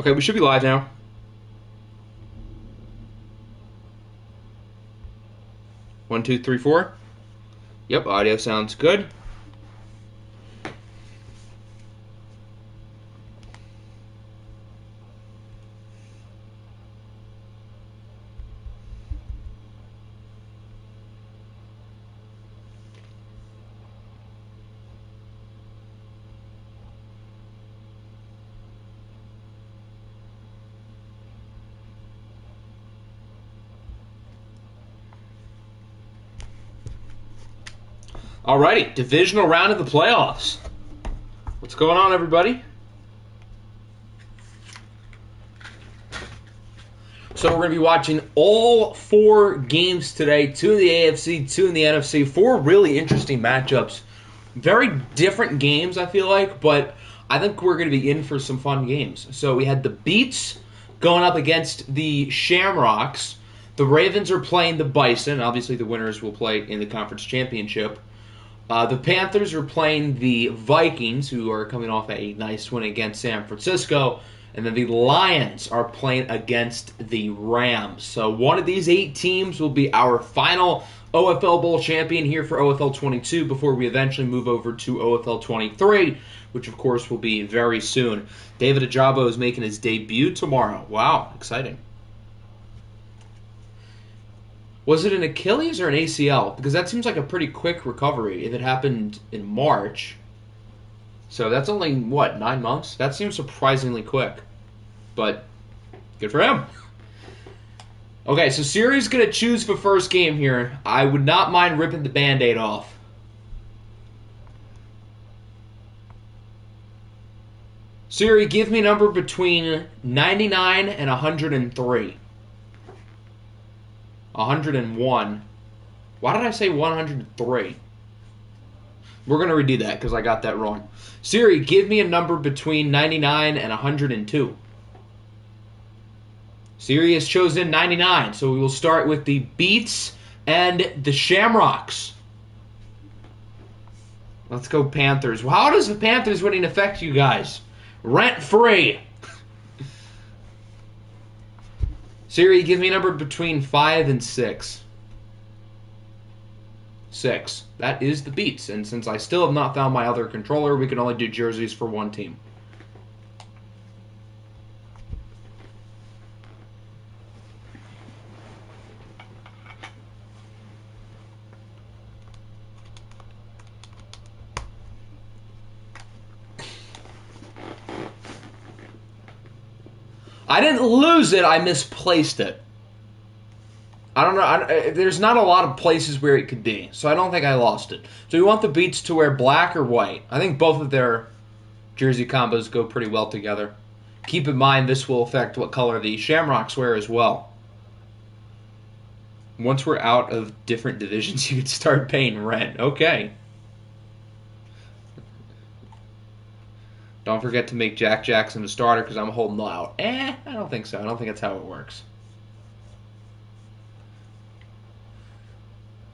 Okay, we should be live now. One, two, three, four. Yep, audio sounds good. Alrighty, divisional round of the playoffs. What's going on, everybody? So we're going to be watching all 4 games today. 2 in the AFC, 2 in the NFC. 4 really interesting matchups. Very different games, I feel like, but I think we're going to be in for some fun games. So we had the Beats going up against the Shamrocks. The Ravens are playing the Bison. Obviously, the winners will play in the conference championship. The Panthers are playing the Vikings, who are coming off a nice win against San Francisco. And then the Lions are playing against the Rams. So one of these 8 teams will be our final OFL Bowl champion here for OFL 22 before we eventually move over to OFL 23, which of course will be very soon. David Ajabo is making his debut tomorrow. Wow, exciting. Was it an Achilles or an ACL? Because that seems like a pretty quick recovery if it happened in March. So that's only, 9 months? That seems surprisingly quick. But good for him. Okay, so Siri's going to choose the first game here. I would not mind ripping the Band-Aid off. Siri, give me a number between 99 and 103. 101. Why did I say 103? We're going to redo that because I got that wrong. Siri, give me a number between 99 and 102. Siri has chosen 99, so we will start with the Beats and the Shamrocks. Let's go Panthers. Well, how does the Panthers winning affect you guys? Rent-free. Siri, give me a number between 5 and 6. 6. That is the Beats. And since I still have not found my other controller, we can only do jerseys for one team. I didn't lose it, I misplaced it. I don't know, there's not a lot of places where it could be, so I don't think I lost it. So you want the Beats to wear black or white? I think both of their jersey combos go pretty well together. Keep in mind this will affect what color the Shamrocks wear as well. Once we're out of different divisions, you can start paying rent. Okay. Don't forget to make Jack Jackson a starter because I'm holding out. I don't think so. I don't think that's how it works.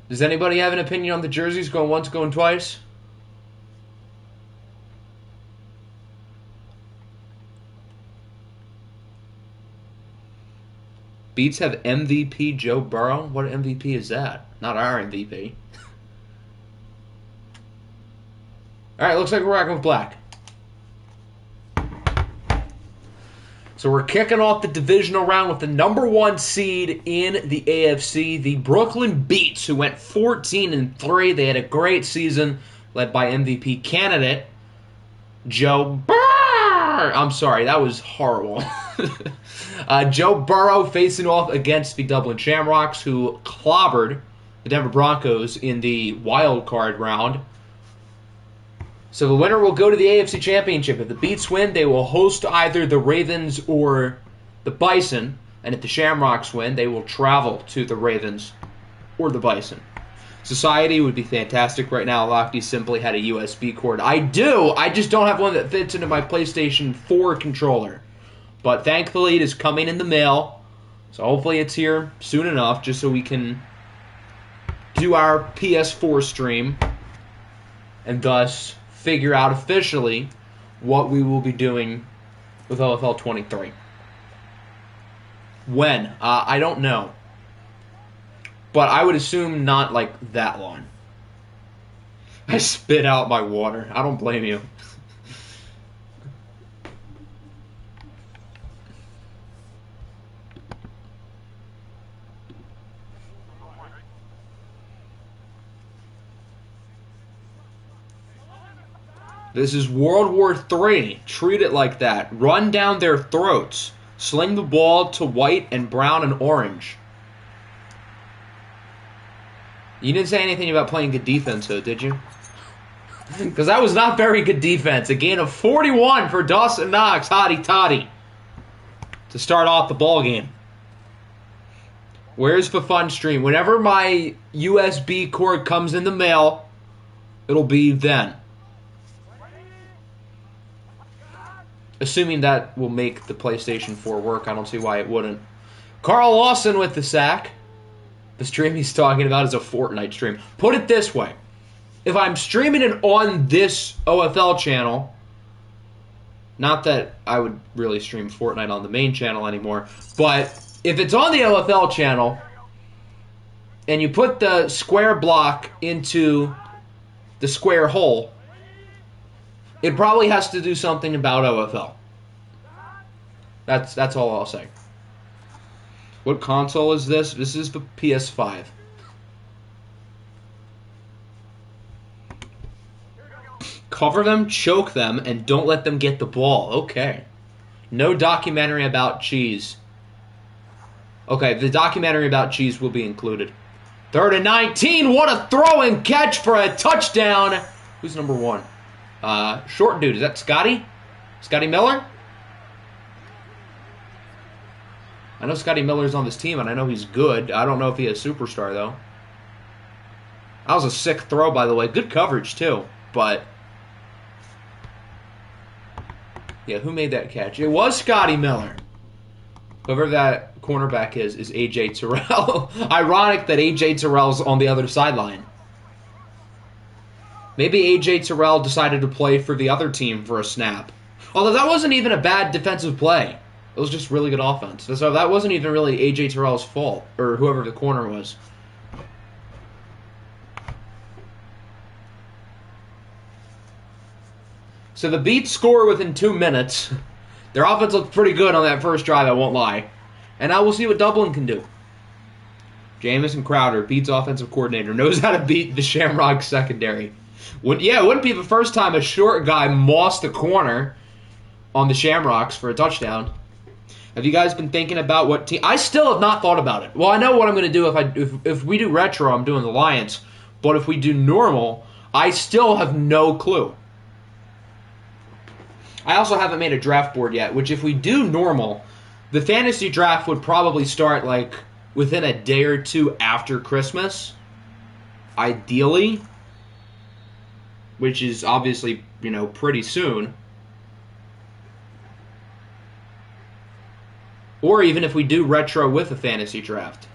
Does anybody have an opinion on the jerseys going once, going twice? Beats have MVP Joe Burrow? What MVP is that? Not our MVP. Alright, looks like we're rocking with black. So we're kicking off the divisional round with the number 1 seed in the AFC, the Brooklyn Beats, who went 14-3. They had a great season, led by MVP candidate Joe Burrow. I'm sorry, that was horrible. Joe Burrow facing off against the Dublin Shamrocks, who clobbered the Denver Broncos in the wild card round. So the winner will go to the AFC Championship. If the Beats win, they will host either the Ravens or the Bison. And if the Shamrocks win, they will travel to the Ravens or the Bison. Society would be fantastic right now. Lochte simply had a USB cord. I do. I just don't have one that fits into my PlayStation 4 controller. But thankfully, it is coming in the mail. So hopefully it's here soon enough just so we can do our PS4 stream. And thus figure out officially what we will be doing with OFL 23. When? I don't know. But I would assume not like that long. I spit out my water. I don't blame you. This is World War III. Treat it like that. Run down their throats. Sling the ball to white and brown and orange. You didn't say anything about playing good defense, though, did you? Because that was not very good defense. A gain of 41 for Dawson Knox. Hotty toddy. To start off the ball game. Where's the fun stream? Whenever my USB cord comes in the mail, it'll be then. Assuming that will make the PlayStation 4 work, I don't see why it wouldn't. Carl Lawson with the sack. The stream he's talking about is a Fortnite stream. Put it this way. If I'm streaming it on this OFL channel, not that I would really stream Fortnite on the main channel anymore, but if it's on the OFL channel, and you put the square block into the square hole, it probably has to do something about OFL. That's all I'll say. What console is this? This is the PS5. Cover them, choke them, and don't let them get the ball. Okay. No documentary about cheese. Okay, the documentary about cheese will be included. 3rd and 19. What a throw and catch for a touchdown. Who's number 1? Short dude. Is that Scotty? Scotty Miller? I know Scotty Miller's on this team, and I know he's good. I don't know if he's a superstar, though. That was a sick throw, by the way. Good coverage, too. But, yeah, who made that catch? It was Scotty Miller. Whoever that cornerback is A.J. Terrell. Ironic that A.J. Terrell's on the other sideline. Maybe A.J. Terrell decided to play for the other team for a snap. Although that wasn't even a bad defensive play. It was just really good offense. So that wasn't even really A.J. Terrell's fault, or whoever the corner was. So the Beats score within 2 minutes. Their offense looked pretty good on that first drive, I won't lie. And now we'll see what Dublin can do. Jamison Crowder, Beats offensive coordinator, knows how to beat the Shamrock secondary. It wouldn't be the first time a short guy mossed the corner on the Shamrocks for a touchdown. Have you guys been thinking about what team? I still have not thought about it. Well, I know what I'm going to do if we do retro, I'm doing the Lions. But if we do normal, I still have no clue. I also haven't made a draft board yet, which if we do normal, the fantasy draft would probably start like within a day or two after Christmas. Ideally. Which is obviously, pretty soon. Or even if we do retro with a fantasy draft.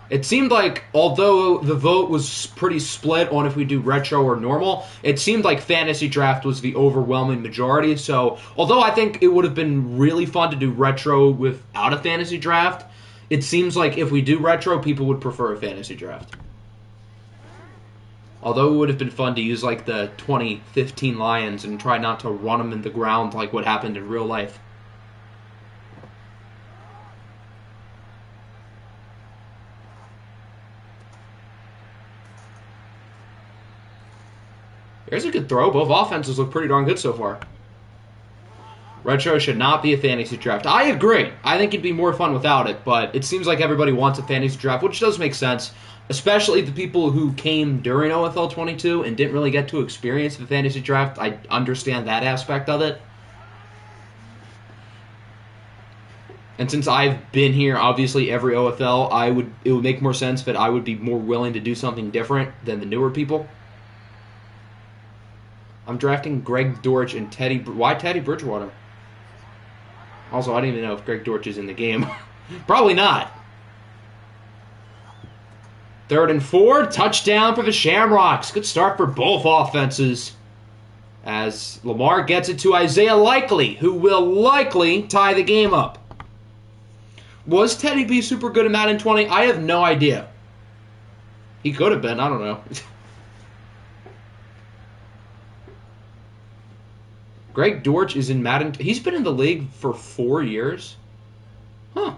It seemed like, although the vote was pretty split on if we do retro or normal, it seemed like fantasy draft was the overwhelming majority. So, although I think it would have been really fun to do retro without a fantasy draft, it seems like if we do retro, people would prefer a fantasy draft. Although it would have been fun to use like the 2015 Lions and try not to run them in the ground like what happened in real life. There's a good throw. Both offenses look pretty darn good so far. Retro should not be a fantasy draft. I agree. I think it'd be more fun without it, but it seems like everybody wants a fantasy draft, which does make sense, especially the people who came during OFL 22 and didn't really get to experience the fantasy draft. I understand that aspect of it. And since I've been here, obviously, every OFL, it would make more sense that I would be more willing to do something different than the newer people. I'm drafting Greg Dortch and Teddy. Why Teddy Bridgewater? Also, I don't even know if Greg Dortch is in the game. Probably not. 3rd and 4. Touchdown for the Shamrocks. Good start for both offenses. As Lamar gets it to Isaiah Likely, who will likely tie the game up. Was Teddy B super good at Madden 20? I have no idea. He could have been. I don't know. Greg Dortch is in Madden. He's been in the league for 4 years? Huh.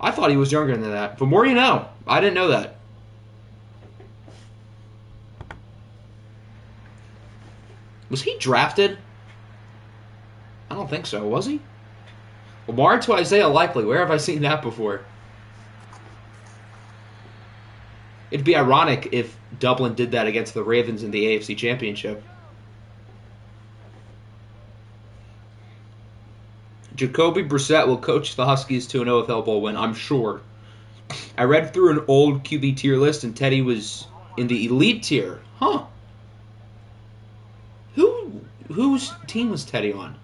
I thought he was younger than that. The more you know. I didn't know that. Was he drafted? I don't think so. Was he? Lamar to Isaiah Likely. Where have I seen that before? It'd be ironic if Dublin did that against the Ravens in the AFC Championship. Jacoby Brissett will coach the Huskies to an OFL Bowl win, I'm sure. I read through an old QB tier list, and Teddy was in the elite tier. Huh. Whose team was Teddy on?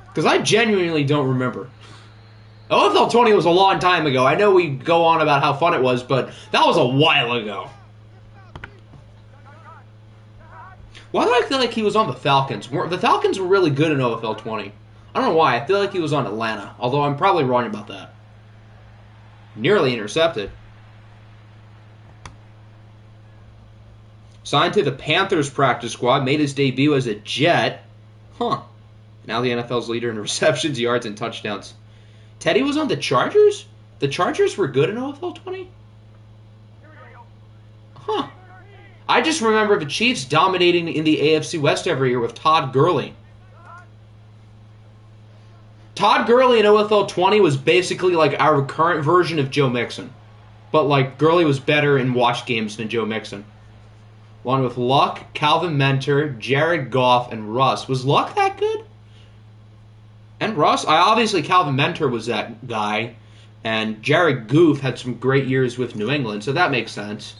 Because I genuinely don't remember. OFL 20 was a long time ago. I know we go on about how fun it was, but that was a while ago. Why do I feel like he was on the Falcons? The Falcons were really good in OFL 20. I don't know why. I feel like he was on Atlanta, although I'm probably wrong about that. Nearly intercepted. Signed to the Panthers practice squad, made his debut as a Jet. Huh. Now the NFL's leader in receptions, yards, and touchdowns. Teddy was on the Chargers? The Chargers were good in OFL 20? Huh. I just remember the Chiefs dominating in the AFC West every year with Todd Gurley. Todd Gurley in OFL 20 was basically like our current version of Joe Mixon. But like Gurley was better in watch games than Joe Mixon. Along with Luck, Calvin Mentor, Jared Goff, and Russ. Was Luck that good? And Russ? Obviously Calvin Mentor was that guy. And Jared Goff had some great years with New England, so that makes sense.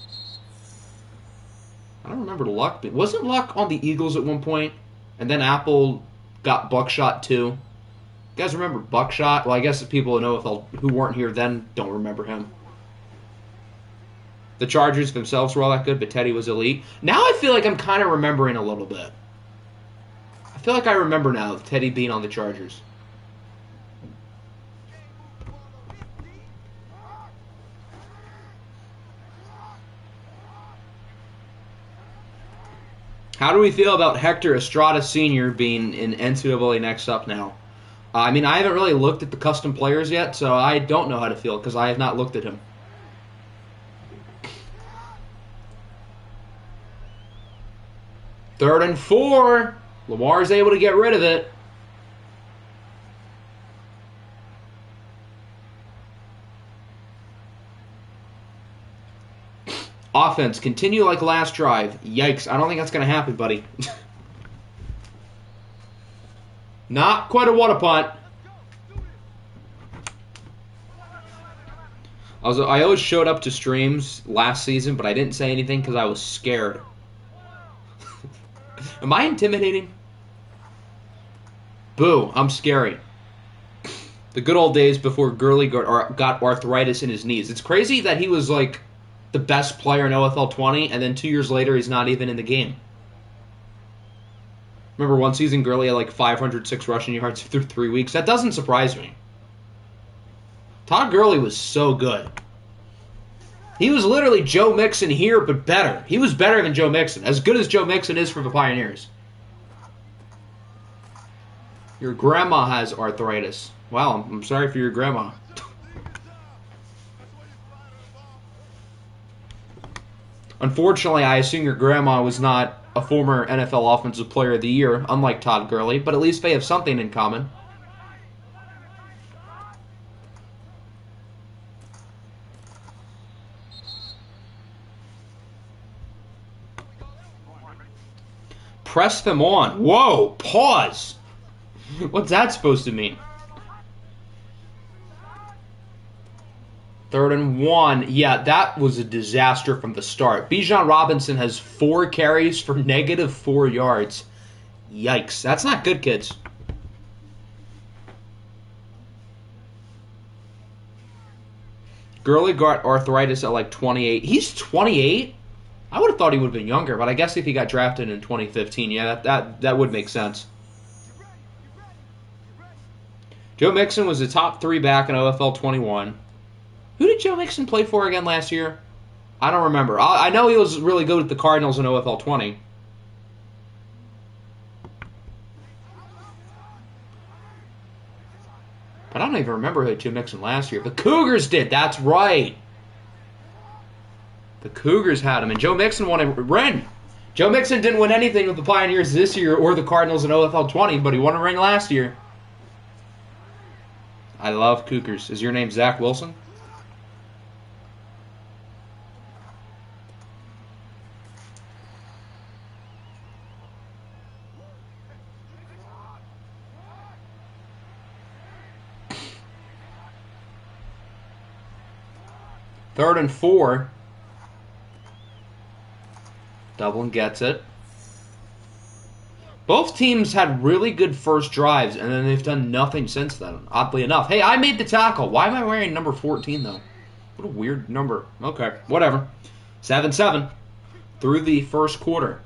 I don't remember Luck. But wasn't Luck on the Eagles at one point? And then Apple got Buckshot too. You guys remember Buckshot? Well, I guess the people in OFL who weren't here then don't remember him. The Chargers themselves were all that good, but Teddy was elite. Now I feel like I'm kind of remembering a little bit. I feel like I remember now Teddy being on the Chargers. How do we feel about Hector Estrada Sr. being in NCAA Next Up now? I mean, I haven't really looked at the custom players yet, so I don't know how to feel because I have not looked at him. Third and 4. Lamar's able to get rid of it. Offense, continue like last drive. Yikes, I don't think that's going to happen, buddy. Not quite a water punt. I always showed up to streams last season, but I didn't say anything because I was scared. Am I intimidating? Boo, I'm scary. The good old days before Gurley got arthritis in his knees. It's crazy that he was like the best player in OFL 20, and then 2 years later he's not even in the game. Remember one season Gurley had like 506 rushing yards through 3 weeks? That doesn't surprise me. Todd Gurley was so good. He was literally Joe Mixon here, but better. He was better than Joe Mixon. As good as Joe Mixon is for the Pioneers. Your grandma has arthritis. Wow, I'm sorry for your grandma. Unfortunately, I assume your grandma was not a former NFL Offensive Player of the Year, unlike Todd Gurley, but at least they have something in common. Press them on. Whoa, pause. What's that supposed to mean? 3rd and 1. Yeah, that was a disaster from the start. Bijan Robinson has 4 carries for -4 yards. Yikes. That's not good, kids. Gurley got arthritis at like 28. He's 28? I would have thought he would have been younger, but I guess if he got drafted in 2015, yeah, that would make sense. Joe Mixon was the top 3 back in OFL 21. Who did Joe Mixon play for again last year? I don't remember. I know he was really good with the Cardinals in OFL 20. But I don't even remember who had Joe Mixon last year. The Cougars did. That's right. The Cougars had him, and Joe Mixon won a ring. Joe Mixon didn't win anything with the Pioneers this year or the Cardinals in OFL 20, but he won a ring last year. I love Cougars. Is your name Zach Wilson? Third and 4. Dublin gets it. Both teams had really good first drives, and then they've done nothing since then, oddly enough. Hey, I made the tackle. Why am I wearing number 14, though? What a weird number. Okay, whatever. 7-7 through the first quarter.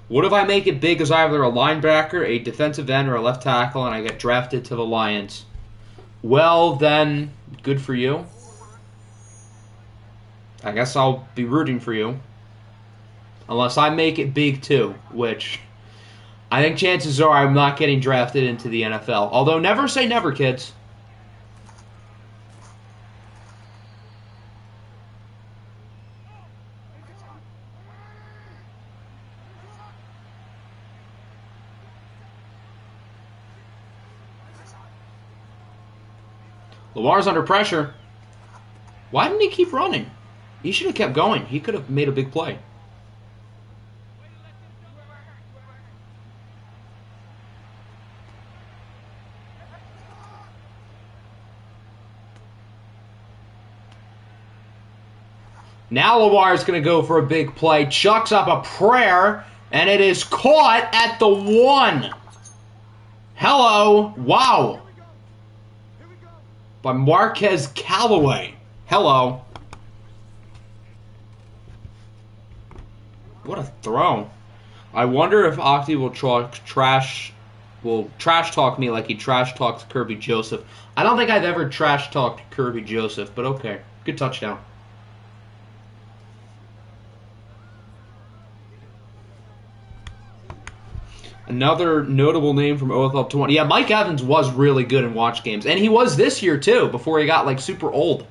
What if I make it big as either a linebacker, a defensive end, or a left tackle, and I get drafted to the Lions? Well, then, good for you. I guess I'll be rooting for you. Unless I make it big, too, which I think chances are I'm not getting drafted into the NFL. Although, never say never, kids. Lamar's under pressure. Why didn't he keep running? He should have kept going. He could have made a big play. Now Lamar's going to go for a big play. Chucks up a prayer, and it is caught at the 1. Hello. Wow. By Marquez Callaway. Hello. What a throw. I wonder if Octi will trash talk me like he trash talked Kirby Joseph. I don't think I've ever trash talked Kirby Joseph, but okay. Good touchdown. Another notable name from OFL 20. Yeah, Mike Evans was really good in watch games. And he was this year, too, before he got, like, super old.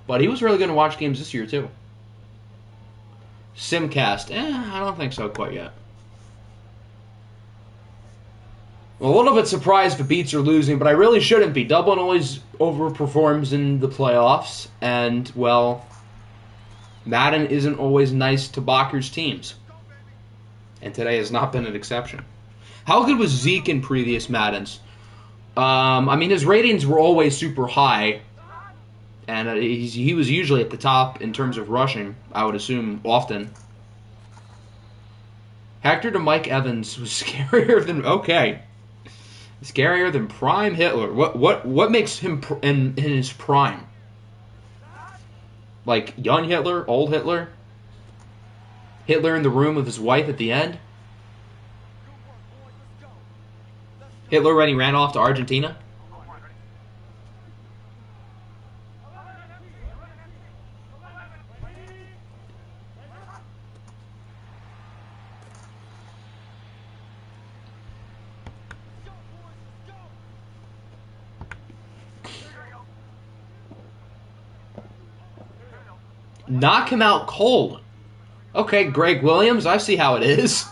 But he was really good in watch games this year, too. Simcast. I don't think so quite yet. Well, a little bit surprised the Beats are losing, but I really shouldn't be. Dublin always overperforms in the playoffs. And, well, Madden isn't always nice to Bakker's teams. And today has not been an exception. How good was Zeke in previous Maddens? I mean, his ratings were always super high. And he was usually at the top in terms of rushing, I would assume, often. Hector to Mike Evans was scarier than... Okay. Scarier than prime Hitler. What makes him in his prime? Like, young Hitler? Old Hitler? Hitler in the room with his wife at the end? Hitler when he ran off to Argentina? Knock him out cold. Okay, Greg Williams, I see how it is.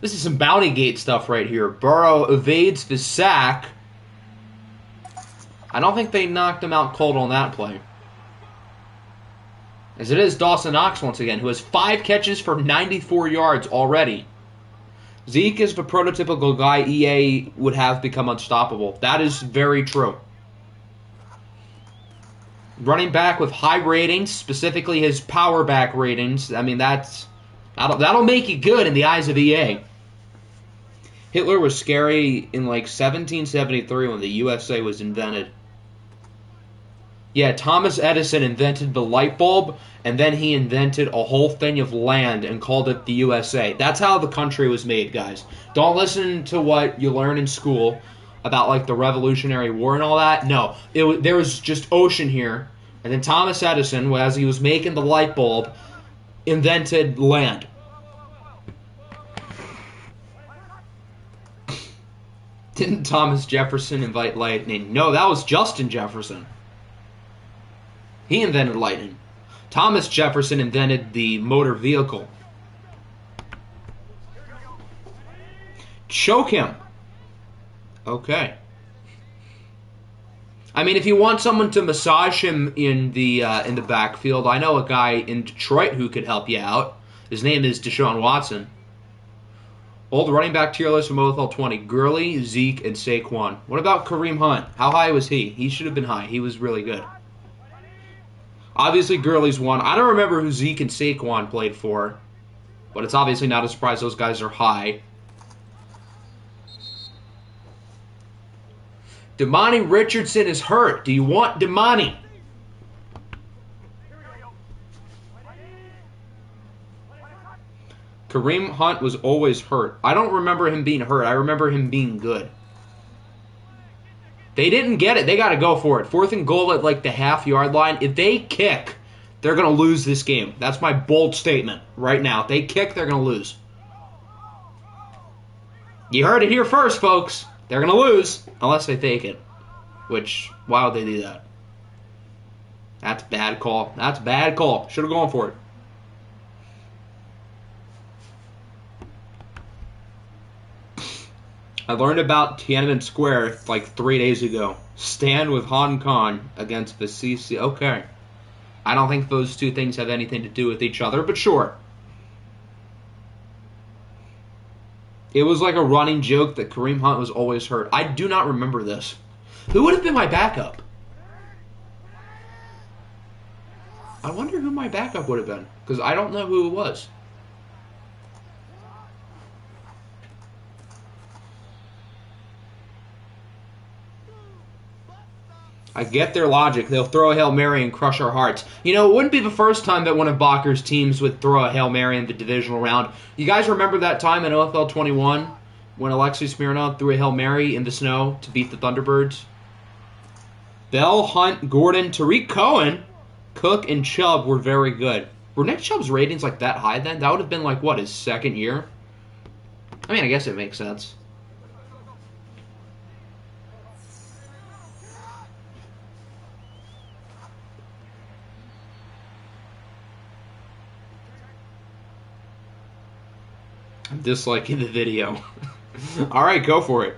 This is some Bounty Gate stuff right here. Burrow evades the sack. I don't think they knocked him out cold on that play. As it is Dawson Knox once again, who has 5 catches for 94 yards already. Zeke is the prototypical guy EA would have become unstoppable. That is very true. Running back with high ratings, specifically his power back ratings. I mean, that'll make it good in the eyes of EA. Hitler was scary in like 1773 when the USA was invented. Yeah, Thomas Edison invented the light bulb, and then he invented a whole thing of land and called it the USA. That's how the country was made, guys. Don't listen to what you learn in school about like the Revolutionary War and all that. No, there was just ocean here, and then Thomas Edison, as he was making the light bulb, invented land. Didn't Thomas Jefferson invite lightning? No, that was Justin Jefferson. He invented lightning. Thomas Jefferson invented the motor vehicle. Choke him. Okay. I mean, if you want someone to massage him in the backfield, I know a guy in Detroit who could help you out. His name is Deshaun Watson. Old running back tier list from OFL 20. Gurley, Zeke, and Saquon. What about Kareem Hunt? How high was he? He should have been high. He was really good. Obviously, Gurley's one. I don't remember who Zeke and Saquon played for, but it's obviously not a surprise those guys are high. Damani Richardson is hurt. Do you want Damani? Kareem Hunt was always hurt. I don't remember him being hurt. I remember him being good. They didn't get it. They got to go for it. 4th and goal at like the half-yard line. If they kick, they're going to lose this game. That's my bold statement right now. If they kick, they're going to lose. You heard it here first, folks. They're going to lose unless they take it. Which, why would they do that? That's a bad call. That's a bad call. Should have gone for it. I learned about Tiananmen Square like 3 days ago. Stand with Hong Kong against the CC. Okay. I don't think those two things have anything to do with each other, but sure. It was like a running joke that Kareem Hunt was always hurt. I do not remember this. Who would have been my backup? I wonder who my backup would have been, because I don't know who it was. I get their logic. They'll throw a Hail Mary and crush our hearts. You know, it wouldn't be the first time that one of Bakker's teams would throw a Hail Mary in the divisional round. You guys remember that time in OFL 21 when Alexei Smirnov threw a Hail Mary in the snow to beat the Thunderbirds? Bell, Hunt, Gordon, Tariq Cohen, Cook, and Chubb were very good. Were Nick Chubb's ratings like that high then? That would have been like, what, his second year? I mean, I guess it makes sense. I'm disliking the video. Alright, go for it.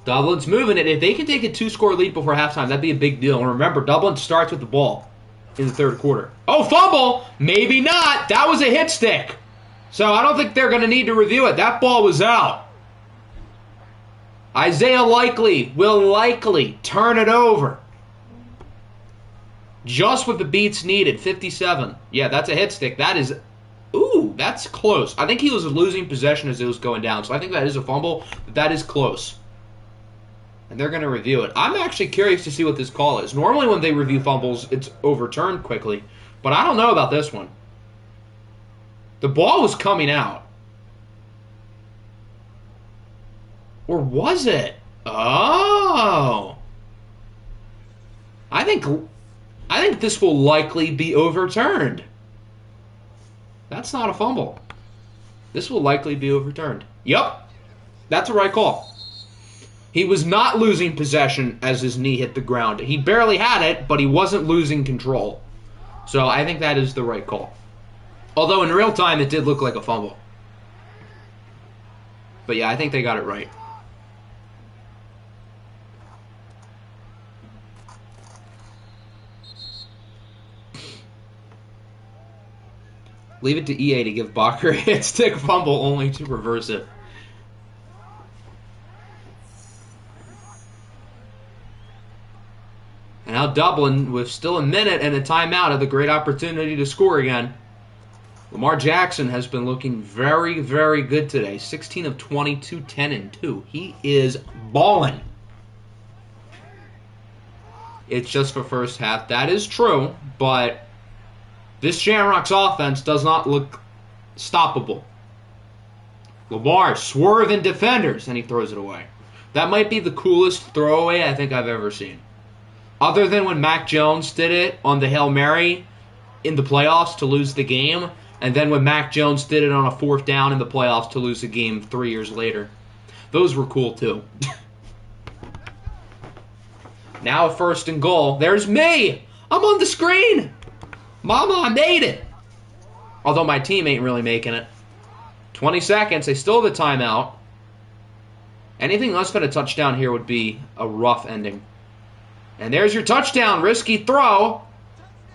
Dublin's moving it. If they can take a 2-score lead before halftime, that'd be a big deal. And remember, Dublin starts with the ball in the third quarter. Oh, fumble! Maybe not. That was a hit stick. So I don't think they're going to need to review it. That ball was out. Isaiah Likely will likely turn it over. Just with the beats needed, 57. Yeah, that's a hit stick. That is, ooh, that's close. I think he was losing possession as it was going down, so I think that is a fumble, but that is close. And they're going to review it. I'm actually curious to see what this call is. Normally when they review fumbles, it's overturned quickly, but I don't know about this one. The ball was coming out. Or was it? Oh. I think this will likely be overturned. That's not a fumble. This will likely be overturned. Yep. That's a right call. He was not losing possession as his knee hit the ground. He barely had it, but he wasn't losing control. So I think that is the right call. Although in real time, it did look like a fumble. But yeah, I think they got it right. Leave it to EA to give Bakker a hit stick fumble only to reverse it. And now Dublin, with still a minute and a timeout, have the great opportunity to score again. Lamar Jackson has been looking very, very good today. 16 of 22, 10 and 2. He is balling. It's just for first half. That is true, but this Shamrocks offense does not look stoppable. Lamar swerving defenders, and he throws it away. That might be the coolest throwaway I think I've ever seen. Other than when Mac Jones did it on the Hail Mary in the playoffs to lose the game, and then when Mac Jones did it on a 4th down in the playoffs to lose the game 3 years later. Those were cool too. Now a 1st and goal. There's me! I'm on the screen! Mama, I made it! Although my team ain't really making it. 20 seconds. They still have a timeout. Anything less than a touchdown here would be a rough ending. And there's your touchdown. Risky throw.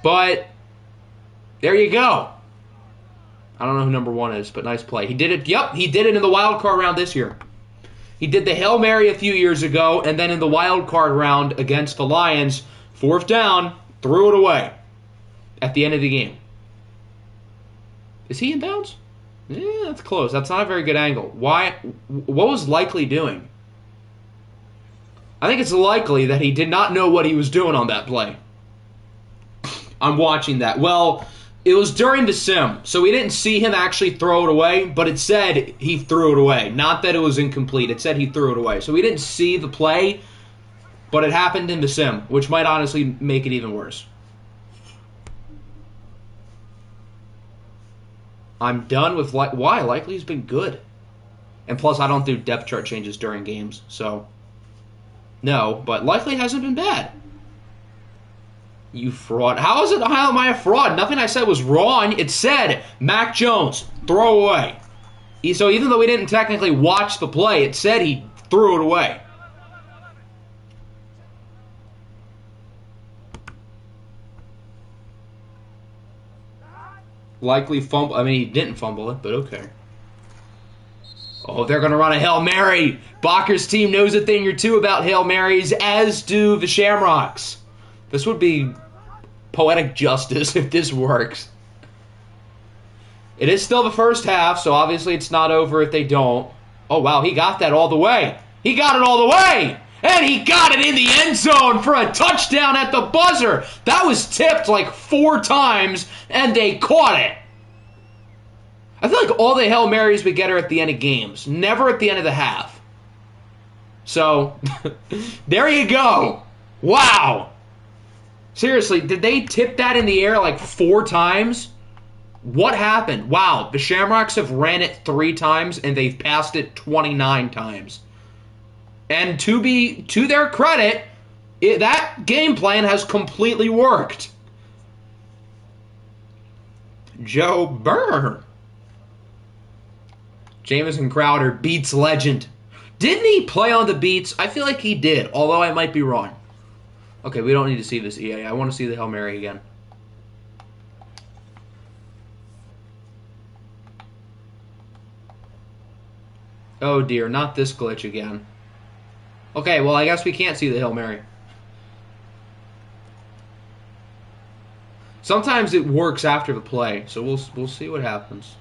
But there you go. I don't know who number 1 is, but nice play. He did it. Yep, he did it in the wild card round this year. He did the Hail Mary a few years ago, and then in the wild card round against the Lions, 4th down, threw it away at the end of the game. Is he in bounds? Yeah, that's close. That's not a very good angle. Why? What was Likely doing? I think it's likely that he did not know what he was doing on that play. I'm watching that. Well, it was during the sim, so we didn't see him actually throw it away, but it said he threw it away. Not that it was incomplete. It said he threw it away. So we didn't see the play, but it happened in the sim, which might honestly make it even worse. I'm done with why? Likely's been good. And plus, I don't do depth chart changes during games, so no, but Likely hasn't been bad. You fraud. How am I a fraud? Nothing I said was wrong. It said, Mac Jones, throw away. So even though we didn't technically watch the play, it said he threw it away. Likely fumble. I mean, he didn't fumble it, but okay. Oh, they're going to run a Hail Mary. Bakker's team knows a thing or two about Hail Marys, as do the Shamrocks. This would be poetic justice if this works. It is still the first half, so obviously it's not over if they don't. Oh, wow, he got that all the way. He got it all the way. And he got it in the end zone for a touchdown at the buzzer. That was tipped like 4 times, and they caught it. I feel like all the Hail Marys we get are at the end of games, never at the end of the half. So, there you go. Wow. Seriously, did they tip that in the air like 4 times? What happened? Wow, the Shamrocks have ran it 3 times, and they've passed it 29 times. And to their credit, that game plan has completely worked. Joe Burr. Jamison Crowder beats legend. Didn't he play on the beats? I feel like he did, although I might be wrong. Okay, we don't need to see this EA. I want to see the Hail Mary again. Oh dear, not this glitch again. Okay, well I guess we can't see the Hail Mary. Sometimes it works after the play, so we'll see what happens.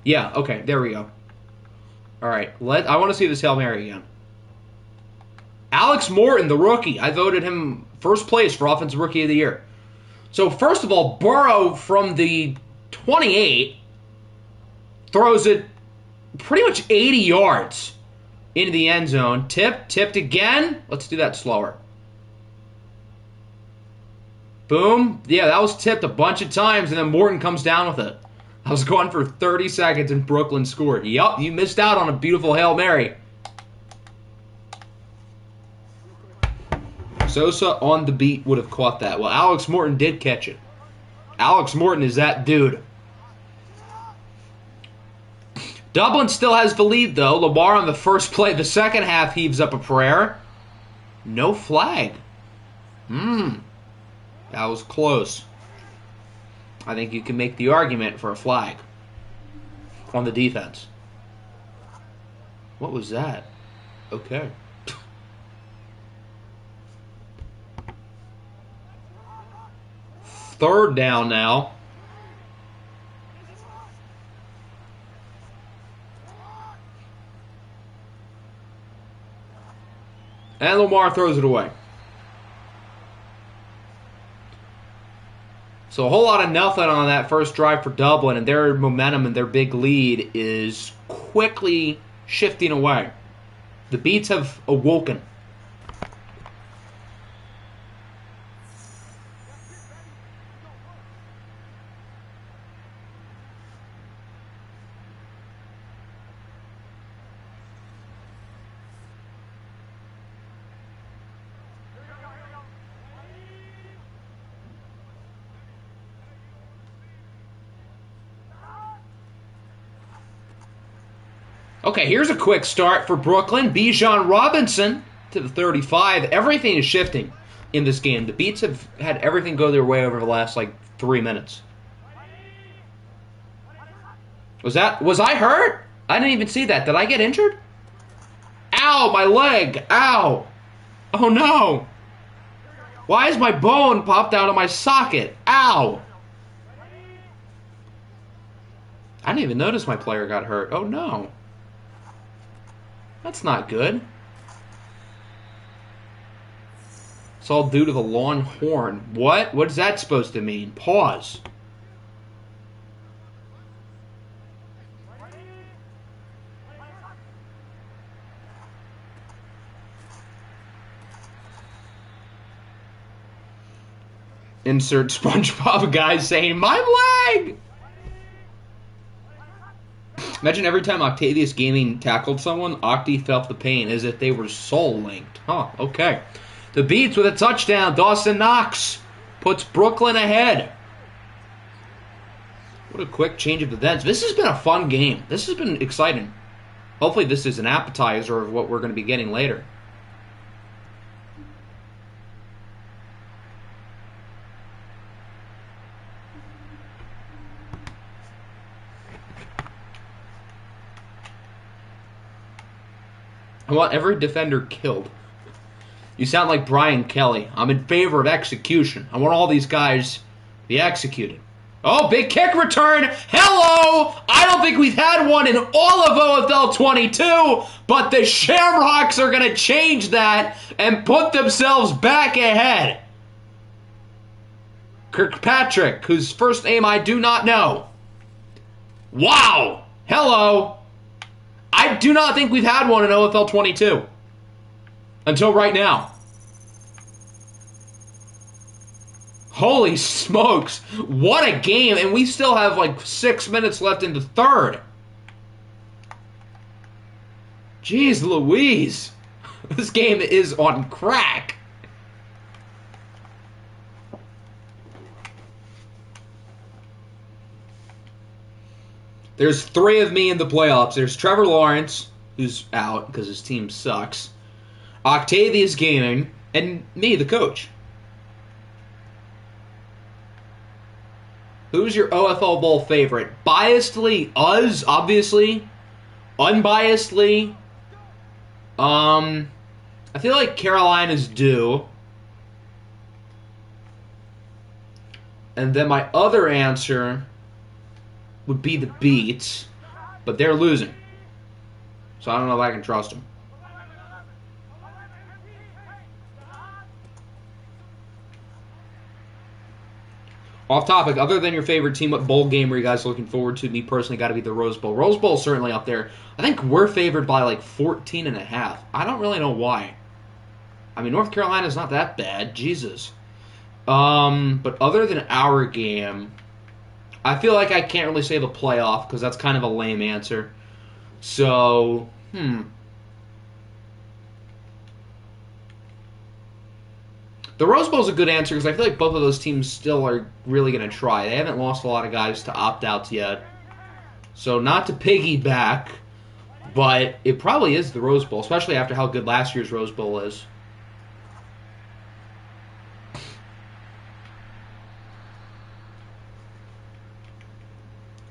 Yeah, okay, there we go. Alright, I want to see this Hail Mary again. Alex Morton, the rookie. I voted him first place for Offensive Rookie of the Year. So, first of all, Burrow from the 28 throws it pretty much 80 yards into the end zone. Tipped again. Let's do that slower. Boom. Yeah, that was tipped a bunch of times, and then Morton comes down with it. I was going for 30 seconds, and Brooklyn scored. Yup, you missed out on a beautiful Hail Mary. Sosa on the beat would have caught that. Well, Alex Morton did catch it. Alex Morton is that dude. Dublin still has the lead, though. Lamar on the first play. The second half heaves up a prayer. No flag. That was close. I think you can make the argument for a flag on the defense. What was that? Okay. 3rd down now. And Lamar throws it away. So a whole lot of nothing on that first drive for Dublin, and their momentum and their big lead is quickly shifting away. The Beats have awoken. Okay, here's a quick start for Brooklyn. Bijan Robinson to the 35. Everything is shifting in this game. The Beats have had everything go their way over the last, 3 minutes. Was I hurt? I didn't even see that. Did I get injured? Ow, my leg. Ow. Oh, no. Why is my bone popped out of my socket? Ow. I didn't even notice my player got hurt. Oh, no. That's not good. It's all due to the long horn. What? What is that supposed to mean? Pause. Insert SpongeBob guy saying, "My leg!" Imagine every time Octavius Gaming tackled someone, Octi felt the pain as if they were soul-linked. Huh, okay. The Beats with a touchdown. Dawson Knox puts Brooklyn ahead. What a quick change of events. This has been a fun game. This has been exciting. Hopefully this is an appetizer of what we're going to be getting later. I want every defender killed. You sound like Brian Kelly. I'm in favor of execution. I want all these guys to be executed. Oh, big kick return. Hello! I don't think we've had one in all of OFL 22, but the Shamrocks are going to change that and put themselves back ahead. Kirkpatrick, whose first name I do not know. Wow! Hello! I do not think we've had one in OFL 22. Until right now. Holy smokes. What a game. And we still have 6 minutes left in the 3rd. Jeez Louise. This game is on crack. There's 3 of me in the playoffs. There's Trevor Lawrence, who's out because his team sucks. Octavius Gaming, and me, the coach. Who's your OFL Bowl favorite? Biasedly, us, obviously. Unbiasedly, I feel like Carolina's due. And then my other answer would be the Beats, but they're losing. So I don't know if I can trust them. Off topic, other than your favorite team, what bowl game are you guys looking forward to? Me personally, got to be the Rose Bowl. Rose Bowl's certainly up there. I think we're favored by 14.5. I don't really know why. I mean, North Carolina's not that bad. Jesus. But other than our game, I feel like I can't really say the playoff because that's kind of a lame answer. So, The Rose Bowl's a good answer because I feel like both of those teams still are really going to try. They haven't lost a lot of guys to opt-outs yet. So not to piggyback, but it probably is the Rose Bowl, especially after how good last year's Rose Bowl is.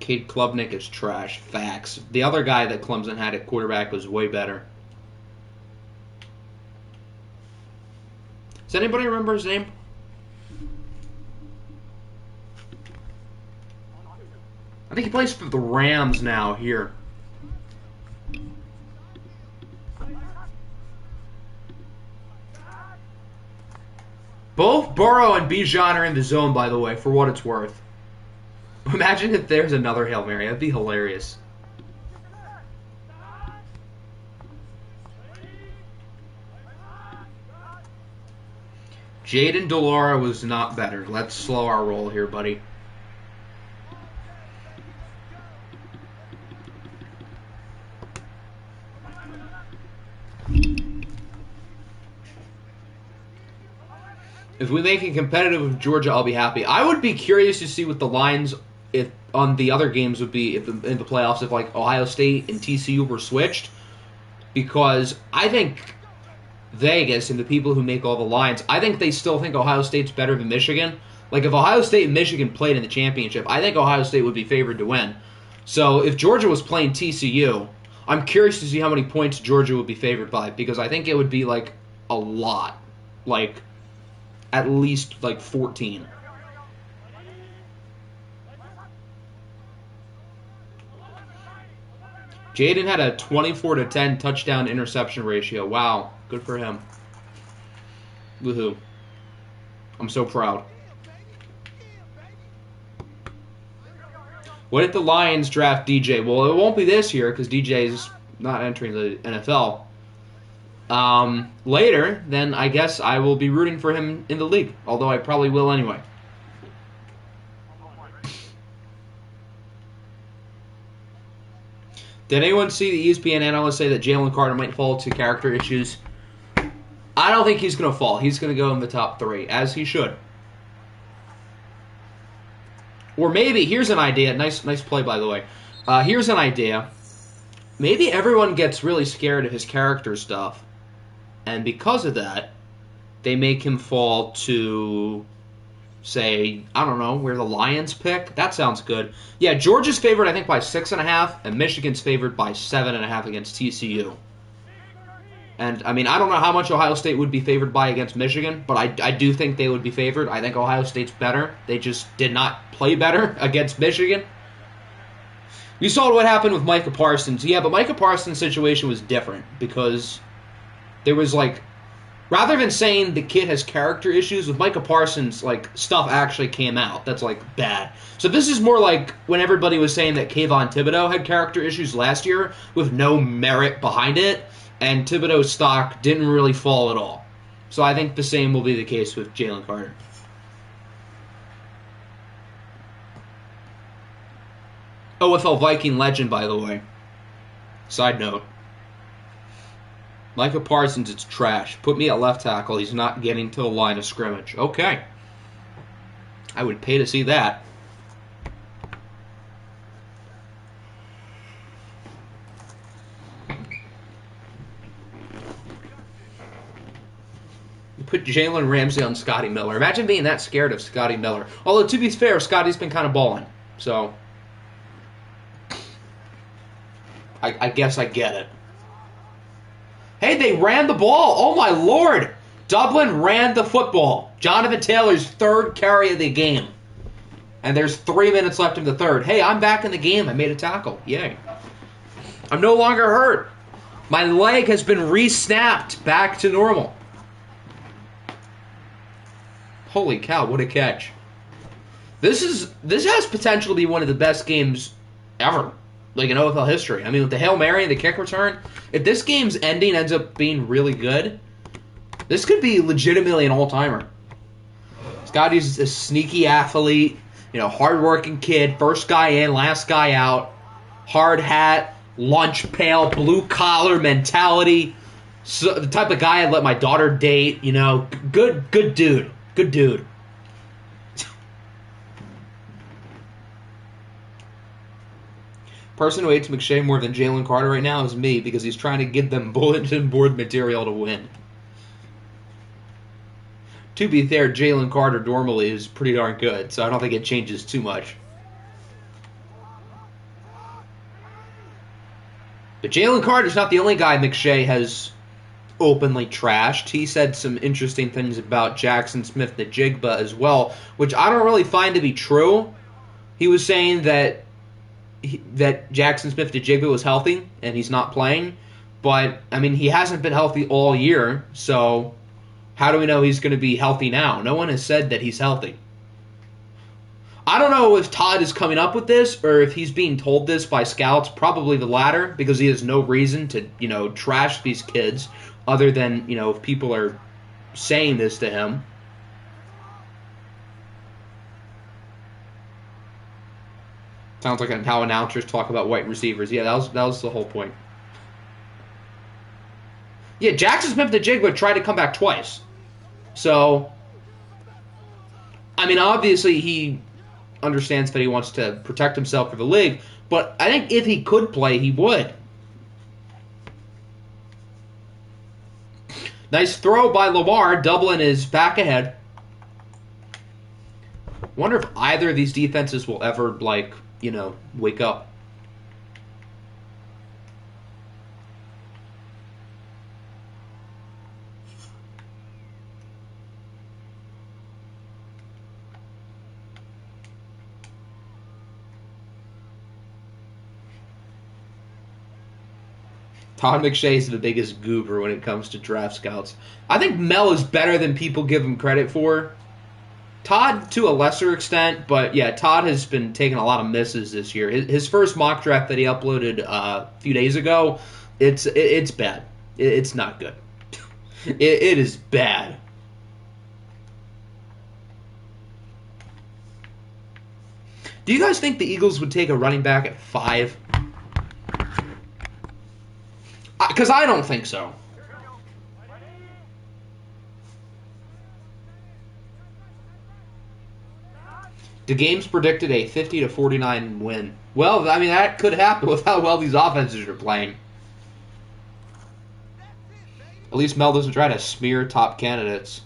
Cade Klubnik is trash. Facts. The other guy that Clemson had at quarterback was way better. Does anybody remember his name? I think he plays for the Rams now here. Both Burrow and Bijan are in the zone, by the way, for what it's worth. Imagine if there's another Hail Mary. That'd be hilarious. Jaden Delora was not better. Let's slow our roll here, buddy. If we make it competitive with Georgia, I'll be happy. I would be curious to see what the lines on the other games would be in the playoffs if like Ohio State and TCU were switched, because I think Vegas and the people who make all the lines, I think they still think Ohio State's better than Michigan. Like if Ohio State and Michigan played in the championship, I think Ohio State would be favored to win. So if Georgia was playing TCU, I'm curious to see how many points Georgia would be favored by, because I think it would be like a lot, like at least like 14. Jaden had a 24-10 touchdown interception ratio. Wow, good for him. Woohoo. I'm so proud. What if the Lions draft DJ? Well, it won't be this year because DJ is not entering the NFL. Later, then I guess I will be rooting for him in the league, although I probably will anyway. Did anyone see the ESPN analyst say that Jalen Carter might fall to character issues? I don't think he's going to fall. He's going to go in the top 3, as he should. Or maybe, here's an idea. Nice play, by the way. Here's an idea. Maybe everyone gets really scared of his character stuff, and because of that, they make him fall to, say, I don't know, where the Lions pick. That sounds good. Yeah, Georgia's favored, I think, by 6.5, and Michigan's favored by 7.5 against TCU. And, I mean, I don't know how much Ohio State would be favored by against Michigan, but I do think they would be favored. I think Ohio State's better. They just did not play better against Michigan. You saw what happened with Micah Parsons. Yeah, but Micah Parsons' situation was different because there was, like, rather than saying the kid has character issues, with Micah Parsons, like, stuff actually came out that's, like, bad. So this is more like when everybody was saying that Kayvon Thibodeau had character issues last year with no merit behind it, and Thibodeau's stock didn't really fall at all. So I think the same will be the case with Jalen Carter. OFL Viking legend, by the way. Side note. Micah Parsons, it's trash. Put me at left tackle. He's not getting to the line of scrimmage. Okay. I would pay to see that. You put Jalen Ramsey on Scotty Miller. Imagine being that scared of Scotty Miller. Although, to be fair, Scotty's been kind of balling. So, I guess I get it. Hey, they ran the ball. Oh, my Lord. Dublin ran the football. Jonathan Taylor's 3rd carry of the game. And there's 3 minutes left in the 3rd. Hey, I'm back in the game. I made a tackle. Yay. I'm no longer hurt. My leg has been re-snapped back to normal. Holy cow, what a catch. This has potential to be one of the best games ever. Like in OFL history. I mean, with the Hail Mary and the kick return, if this game's ending ends up being really good, this could be legitimately an all-timer. Scotty's a sneaky athlete, hard-working kid, first guy in, last guy out, hard hat, lunch pail, blue-collar mentality, so, the type of guy I'd let my daughter date, good dude, good dude. Person who hates McShay more than Jalen Carter right now is me, because he's trying to give them bulletin board material to win. To be fair, Jalen Carter normally is pretty darn good, so I don't think it changes too much. But Jalen Carter's not the only guy McShay has openly trashed. He said some interesting things about Jackson Smith-Njigba as well, which I don't really find to be true. He was saying that that Jackson Smith-Njigba was healthy and he's not playing. But, I mean, he hasn't been healthy all year, so how do we know he's going to be healthy now? No one has said that he's healthy. I don't know if Todd is coming up with this or if he's being told this by scouts. Probably the latter, because he has no reason to, trash these kids other than, if people are saying this to him. Sounds like how announcers talk about white receivers. Yeah, that was the whole point. Yeah, Jackson Smith-Njigba tried to come back twice. So, I mean, obviously he understands that he wants to protect himself for the league, but I think if he could play, he would. Nice throw by Lamar. Dublin is back ahead. Wonder if either of these defenses will ever, wake up. Todd McShay is the biggest goober when it comes to draft scouts. I think Mel is better than people give him credit for. Todd to a lesser extent, but yeah, Todd has been taking a lot of misses this year. His first mock draft that he uploaded a few days ago, it's bad. It's not good. It is bad. Do you guys think the Eagles would take a running back at 5? Because I don't think so. The game's predicted a 50-49 win. Well, I mean, that could happen with how well these offenses are playing. At least Mel doesn't try to smear top candidates.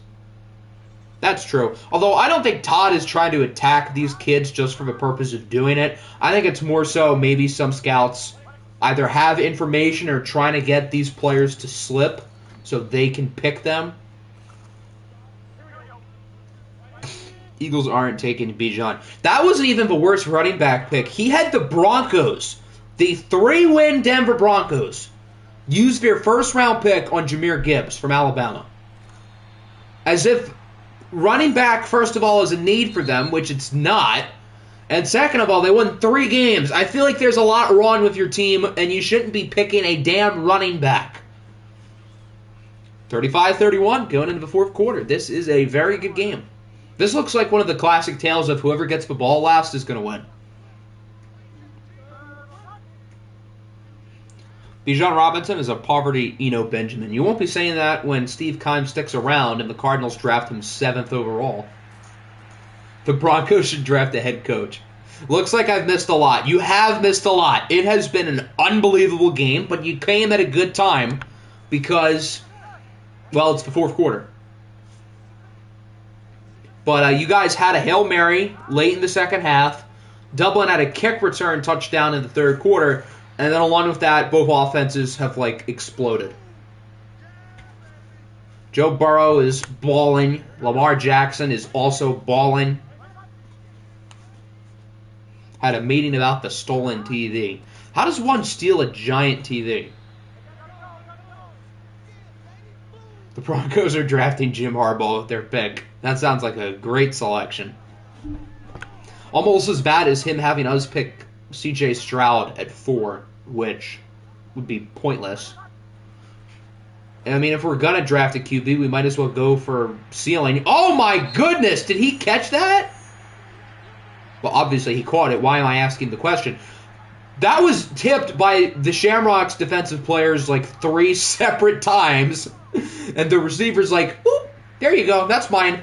That's true. Although I don't think Todd is trying to attack these kids just for the purpose of doing it. I think it's more so maybe some scouts either have information or trying to get these players to slip so they can pick them. Eagles aren't taking Bijan. That wasn't even the worst running back pick. He had the Broncos, the 3-win Denver Broncos, use their first-round pick on Jahmyr Gibbs from Alabama. As if running back, first of all, is a need for them, which it's not. And second of all, they won 3 games. I feel like there's a lot wrong with your team, and you shouldn't be picking a damn running back. 35-31 going into the fourth quarter. This is a very good game. This looks like one of the classic tales of whoever gets the ball last is going to win. Bijan Robinson is a poverty Eno Benjamin. You won't be saying that when Steve Keim sticks around and the Cardinals draft him 7th overall. The Broncos should draft a head coach. Looks like I've missed a lot. You have missed a lot. It has been an unbelievable game, but you came at a good time because, well, it's the fourth quarter. But you guys had a Hail Mary late in the second half. Dublin had a kick return touchdown in the third quarter. And then along with that, both offenses have, exploded. Joe Burrow is balling. Lamar Jackson is also balling. Had a meeting about the stolen TV. How does one steal a giant TV? The Broncos are drafting Jim Harbaugh with their pick. That sounds like a great selection. Almost as bad as him having us pick C.J. Stroud at 4, which would be pointless. I mean, if we're going to draft a QB, we might as well go for ceiling. Oh my goodness! Did he catch that? Well, obviously he caught it. Why am I asking the question? That was tipped by the Shamrocks defensive players 3 separate times. And the receiver's oop, there you go, that's mine.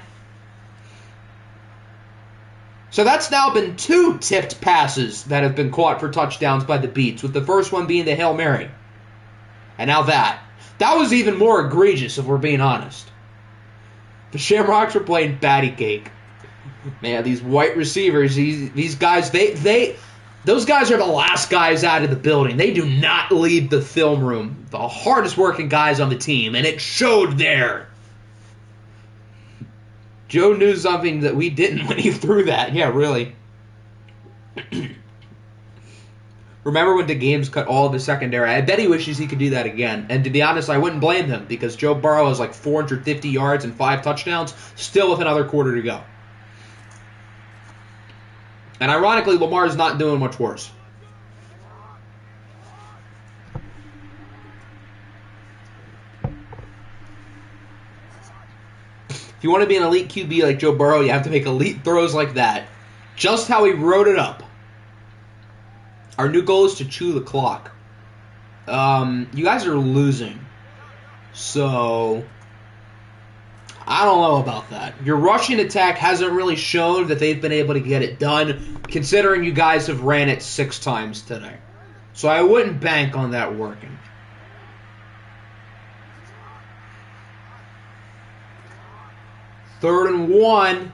So that's now been 2 tipped passes that have been caught for touchdowns by the Beats, with the first one being the Hail Mary. And now that. That was even more egregious, if we're being honest. The Shamrocks are playing patty cake. Man, these white receivers, these guys, those guys are the last guys out of the building. They do not leave the film room. The hardest working guys on the team, and it showed there. Joe knew something that we didn't when he threw that. Yeah, really. Remember when the games cut all of his secondary? I bet he wishes he could do that again. And to be honest, I wouldn't blame him because Joe Burrow has like 450 yards and 5 touchdowns, still with another quarter to go. And ironically, Lamar's not doing much worse. If you want to be an elite QB like Joe Burrow, you have to make elite throws like that. Just how he wrote it up. Our new goal is to chew the clock. You guys are losing. So, I don't know about that. Your rushing attack hasn't really shown that they've been able to get it done, considering you guys have ran it 6 times today. So I wouldn't bank on that working. Third and 1.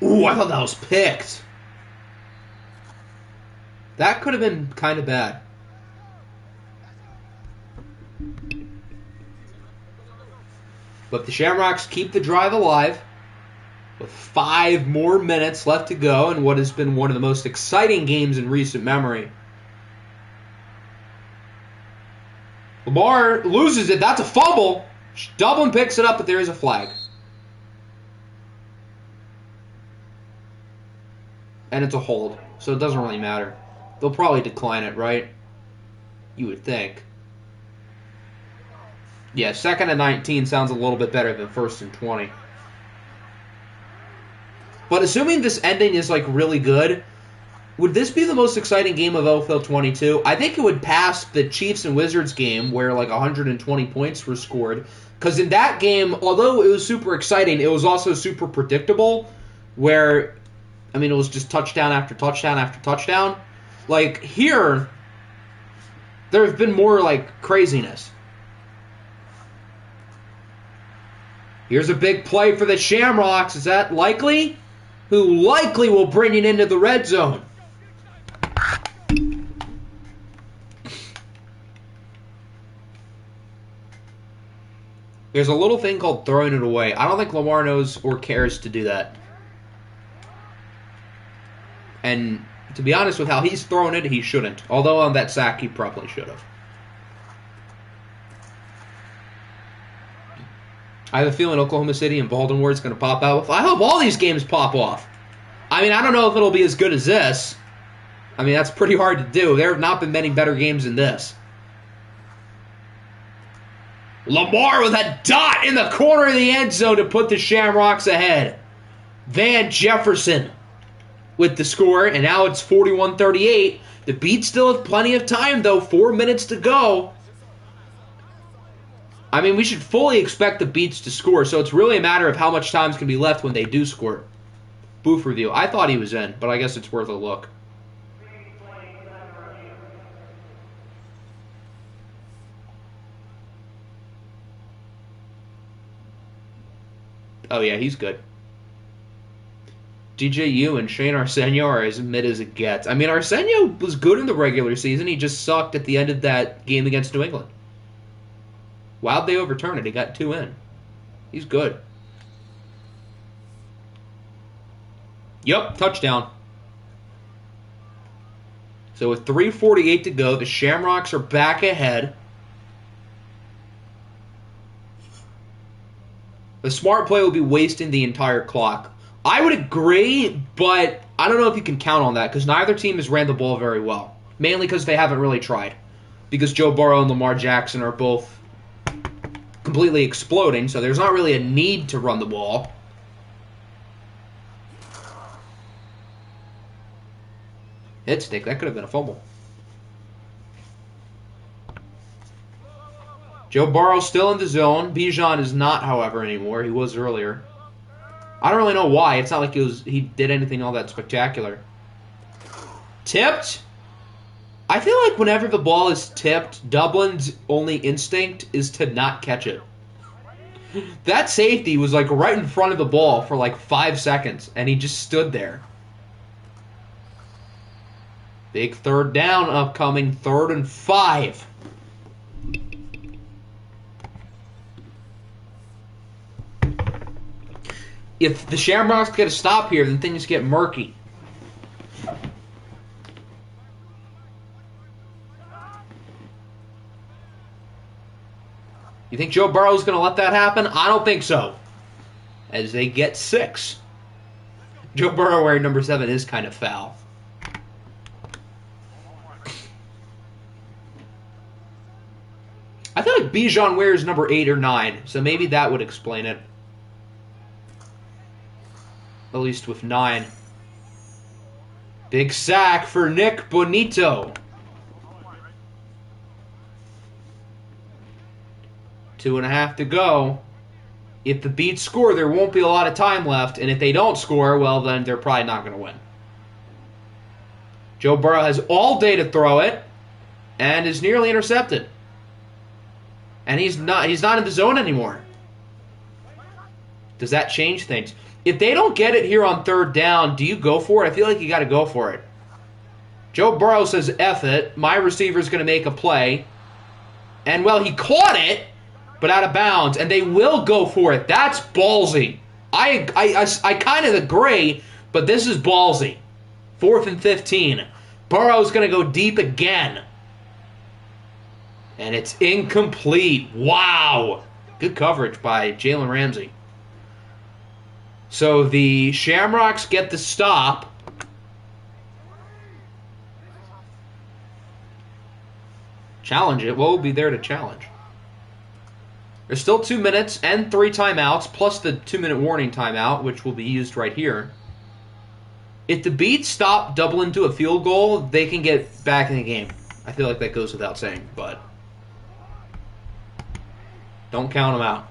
Ooh, I thought that was picked. That could have been kind of bad. But the Shamrocks keep the drive alive with 5 more minutes left to go in what has been one of the most exciting games in recent memory. Lamar loses it. That's a fumble. Dublin picks it up, but there is a flag. And it's a hold, so it doesn't really matter. They'll probably decline it, right? You would think. Yeah, 2nd and 19 sounds a little bit better than 1st and 20. But assuming this ending is like really good, would this be the most exciting game of OFL 22? I think it would pass the Chiefs and Wizards game where like 120 points were scored. Because in that game, although it was super exciting, it was also super predictable. Where, I mean, it was just touchdown after touchdown after touchdown. Like, here, there have been more, like, craziness. Here's a big play for the Shamrocks. Is that likely? Who likely will bring it into the red zone. There's a little thing called throwing it away. I don't think Lamar knows or cares to do that. And to be honest with how he's thrown it, he shouldn't. Although on that sack, he probably should have. I have a feeling Oklahoma City and Baltimore is going to pop out. I hope all these games pop off. I mean, I don't know if it'll be as good as this. I mean, that's pretty hard to do. There have not been many better games than this. Lamar with a dot in the corner of the end zone to put the Shamrocks ahead. Van Jefferson with the score, and now it's 41-38. The Beats still have plenty of time, though. 4 minutes to go. I mean, we should fully expect the Beats to score, so it's really a matter of how much time is going to be left when they do score. Booth review. I thought he was in, but I guess it's worth a look. Oh, yeah, he's good. DJU and Shane Arsenio are as mid as it gets. I mean, Arsenio was good in the regular season. He just sucked at the end of that game against New England. Why'd they overturn it? He got 2 in. He's good. Yup, touchdown. So with 3:48 to go, the Shamrocks are back ahead. The smart play will be wasting the entire clock. I would agree, but I don't know if you can count on that because neither team has ran the ball very well. Mainly because they haven't really tried. Because Joe Burrow and Lamar Jackson are both completely exploding, so there's not really a need to run the ball. Hit stick, that could have been a fumble. Joe Burrow still in the zone. Bijan is not, however, anymore. He was earlier. I don't really know why. It's not like he did anything all that spectacular. Tipped? I feel like whenever the ball is tipped, Dublin's only instinct is to not catch it. That safety was like right in front of the ball for like 5 seconds, and he just stood there. Big third down upcoming, 3rd and 5. If the Shamrocks get a stop here, then things get murky. You think Joe Burrow's going to let that happen? I don't think so. As they get 6. Joe Burrow wearing number 7 is kind of foul. I feel like Bijan wears number 8 or 9, so maybe that would explain it. At least with 9. Big sack for Nick Bonito. 2.5 to go. If the Beats score, there won't be a lot of time left, and if they don't score, well, then they're probably not going to win. Joe Burrow has all day to throw it, and is nearly intercepted. And he's not in the zone anymore. Does that change things? If they don't get it here on 3rd down, do you go for it? I feel like you got to go for it. Joe Burrow says, F it. My receiver's going to make a play. And, well, he caught it, but out of bounds. And they will go for it. That's ballsy. I kind of agree, but this is ballsy. 4th and 15. Burrow's going to go deep again. And it's incomplete. Wow. Good coverage by Jalen Ramsey. So the Shamrocks get the stop. Challenge it. What will be there to challenge? There's still 2 minutes and 3 timeouts, plus the 2-minute warning timeout, which will be used right here. If the Beats stop doubling to a field goal, they can get back in the game. I feel like that goes without saying, but don't count them out.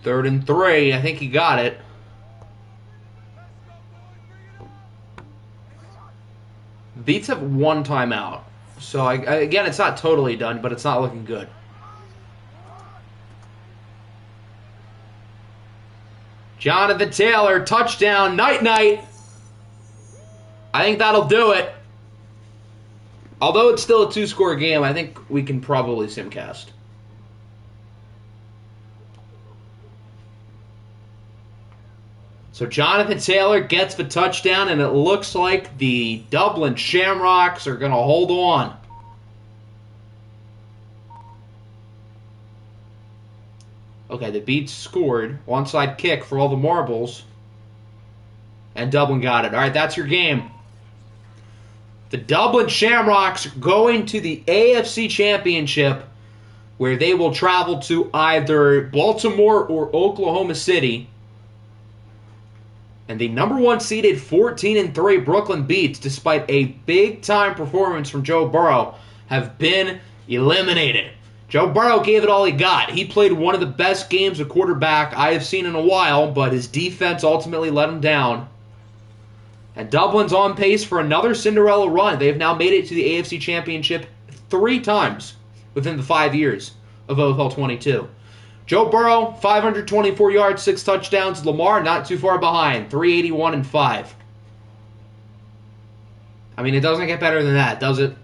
Third and 3. I think he got it. Beats have 1 timeout. So, again, it's not totally done, but it's not looking good. Jonathan Taylor, touchdown, night-night. I think that'll do it. Although it's still a 2-score game, I think we can probably simcast. So Jonathan Taylor gets the touchdown, and it looks like the Dublin Shamrocks are going to hold on. Okay, the Beats scored. Onside kick for all the marbles. And Dublin got it. All right, that's your game. The Dublin Shamrocks going to the AFC Championship, where they will travel to either Baltimore or Oklahoma City. And the number 1 seeded 14-3 Brooklyn Beats, despite a big-time performance from Joe Burrow, have been eliminated. Joe Burrow gave it all he got. He played one of the best games of quarterback I have seen in a while, but his defense ultimately let him down. And Dublin's on pace for another Cinderella run. They have now made it to the AFC Championship 3 times within the 5 years of OFL 22. Joe Burrow, 524 yards, 6 touchdowns. Lamar, not too far behind, 381 and 5. I mean, it doesn't get better than that, does it?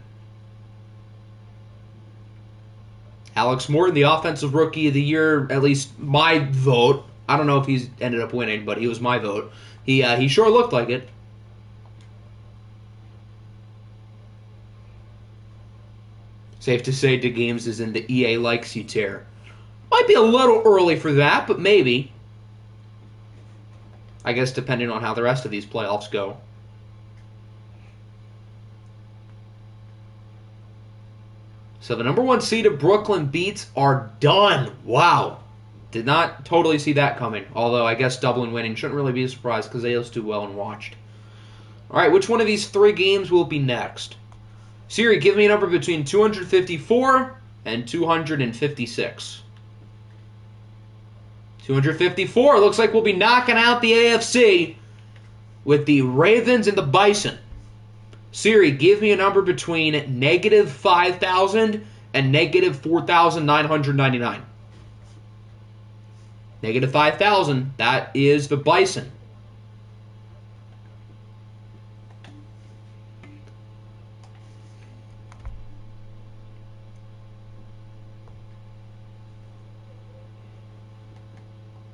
Alex Morton, the Offensive Rookie of the Year, at least my vote. I don't know if he's ended up winning, but he was my vote. He sure looked like it. Safe to say DeGames is in the EA likes you tier. Might be a little early for that, but maybe. I guess depending on how the rest of these playoffs go. So the number 1 seed of Brooklyn Beats are done. Wow. Did not totally see that coming. Although I guess Dublin winning shouldn't really be a surprise because they just do well and watched. Alright, which one of these 3 games will be next? Siri, give me a number between 254 and 256. 254. Looks like we'll be knocking out the AFC with the Ravens and the Bison. Siri, give me a number between negative 5,000 and negative 4,999. Negative 5,000. That is the Bison.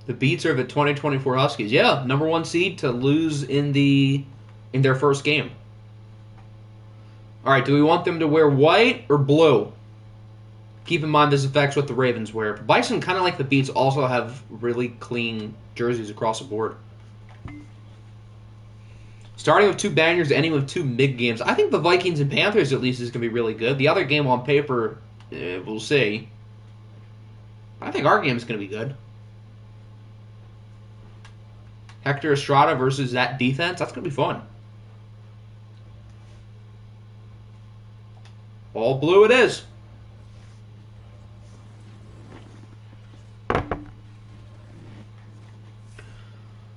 The Beats are the 2024 Huskies. Yeah, number 1 seed to lose in their first game. All right, do we want them to wear white or blue? Keep in mind this affects what the Ravens wear. Bison, kind of like the Beats, also have really clean jerseys across the board. Starting with 2 bangers, ending with 2 mid games. I think the Vikings and Panthers at least is going to be really good. The other game on paper, we'll see. I think our game is going to be good. Hector Estrada versus that defense. That's going to be fun. All blue it is.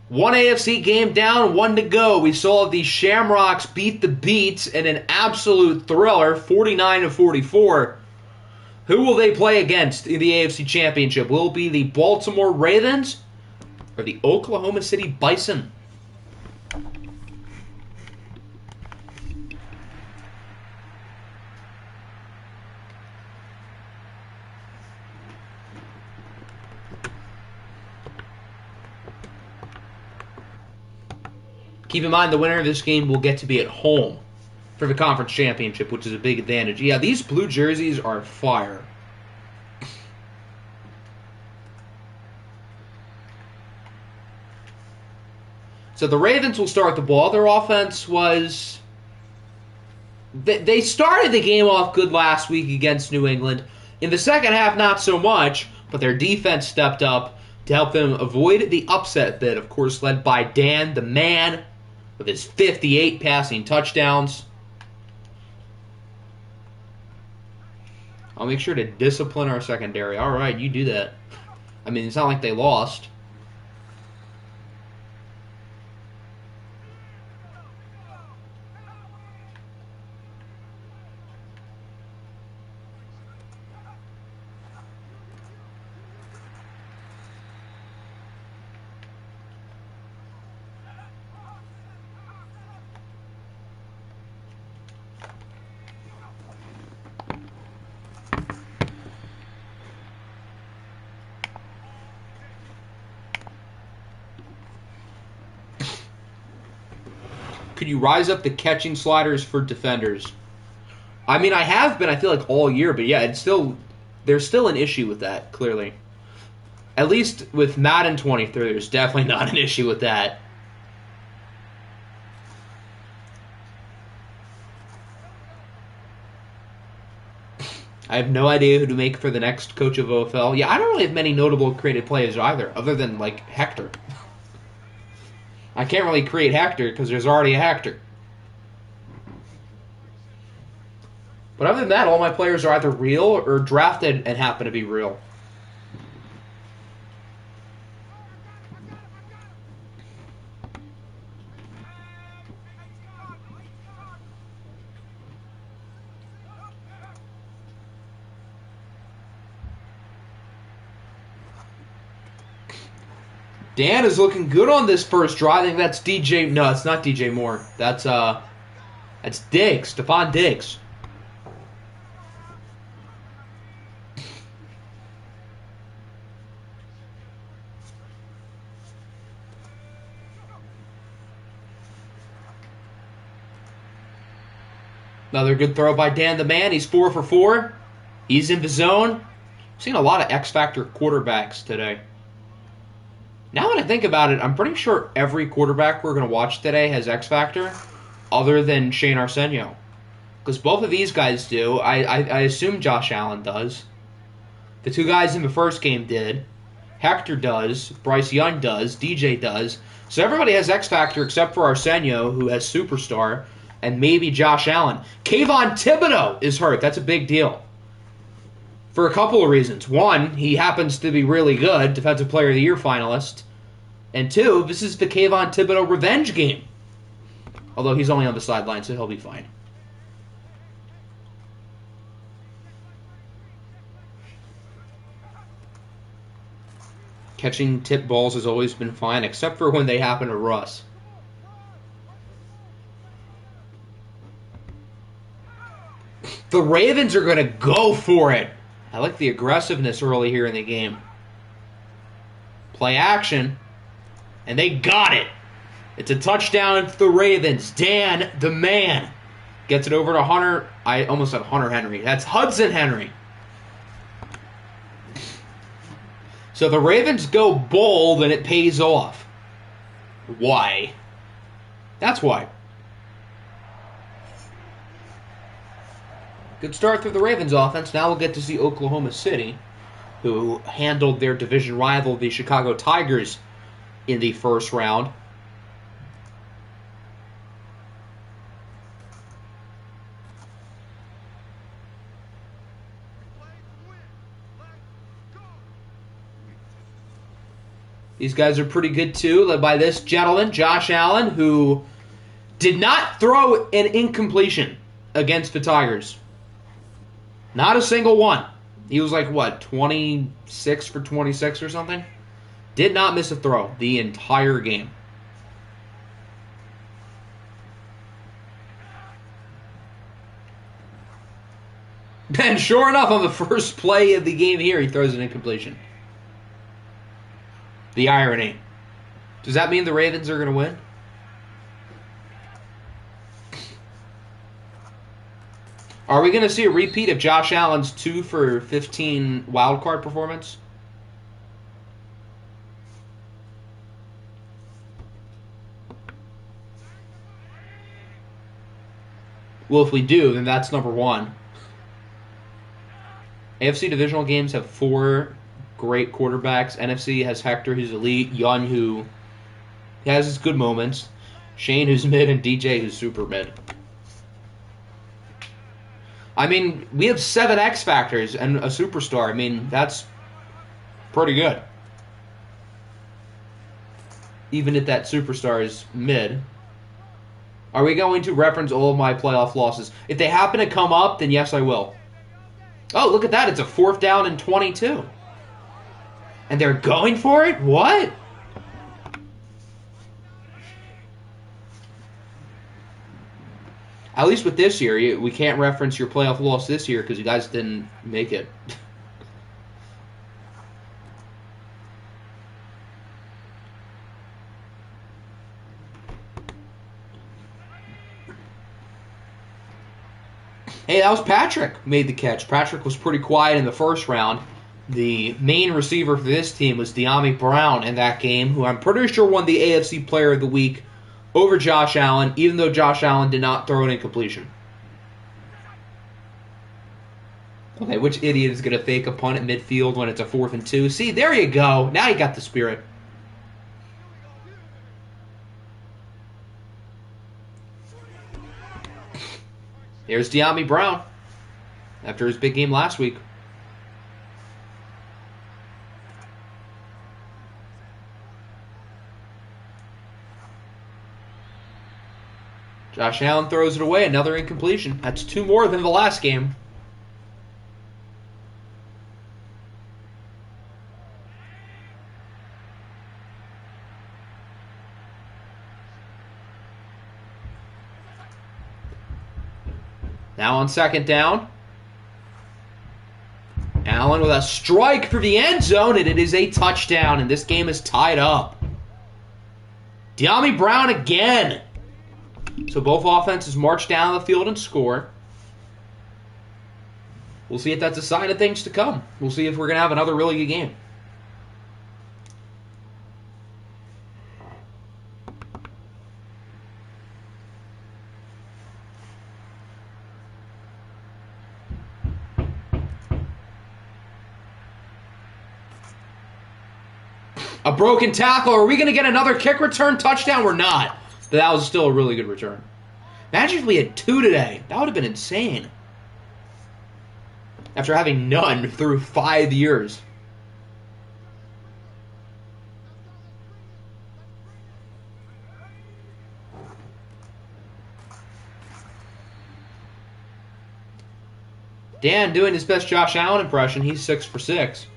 One AFC game down, 1 to go. We saw the Shamrocks beat the Beats in an absolute thriller, 49-44. Who will they play against in the AFC Championship? Will it be the Baltimore Ravens or the Oklahoma City Bison? Keep in mind the winner of this game will get to be at home for the conference championship, which is a big advantage. Yeah, these blue jerseys are fire. So the Ravens will start the ball. Their offense was... They started the game off good last week against New England. In the second half, not so much, but their defense stepped up to help them avoid the upset bid, of course, led by Dan the Man with his 58 passing touchdowns. I'll make sure to discipline our secondary. All right, you do that. I mean, it's not like they lost. Could you rise up the catching sliders for defenders? I mean, I have been, I feel like, all year, but yeah, there's still an issue with that, clearly. At least with Madden 23, there's definitely not an issue with that. I have no idea who to make for the next coach of OFL. Yeah, I don't really have many notable creative players either, other than, like, Hector. I can't really create Hector because there's already a Hector. But other than that, all my players are either real or drafted and happen to be real. Dan is looking good on this first draw. I think that's DJ. No, it's not DJ Moore. That's Diggs, Stephon Diggs. Another good throw by Dan the Man. He's 4 for 4. He's in the zone. I've seen a lot of X-Factor quarterbacks today. Now that I think about it, I'm pretty sure every quarterback we're going to watch today has X-Factor, other than Shane Arsenault. Because both of these guys do. I assume Josh Allen does. The 2 guys in the first game did. Hector does. Bryce Young does. DJ does. So everybody has X-Factor except for Arsenault, who has Superstar, and maybe Josh Allen. Kayvon Thibodeau is hurt. That's a big deal. For a couple of reasons. One, he happens to be really good, Defensive Player of the Year finalist. And 2, this is the Kayvon Thibodeau revenge game. Although he's only on the sideline, so he'll be fine. Catching tip balls has always been fine, except for when they happen to Russ. The Ravens are going to go for it. I like the aggressiveness early here in the game. Play action. And they got it. It's a touchdown to the Ravens. Dan, the man, gets it over to Hunter. I almost said Hunter Henry. That's Hudson Henry. So the Ravens go bold and it pays off. Why? That's why. Good start through the Ravens offense. Now we'll get to see Oklahoma City, who handled their division rival, the Chicago Tigers, in the first round. These guys are pretty good too, led by this gentleman, Josh Allen, who did not throw an incompletion against the Tigers. Not a single one. He was like, what, 26 for 26 or something? Did not miss a throw the entire game. And sure enough, on the first play of the game here, he throws an incompletion. The irony. Does that mean the Ravens are going to win? Are we going to see a repeat of Josh Allen's 2 for 15 wildcard performance? Well, if we do, then that's number one. AFC divisional games have 4 great quarterbacks. NFC has Hector, who's elite. Yun, who has his good moments. Shane, who's mid. And DJ, who's super mid. I mean, we have 7 X Factors and a superstar. I mean, that's pretty good. Even if that superstar is mid. Are we going to reference all of my playoff losses? If they happen to come up, then yes, I will. Oh, look at that. It's a 4th down and 22. And they're going for it? What? At least with this year, we can't reference your playoff loss this year because you guys didn't make it. Hey, that was Patrick who made the catch. Patrick was pretty quiet in the first round. The main receiver for this team was De'Ami Brown in that game, who I'm pretty sure won the AFC Player of the Week over Josh Allen, even though Josh Allen did not throw an incompletion. Okay, which idiot is going to fake a punt at midfield when it's a 4th and 2? See, there you go. Now you got the spirit. Here's De'Ami Brown after his big game last week. Josh Allen throws it away. Another incompletion. That's 2 more than the last game. Now on 2nd down. Allen with a strike for the end zone, and it is a touchdown, and this game is tied up. De'Ami Brown again. So both offenses march down the field and score. We'll see if that's a sign of things to come. We'll see if we're going to have another really good game. A broken tackle. Are we going to get another kick return touchdown? We're not. But that was still a really good return. Imagine if we had 2 today. That would have been insane. After having none through 5 years. Dan doing his best Josh Allen impression. He's 6 for 6.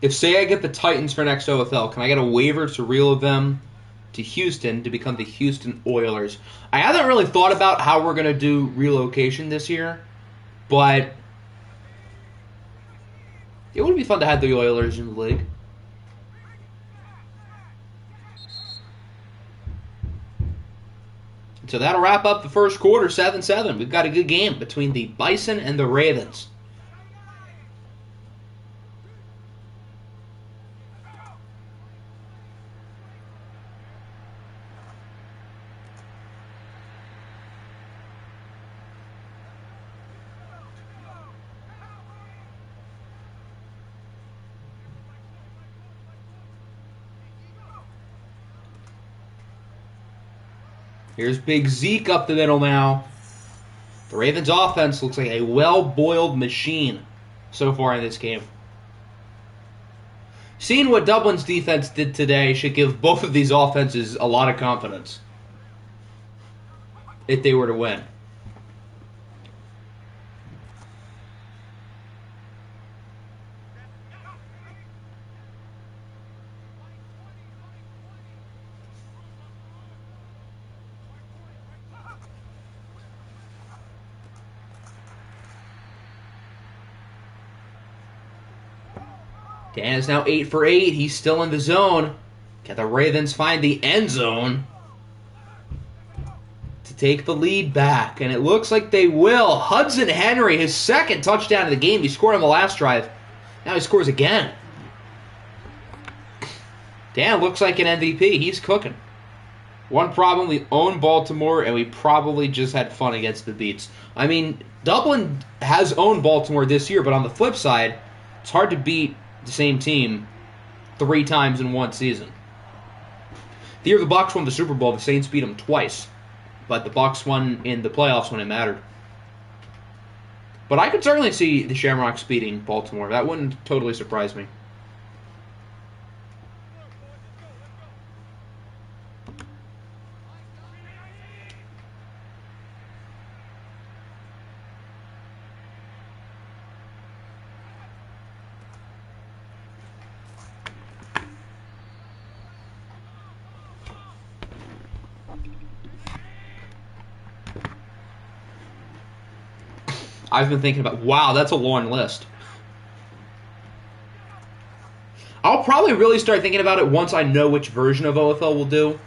If, say, I get the Titans for next OFL, can I get a waiver to reel them to Houston to become the Houston Oilers? I haven't really thought about how we're going to do relocation this year, but it would be fun to have the Oilers in the league. So that'll wrap up the first quarter, 7-7. We've got a good game between the Bison and the Ravens. Here's Big Zeke up the middle now. The Ravens' offense looks like a well-boiled machine so far in this game. Seeing what Dublin's defense did today should give both of these offenses a lot of confidence if they were to win. Dan is now 8 for 8. He's still in the zone. Can the Ravens find the end zone to take the lead back? And it looks like they will. Hudson Henry, his second touchdown of the game. He scored on the last drive. Now he scores again. Dan looks like an MVP. He's cooking. One problem, we own Baltimore, and we probably just had fun against the Beats. I mean, Dublin has owned Baltimore this year, but on the flip side, it's hard to beat the same team 3 times in one season. The year the Bucs won the Super Bowl, the Saints beat them twice, but the Bucs won in the playoffs when it mattered. But I could certainly see the Shamrocks beating Baltimore. That wouldn't totally surprise me. I've been thinking about, wow, that's a long list. I'll probably really start thinking about it once I know which version of OFL we'll do.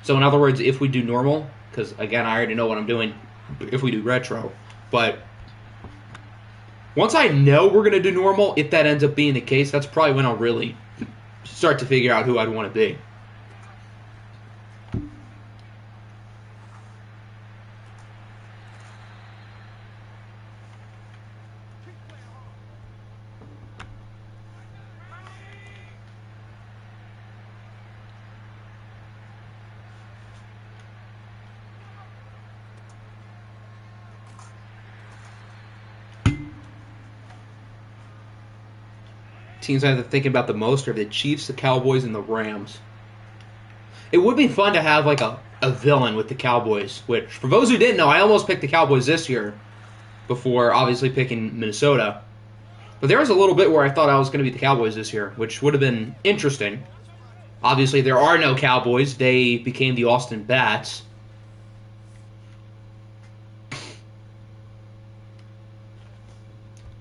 So in other words, if we do normal, because again, I already know what I'm doing if we do retro. But once I know we're going to do normal, if that ends up being the case, that's probably when I'll really start to figure out who I'd want to be. Teams I'm thinking about the most are the Chiefs, the Cowboys, and the Rams. It would be fun to have like a villain with the Cowboys, which, for those who didn't know, I almost picked the Cowboys this year before obviously picking Minnesota. But there was a little bit where I thought I was going to beat the Cowboys this year, which would have been interesting. Obviously, there are no Cowboys. They became the Austin Bats.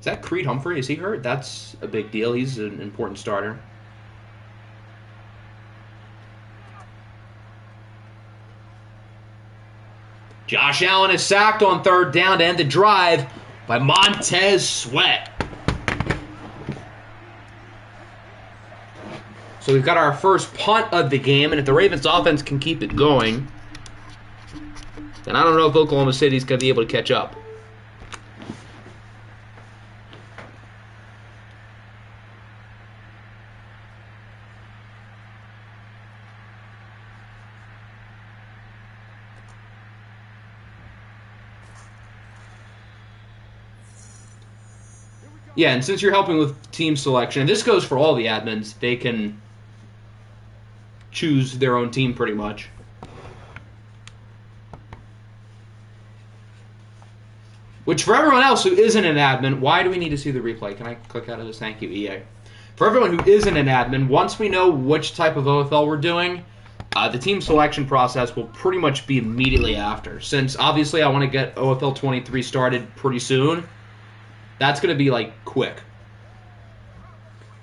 Is that Creed Humphrey? Is he hurt? That's a big deal. He's an important starter. Josh Allen is sacked on 3rd down to end the drive by Montez Sweat. So we've got our first punt of the game, and if the Ravens offense can keep it going, then I don't know if Oklahoma City's going to be able to catch up. Yeah, and since you're helping with team selection, and this goes for all the admins, they can choose their own team pretty much. Which, for everyone else who isn't an admin, why do we need to see the replay? Can I click out of this? Thank you, EA. For everyone who isn't an admin, once we know which type of OFL we're doing, the team selection process will pretty much be immediately after. Since obviously I want to get OFL 23 started pretty soon, that's going to be like quick.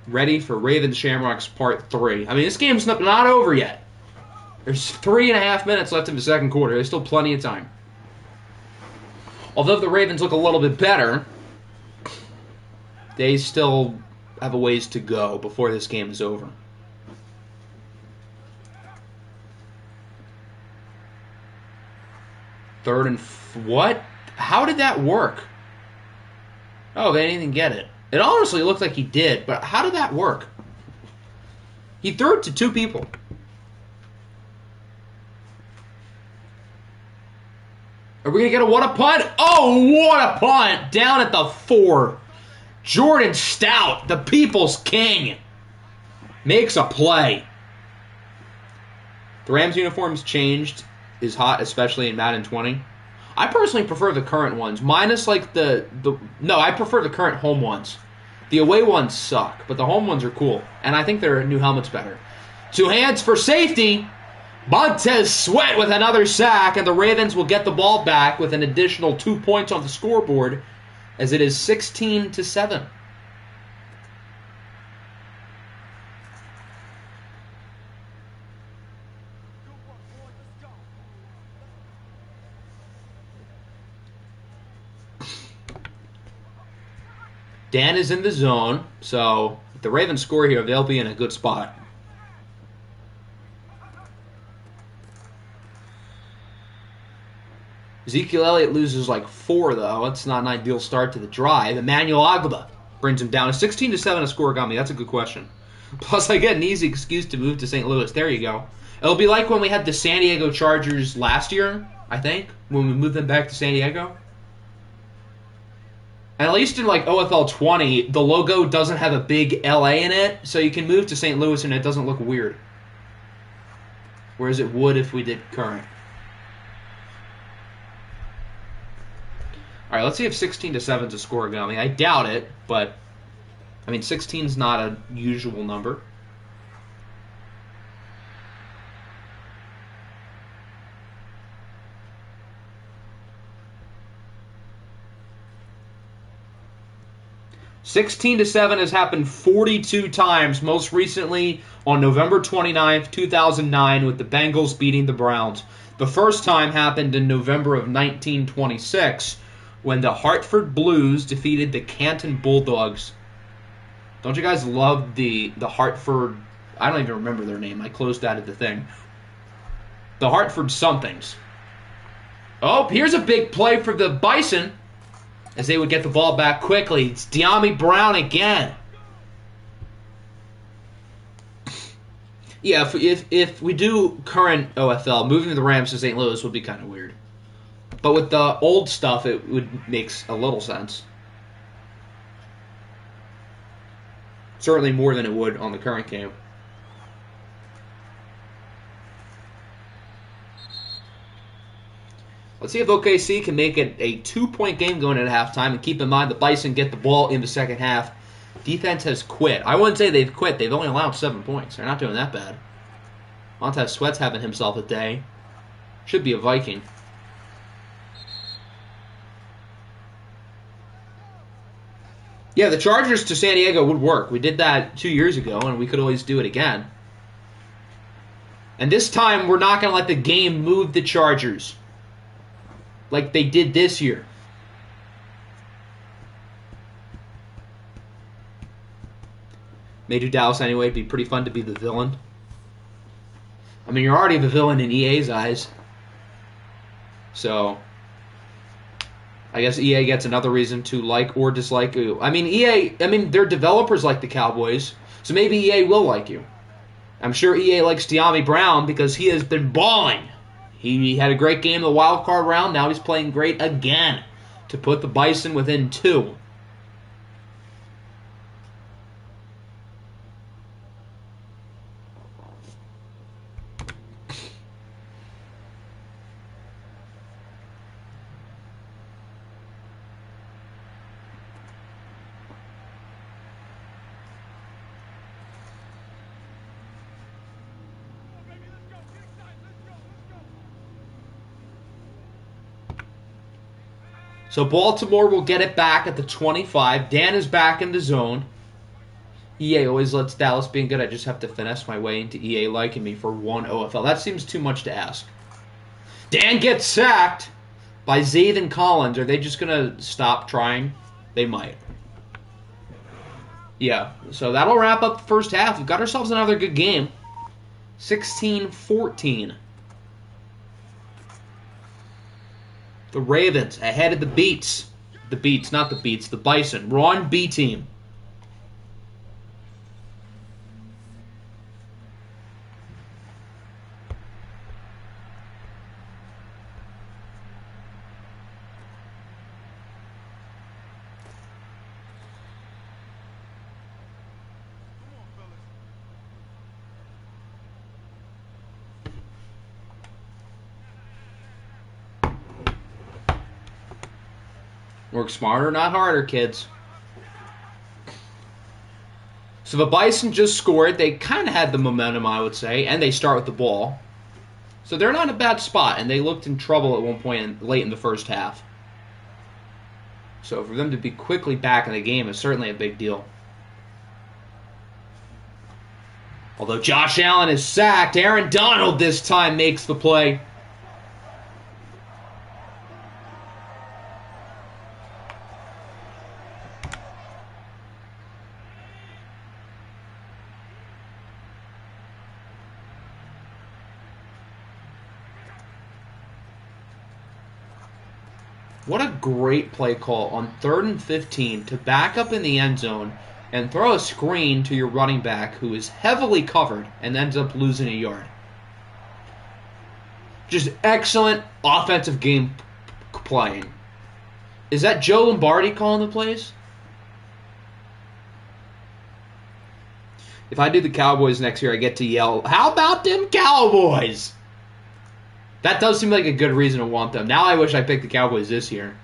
Ready for Ravens Shamrocks Part 3. I mean, this game's not over yet. There's 3.5 minutes left in the second quarter. There's still plenty of time. Although the Ravens look a little bit better, they still have a ways to go before this game is over. Third and what? How did that work? Oh, they didn't even get it. It honestly looked like he did, but how did that work? He threw it to 2 people. Are we going to get a what a punt? Oh, what a punt! Down at the 4. Jordan Stout, the people's king, makes a play. The Rams uniforms changed is hot, especially in Madden 20. I personally prefer the current ones, minus like no, I prefer the current home ones. The away ones suck, but the home ones are cool, and I think their new helmet's better. 2 hands for safety. Montez Sweat with another sack, and the Ravens will get the ball back with an additional 2 points on the scoreboard, as it is 16-7. Dan is in the zone, so if the Ravens score here, they'll be in a good spot. Ezekiel Elliott loses like 4, though. That's not an ideal start to the drive. Emmanuel Agba brings him down. A 16-7 a score got me. That's a good question. Plus, I get an easy excuse to move to St. Louis. There you go. It'll be like when we had the San Diego Chargers last year, I think, when we moved them back to San Diego. And at least in like OFL 20, the logo doesn't have a big LA in it, so you can move to St. Louis and it doesn't look weird. Whereas it would if we did current. All right, let's see if 16-7 is a score going. I doubt it, but I mean 16 is not a usual number. (16-7) has happened 42 times, most recently on November 29th, 2009, with the Bengals beating the Browns. The first time happened in November of 1926, when the Hartford Blues defeated the Canton Bulldogs. Don't you guys love the Hartford? I don't even remember their name. I closed out of the thing. The Hartford somethings. Oh, here's a big play for the Bison, as they would get the ball back quickly. It's De'Ami Brown again. Yeah, if we do current OFL, moving the Rams to St. Louis would be kind of weird. But with the old stuff, it would makes a little sense. Certainly more than it would on the current game. Let's see if OKC can make it a 2-point game going into halftime. And keep in mind, the Bison get the ball in the second half. Defense has quit. I wouldn't say they've quit. They've only allowed 7 points. They're not doing that bad. Montez Sweat's having himself a day. Should be a Viking. Yeah, the Chargers to San Diego would work. We did that 2 years ago, and we could always do it again. And this time, we're not going to let the game move the Chargers like they did this year. May do Dallas anyway. It'd be pretty fun to be the villain. I mean, you're already the villain in EA's eyes. So I guess EA gets another reason to like or dislike you. I mean, their developers like the Cowboys, so maybe EA will like you. I'm sure EA likes De'Ami Brown because he has been balling. He had a great game in the wild card round. Now he's playing great again to put the Bison within 2. So Baltimore will get it back at the 25. Dan is back in the zone. EA always lets Dallas being good. I just have to finesse my way into EA liking me for 1 OFL. That seems too much to ask. Dan gets sacked by Zathan Collins. Are they just going to stop trying? They might. Yeah, so that'll wrap up the first half. We've got ourselves another good game. 16-14. The Ravens ahead of the Beats. The Beats, not the Beats. The Bison. We're on B team. Work smarter, not harder, kids. So the Bison just scored. They kind of had the momentum, I would say, and they start with the ball. So they're not in a bad spot, and they looked in trouble at one point late in the first half. So for them to be quickly back in the game is certainly a big deal. Although Josh Allen is sacked, Aaron Donald this time makes the play. What a great play call on 3rd and 15 to back up in the end zone and throw a screen to your running back who is heavily covered and ends up losing a yard. Just excellent offensive game playing. Is that Joe Lombardi calling the plays? If I do the Cowboys next year, I get to yell, "How about them Cowboys?" That does seem like a good reason to want them. Now I wish I picked the Cowboys this year.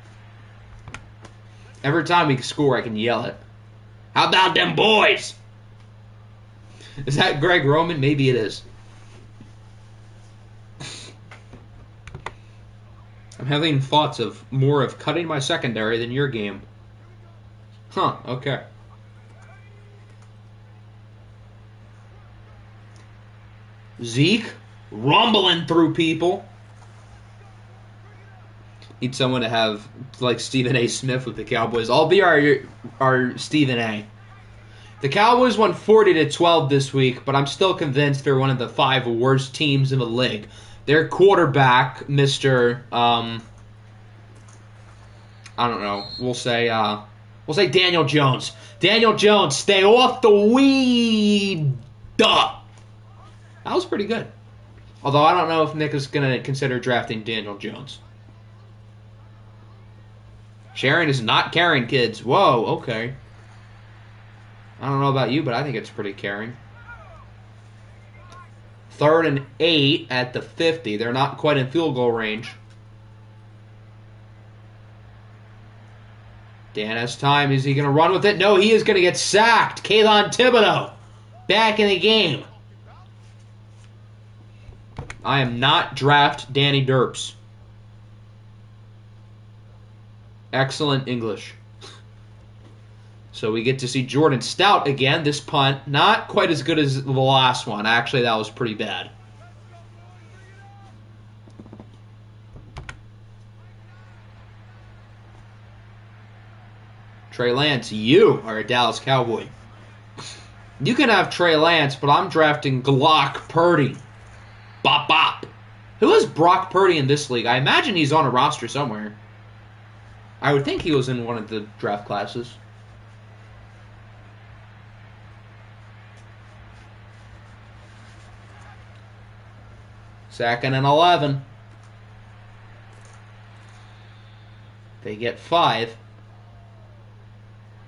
Every time we score, I can yell it. How about them boys? Is that Greg Roman? Maybe it is. I'm having thoughts of more of cutting my secondary than your game. Huh, okay. Zeke rumbling through people. Need someone to have like Stephen A. Smith with the Cowboys. I'll be our Stephen A. The Cowboys won 40-12 this week, but I'm still convinced they're one of the 5 worst teams in the league. Their quarterback, Mr. I don't know. We'll say Daniel Jones. Daniel Jones, stay off the weed. Duh. That was pretty good. Although I don't know if Nick is going to consider drafting Daniel Jones. Sharon is not caring, kids. Whoa, okay. I don't know about you, but I think it's pretty caring. 3rd and 8 at the 50. They're not quite in field goal range. Dan has time. Is he going to run with it? No, he is going to get sacked. Kayvon Thibodeau back in the game. I am not draft Danny Derps. Excellent English. So we get to see Jordan Stout again. This punt, not quite as good as the last one. Actually, that was pretty bad. Trey Lance, you are a Dallas Cowboy. You can have Trey Lance, but I'm drafting Glock Purdy. Bop bop. Who is Brock Purdy in this league? I imagine he's on a roster somewhere. I would think he was in one of the draft classes. Second and 11. They get 5.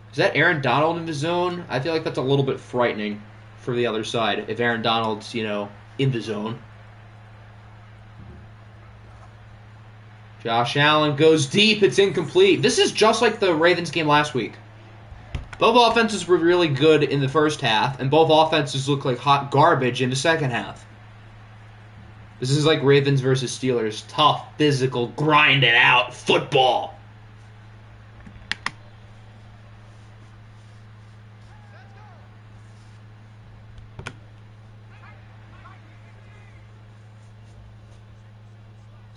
Is that Aaron Donald in the zone? I feel like that's a little bit frightening for the other side if Aaron Donald's, in the zone. Josh Allen goes deep. It's incomplete. This is just like the Ravens game last week. Both offenses were really good in the first half, and both offenses look like hot garbage in the second half. This is like Ravens versus Steelers. Tough, physical, grind it out football.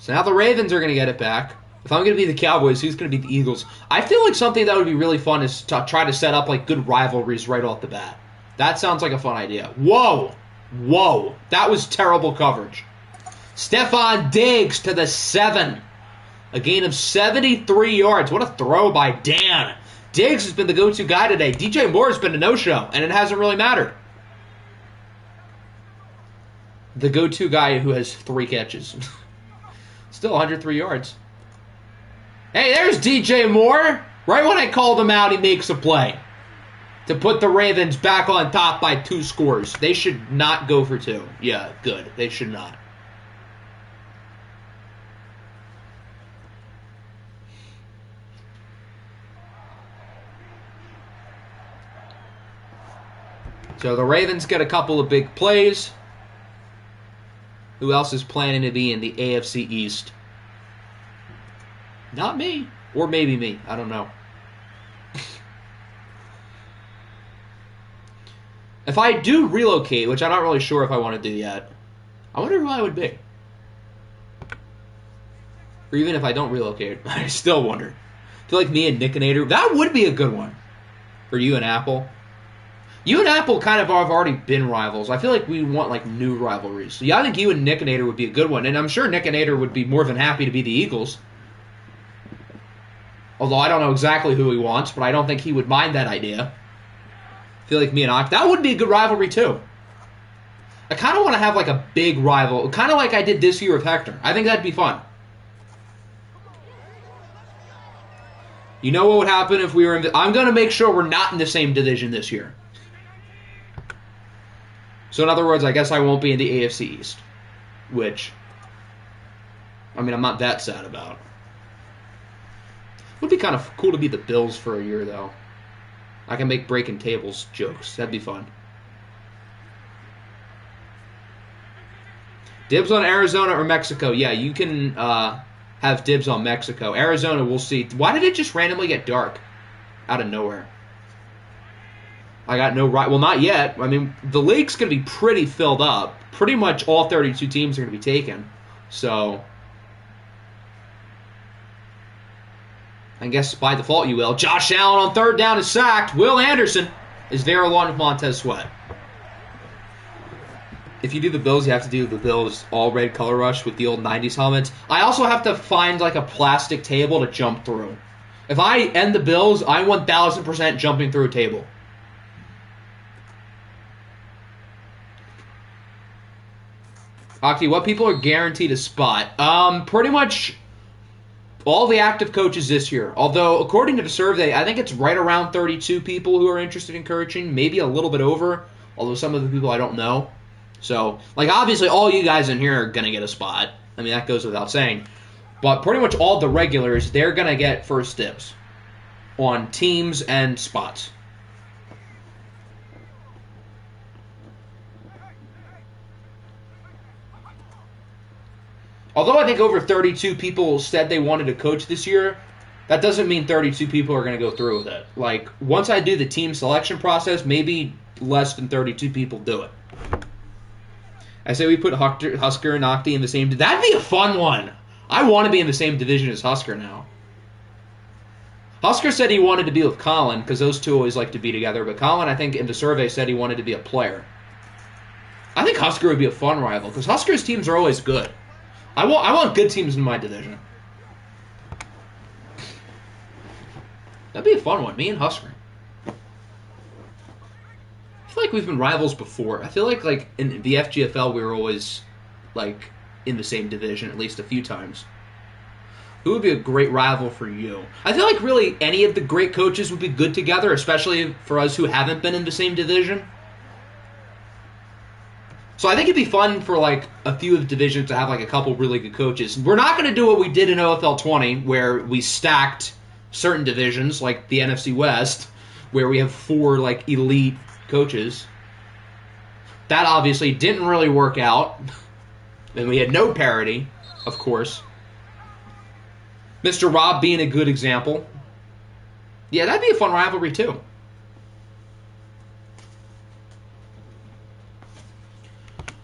So now the Ravens are going to get it back. If I'm going to be the Cowboys, who's going to be the Eagles? I feel like something that would be really fun is to try to set up like good rivalries right off the bat. That sounds like a fun idea. Whoa! Whoa! That was terrible coverage. Stephon Diggs to the 7. A gain of 73 yards. What a throw by Dan. Diggs has been the go-to guy today. DJ Moore has been a no-show, and it hasn't really mattered. The go-to guy who has 3 catches. Still 103 yards. Hey, there's DJ Moore. Right when I called him out, he makes a play to put the Ravens back on top by 2 scores. They should not go for 2. Yeah, good. They should not. So the Ravens get a couple of big plays. Who else is planning to be in the AFC East? Not me. Or maybe me. I don't know. If I do relocate, which I'm not really sure if I want to do yet, I wonder who I would be. Or even if I don't relocate, I still wonder. I feel like me and Nick and Nader, that would be a good one. For you and Apple. You and Apple kind of have already been rivals. I feel like we want like new rivalries. So yeah, I think you and Nick and Nader would be a good one. And I'm sure Nick and Nader would be more than happy to be the Eagles. Although I don't know exactly who he wants, but I don't think he would mind that idea. I feel like me and Ock, that would be a good rivalry too. I kind of want to have like a big rival, kind of like I did this year with Hector. I think that'd be fun. You know what would happen if we were in I'm going to make sure we're not in the same division this year. So in other words, I guess I won't be in the AFC East. Which, I mean, I'm not that sad about. It would be kind of cool to be the Bills for a year, though. I can make breaking tables jokes. That'd be fun. Dibs on Arizona or Mexico? Yeah, you can have dibs on Mexico. Arizona, we'll see. Why did it just randomly get dark out of nowhere? I got no right. Well, not yet. I mean, the league's going to be pretty filled up. Pretty much all 32 teams are going to be taken. So, I guess by default you will. Josh Allen on 3rd down is sacked. Will Anderson is there along with Montez Sweat. If you do the Bills, you have to do the Bills all red color rush with the old 90s helmets. I also have to find like a plastic table to jump through. If I end the Bills, I'm 1,000% jumping through a table. Octi, what people are guaranteed a spot? Pretty much all the active coaches this year. Although, according to the survey, I think it's right around 32 people who are interested in coaching. Maybe a little bit over, although some of the people I don't know. So, like, obviously, all you guys in here are going to get a spot. I mean, that goes without saying. But pretty much all the regulars, they're going to get first dibs on teams and spots. Although I think over 32 people said they wanted to coach this year, that doesn't mean 32 people are going to go through with it. Like, once I do the team selection process, maybe less than 32 people do it. I say we put Husker and Octi in the same... That'd be a fun one! I want to be in the same division as Husker now. Husker said he wanted to be with Colin, because those two always like to be together, but Colin, I think, in the survey said he wanted to be a player. I think Husker would be a fun rival, because Husker's teams are always good. I want good teams in my division. That'd be a fun one, me and Husker. I feel like we've been rivals before. I feel like in the FGFL we were always like in the same division at least a few times. Who would be a great rival for you? I feel like really any of the great coaches would be good together, especially for us who haven't been in the same division. So I think it'd be fun for like a few of the divisions to have like a couple really good coaches. We're not going to do what we did in OFL 20 where we stacked certain divisions like the NFC West where we have 4 like elite coaches. That obviously didn't really work out. And we had no parity, of course. Mr. Rob being a good example. Yeah, that'd be a fun rivalry too.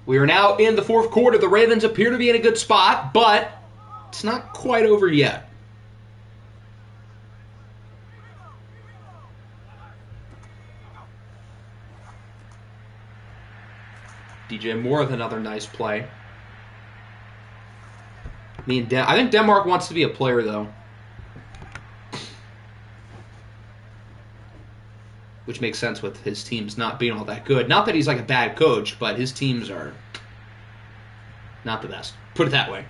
We are now in the 4th quarter. The Ravens appear to be in a good spot, but It's not quite over yet. DJ Moore with another nice play. I think Denmark wants to be a player, though. Which makes sense with his teams not being all that good. Not that he's like a bad coach, but his teams are not the best. Put it that way.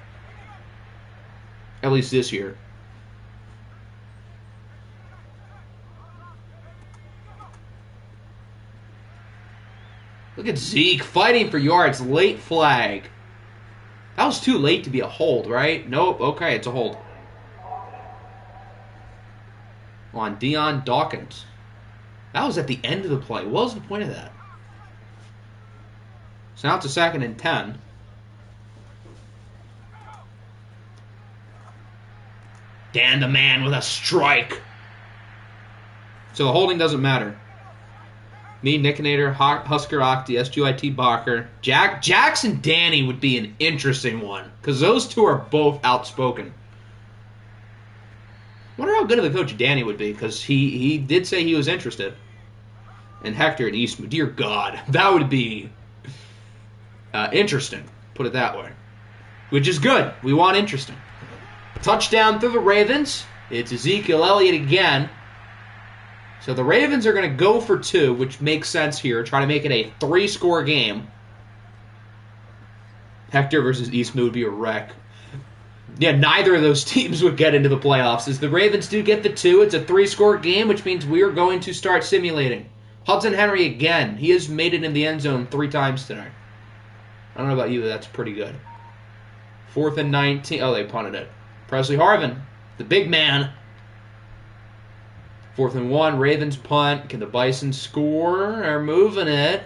At least this year. Look at Zeke fighting for yards. Late flag. That was too late to be a hold, right? Nope. Okay, it's a hold. On Dion Dawkins. That was at the end of the play. What was the point of that? So now it's a 2nd and 10. Dan the man with a strike. So the holding doesn't matter. Me, Nickinator, Husker, Octi, SGIT, Bacher. Jackson Danny would be an interesting one. Because those two are both outspoken. Wonder how good of a coach Danny would be. Because he did say he was interested. And Hector and Eastman. Dear God. That would be interesting. Put it that way. Which is good. We want interesting. Touchdown through the Ravens. It's Ezekiel Elliott again. So the Ravens are going to go for 2, which makes sense here. Try to make it a 3-score game. Hector versus Eastman would be a wreck. Yeah, neither of those teams would get into the playoffs. As the Ravens do get the 2, it's a 3-score game, which means we are going to start simulating. Hudson Henry again. He has made it in the end zone 3 times today. I don't know about you, but that's pretty good. 4th and 19. Oh, they punted it. Presley Harvin, the big man. 4th and 1, Ravens punt. Can the Bison score? They're moving it.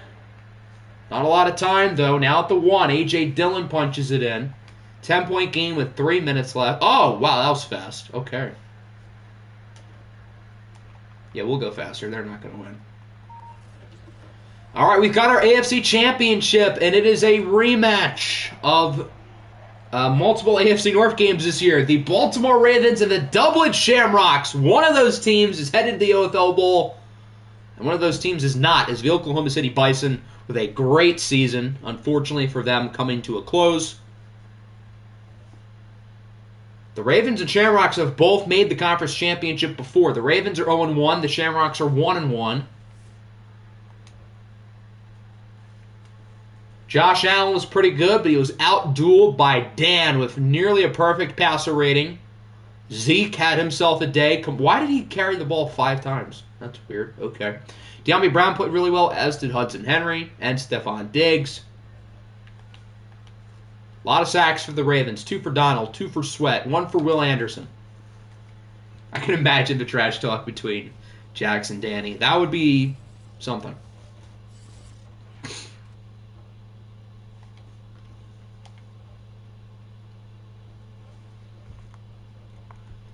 Not a lot of time, though. Now at the 1, A.J. Dillon punches it in. 10-point game with 3 minutes left. Oh, wow, that was fast. Okay. Yeah, we'll go faster. They're not going to win. All right, we've got our AFC Championship, and it is a rematch of multiple AFC North games this year. The Baltimore Ravens and the Dublin Shamrocks. One of those teams is headed to the OFL Bowl, and one of those teams is not, is the Oklahoma City Bison with a great season, unfortunately for them, coming to a close. The Ravens and Shamrocks have both made the conference championship before. The Ravens are 0-1. The Shamrocks are 1-1. Josh Allen was pretty good, but he was out-dueled by Dan with nearly a perfect passer rating. Zeke had himself a day. Why did he carry the ball 5 times? That's weird. Okay. De'Ami Brown played really well, as did Hudson Henry and Stephon Diggs. A lot of sacks for the Ravens. 2 for Donald, 2 for Sweat, 1 for Will Anderson. I can imagine the trash talk between Jax and Danny. That would be something.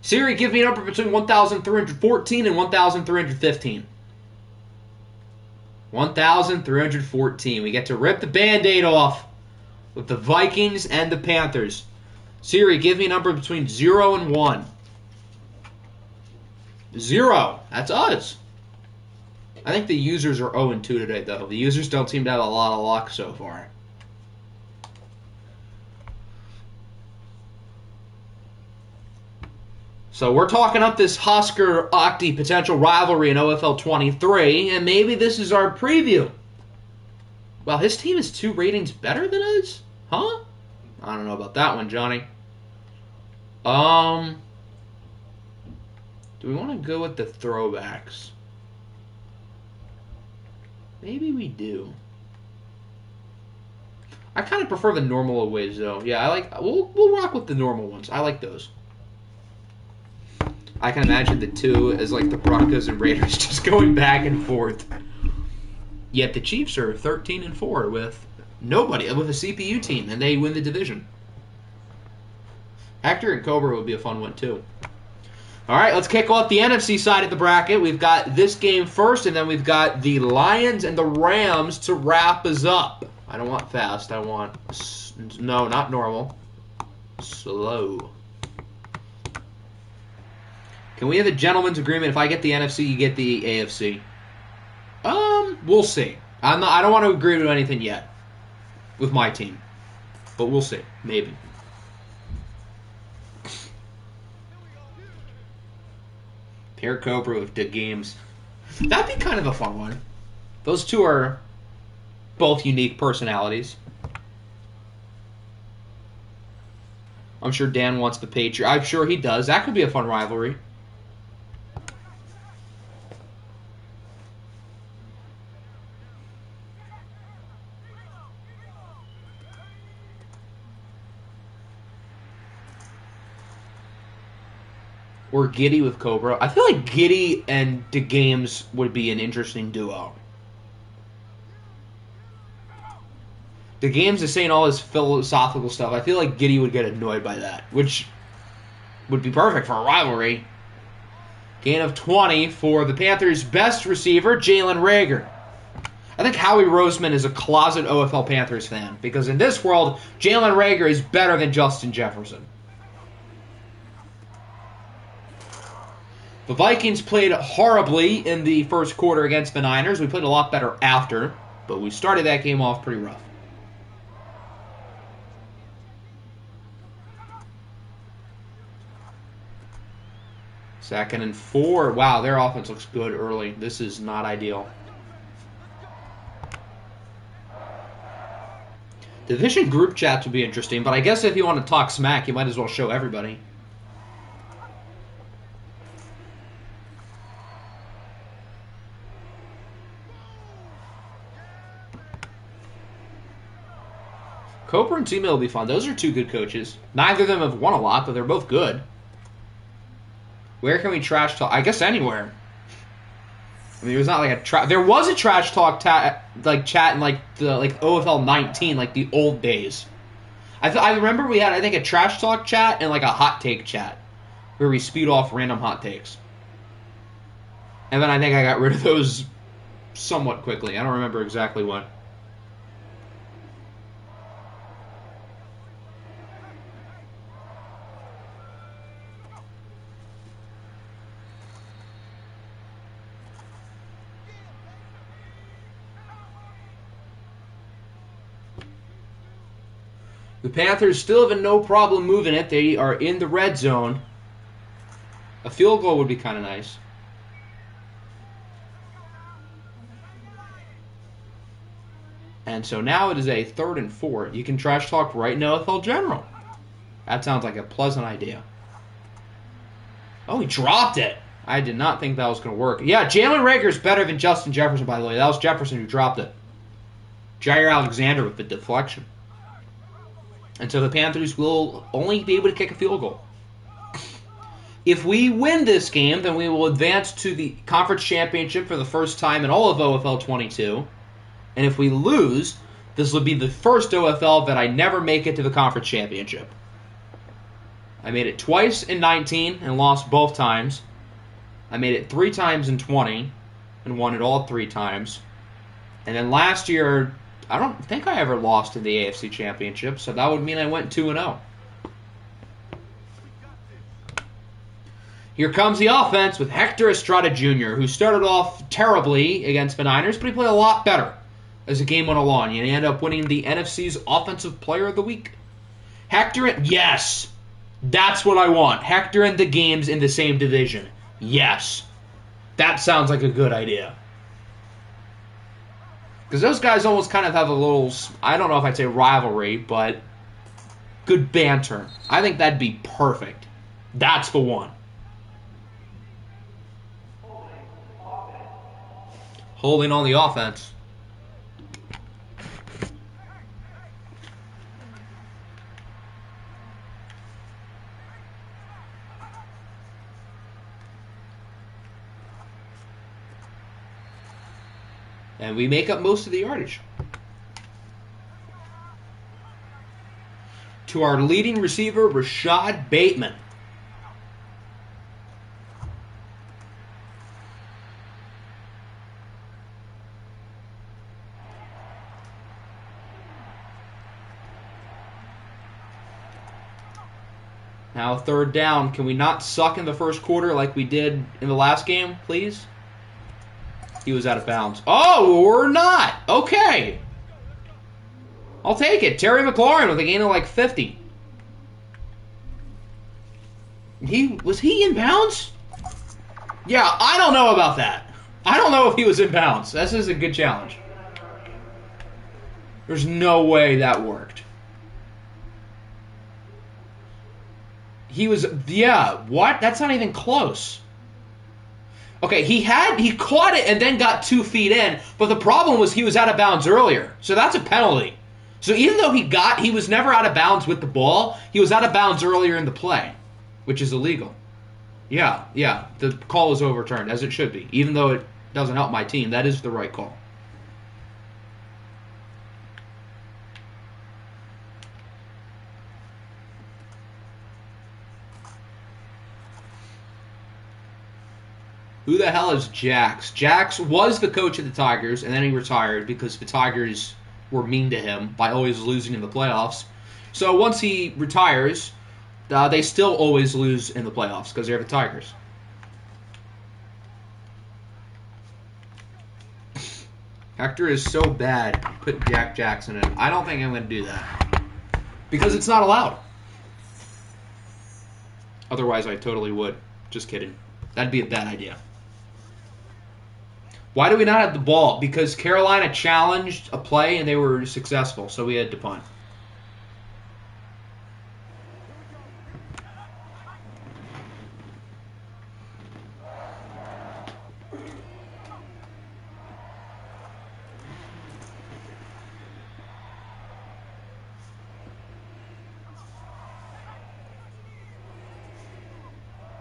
Siri, give me a number between 1,314 and 1,315. 1,314. We get to rip the Band-Aid off with the Vikings and the Panthers. Siri, give me a number between 0 and 1. 0. That's us. I think the users are 0 and 2 today, though. The users don't seem to have a lot of luck so far. So we're talking up this Husker-Octi potential rivalry in OFL 23, and maybe this is our preview. Well, his team is 2 ratings better than us? Huh? I don't know about that one, Johnny. Do we want to go with the throwbacks? Maybe we do. I kind of prefer the normal aways, though. Yeah, we'll rock with the normal ones. I like those. I can imagine the 2 as like the Broncos and Raiders just going back and forth. Yet the Chiefs are 13-4 with nobody, with a CPU team, and they win the division. Hector and Cobra would be a fun one too. All right, let's kick off the NFC side of the bracket. We've got this game first, and then we've got the Lions and the Rams to wrap us up. I don't want fast. I want no, not normal. Slow. Can we have a gentleman's agreement? If I get the NFC, you get the AFC. We'll see. I don't want to agree to anything yet with my team, but we'll see. Maybe. Pair Cobra with Dick Games. That'd be kind of a fun one. Those two are both unique personalities. I'm sure Dan wants the Patriot. I'm sure he does. That could be a fun rivalry. Or Giddy with Cobra. I feel like Giddy and the Games would be an interesting duo. The Games is saying all this philosophical stuff. I feel like Giddy would get annoyed by that, which would be perfect for a rivalry. Gain of 20 for the Panthers' best receiver, Jalen Reagor. I think Howie Roseman is a closet OFL Panthers fan, because in this world, Jalen Reagor is better than Justin Jefferson. The Vikings played horribly in the first quarter against the Niners. We played a lot better after, but we started that game off pretty rough. Second and 4. Wow, their offense looks good early. This is not ideal. Division group chats would be interesting, but I guess if you want to talk smack, you might as well show everybody. Cooper and T-Mill will be fun. Those are two good coaches. Neither of them have won a lot, but they're both good. Where can we trash talk? I guess anywhere. I mean, it was not like a there was a trash talk chat in the OFL 19, like the old days. I remember we had, I think, a trash talk chat and like a hot take chat where we speed off random hot takes. And then I think I got rid of those somewhat quickly. I don't remember exactly when. The Panthers still have no problem moving it. They are in the red zone. A field goal would be kind of nice. And so now it is a 3rd and 4. You can trash talk right in OFL General. That sounds like a pleasant idea. Oh, he dropped it. I did not think that was going to work. Yeah, Jalen Reagor is better than Justin Jefferson, by the way. That was Jefferson who dropped it. Jair Alexander with the deflection. And so the Panthers will only be able to kick a field goal. If we win this game, then we will advance to the conference championship for the first time in all of OFL 22. And if we lose, this will be the first OFL that I never make it to the conference championship. I made it twice in 19 and lost both times. I made it 3 times in 20 and won it all 3 times. And then last year, I don't think I ever lost in the AFC Championship, so that would mean I went 2-0. Here comes the offense with Hector Estrada Jr., who started off terribly against the Niners, but he played a lot better as the game went along. And he ended up winning the NFC's Offensive Player of the Week. Hector, yes, that's what I want. Hector and the Games in the same division. Yes, that sounds like a good idea. Because those guys almost kind of have a little, I don't know if I'd say rivalry, but good banter. I think that'd be perfect. That's the one. Holding on the offense. And we make up most of the yardage. To our leading receiver, Rashad Bateman. Now 3rd down. Can we not suck in the first quarter like we did in the last game, please? He was out of bounds. Oh, we're not. Okay. I'll take it. Terry McLaurin with a gain of like 50. Was he in bounds? Yeah, I don't know about that. I don't know if he was in bounds. This is a good challenge. There's no way that worked. He was, yeah, what? That's not even close. Okay, he caught it and then got 2 feet in, but the problem was he was out of bounds earlier. So that's a penalty. So even though he was never out of bounds with the ball, he was out of bounds earlier in the play, which is illegal. Yeah, the call was overturned, as it should be. Even though it doesn't help my team, that is the right call. Who the hell is Jax? Jax was the coach of the Tigers, and then he retired because the Tigers were mean to him by always losing in the playoffs. So once he retires, they still always lose in the playoffs because they're the Tigers. Hector is so bad. Put Jack Jackson in. I don't think I'm going to do that because it's not allowed. Otherwise, I totally would. Just kidding. That'd be a bad idea. Why do we not have the ball? Because Carolina challenged a play and they were successful, so we had to punt.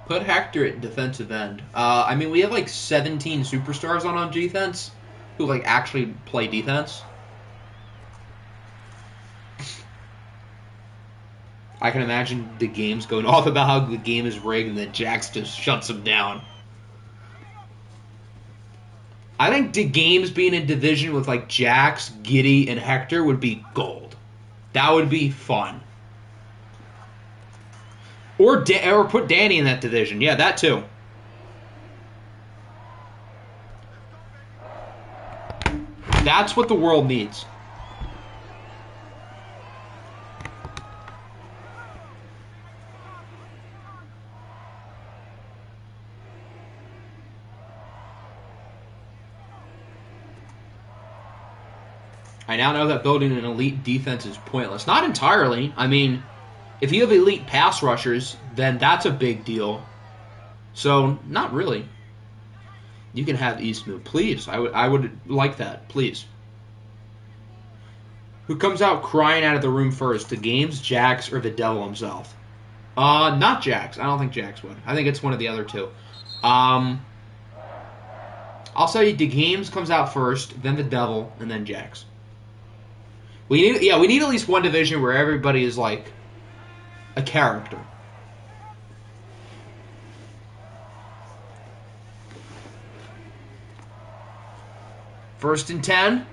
Put Hector at defensive end. I mean, we have like 17 superstars on defense who like actually play defense. I can imagine the games going off about how the game is rigged and then Jax just shuts them down. I think the games being in division with like Jax, Giddy, and Hector would be gold. That would be fun. Or put Danny in that division. Yeah, that too. That's what the world needs. I now know that building an elite defense is pointless. Not entirely. I mean, if you have elite pass rushers, then that's a big deal. So, not really. You can have East move. Please. I would like that. Please. Who comes out crying out of the room first? The Games, Jax, or the devil himself? Not Jax. I don't think Jax would. I think it's one of the other two. I'll say the Games comes out first, then the devil, and then Jax. We need at least one division where everybody is like a character. First and 10.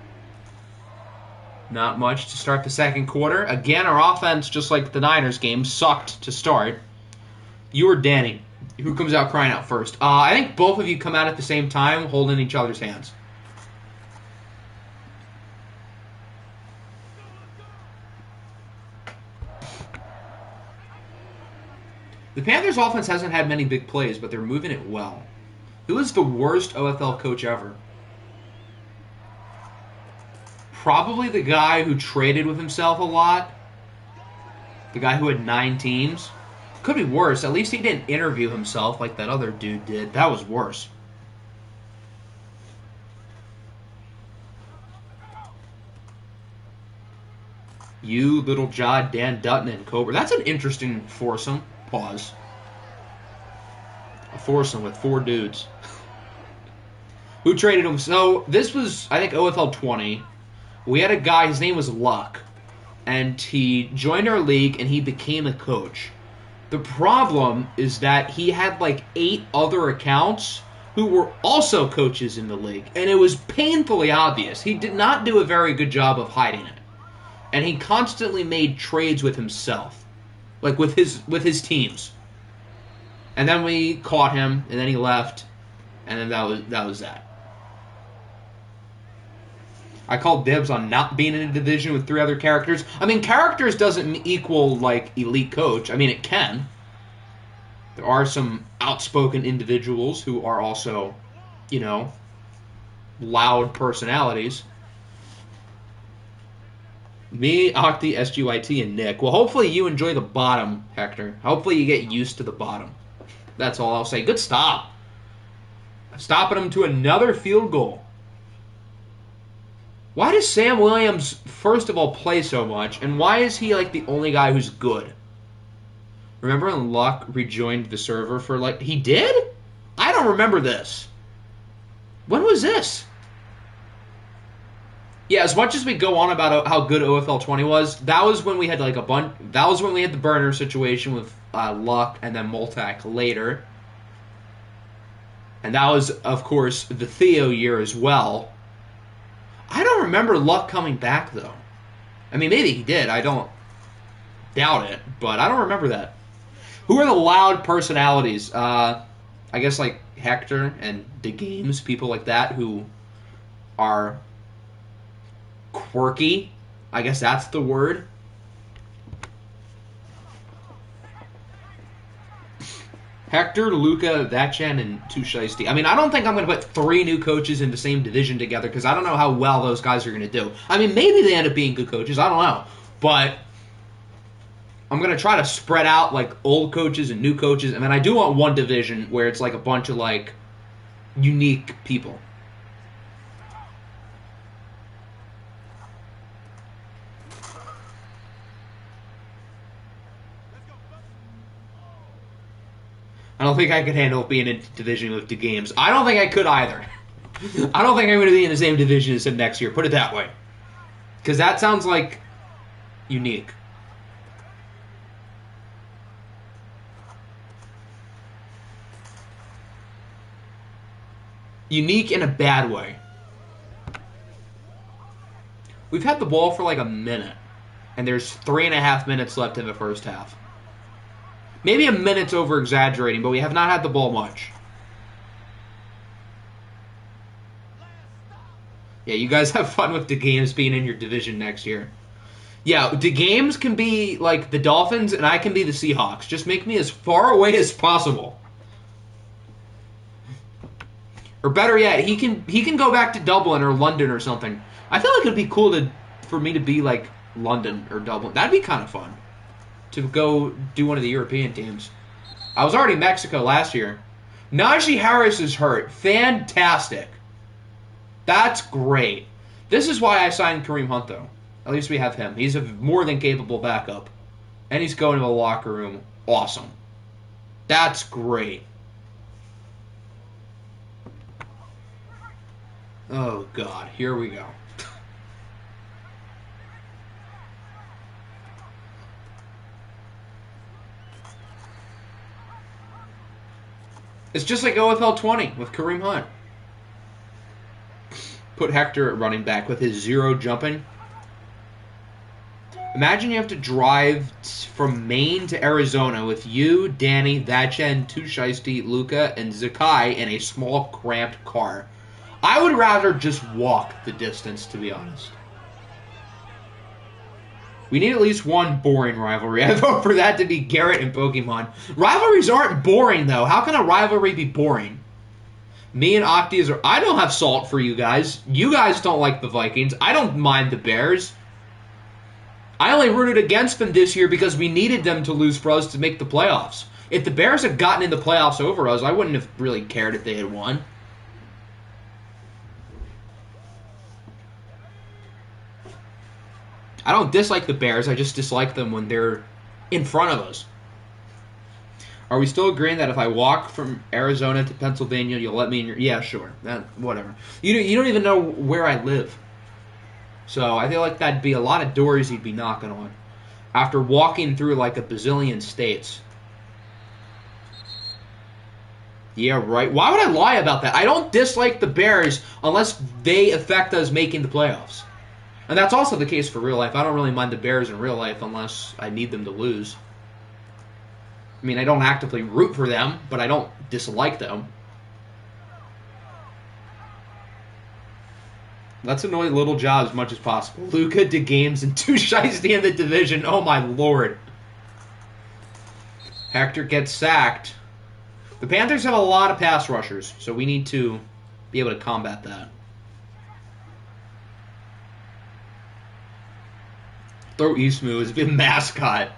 Not much to start the second quarter. Again, our offense, just like the Niners game, sucked to start. You or Danny? Who comes out crying out first? I think both of you come out at the same time, holding each other's hands. The Panthers' offense hasn't had many big plays, but they're moving it well. Who is the worst OFL coach ever? Probably the guy who traded with himself a lot. The guy who had 9 teams. Could be worse. At least he didn't interview himself like that other dude did. That was worse. You, Little Jod, Dan Dutton, and Cobra. That's an interesting foursome. Pause. A foursome with 4 dudes. Who traded him? So, this was, I think, OFL 20. We had a guy, his name was Luck. And he joined our league, and he became a coach. The problem is that he had like 8 other accounts who were also coaches in the league. And it was painfully obvious. He did not do a very good job of hiding it. And he constantly made trades with himself. like with his teams. And then we caught him, and then he left, and then that was that. I called dibs on not being in a division with 3 other characters. I mean, characters doesn't equal, like, elite coach. I mean, it can. There are some outspoken individuals who are also, you know, loud personalities. Me, Octi, SGYT, and Nick. Well, hopefully you enjoy the bottom, Hector. Hopefully you get used to the bottom. That's all I'll say. Good stop. Stopping him to another field goal. Why does Sam Williams, first of all, play so much? And why is he, like, the only guy who's good? Remember when Luck rejoined the server for, like... He did? I don't remember this. When was this? Yeah, as much as we go on about how good OFL 20 was, that was when we had, like, a bunch... That was when we had the burner situation with Luck and then Multac later. And that was, of course, the Theo year as well. I don't remember Luck coming back, though. I mean, maybe he did. I don't doubt it, but I don't remember that. Who are the loud personalities? I guess, like, Hector and The Games, people like that who are quirky. I guess that's the word. Hector, Luca, Vachan, and Tushaisty. I mean, I don't think I'm going to put 3 new coaches in the same division together because I don't know how well those guys are going to do. I mean, maybe they end up being good coaches. I don't know. But I'm going to try to spread out, like, old coaches and new coaches. And then I do want one division where it's, like, a bunch of, like, unique people. I don't think I could handle being in a division with the Games. I don't think I could either. I don't think I'm going to be in the same division as him next year. Put it that way. Because that sounds like unique. Unique in a bad way. We've had the ball for like a minute. And there's 3.5 minutes left in the first half. Maybe a minute's over-exaggerating, but we have not had the ball much. Yeah, you guys have fun with the Games being in your division next year. Yeah, the Games can be like the Dolphins, and I can be the Seahawks. Just make me as far away as possible. Or better yet, he can go back to Dublin or London or something. I feel like it'd be cool for me to be like London or Dublin. That'd be kind of fun. To go do one of the European teams. I was already in Mexico last year. Najee Harris is hurt. Fantastic. That's great. This is why I signed Kareem Hunt, though. At least we have him. He's a more than capable backup. And he's going to the locker room. Awesome. That's great. Oh, God. Here we go. It's just like OFL 20 with Kareem Hunt. Put Hector at running back with his 0 jumping. Imagine you have to drive from Maine to Arizona with you, Danny, Vachan, Tushaisty, Luca, and Zakai in a small, cramped car. I would rather just walk the distance, to be honest. We need at least one boring rivalry. I vote for that to be Garrett and Pokemon. Rivalries aren't boring, though. How can a rivalry be boring? Me and Octi I don't have salt for you guys. You guys don't like the Vikings. I don't mind the Bears. I only rooted against them this year because we needed them to lose for us to make the playoffs. If the Bears had gotten in the playoffs over us, I wouldn't have really cared if they had won. I don't dislike the Bears. I just dislike them when they're in front of us. Are we still agreeing that if I walk from Arizona to Pennsylvania, you'll let me in your... Yeah, sure. Whatever. You don't even know where I live. So I feel like that'd be a lot of doors you'd be knocking on. After walking through like a bazillion states. Yeah, right. Why would I lie about that? I don't dislike the Bears unless they affect us making the playoffs. And that's also the case for real life. I don't really mind the Bears in real life unless I need them to lose. I mean, I don't actively root for them, but I don't dislike them. Let's annoy Little Job as much as possible. Luka to games and 2 shiesty in the division. Oh my lord. Hector gets sacked. The Panthers have a lot of pass rushers, so we need to be able to combat that. Throw Eastmoo as the mascot.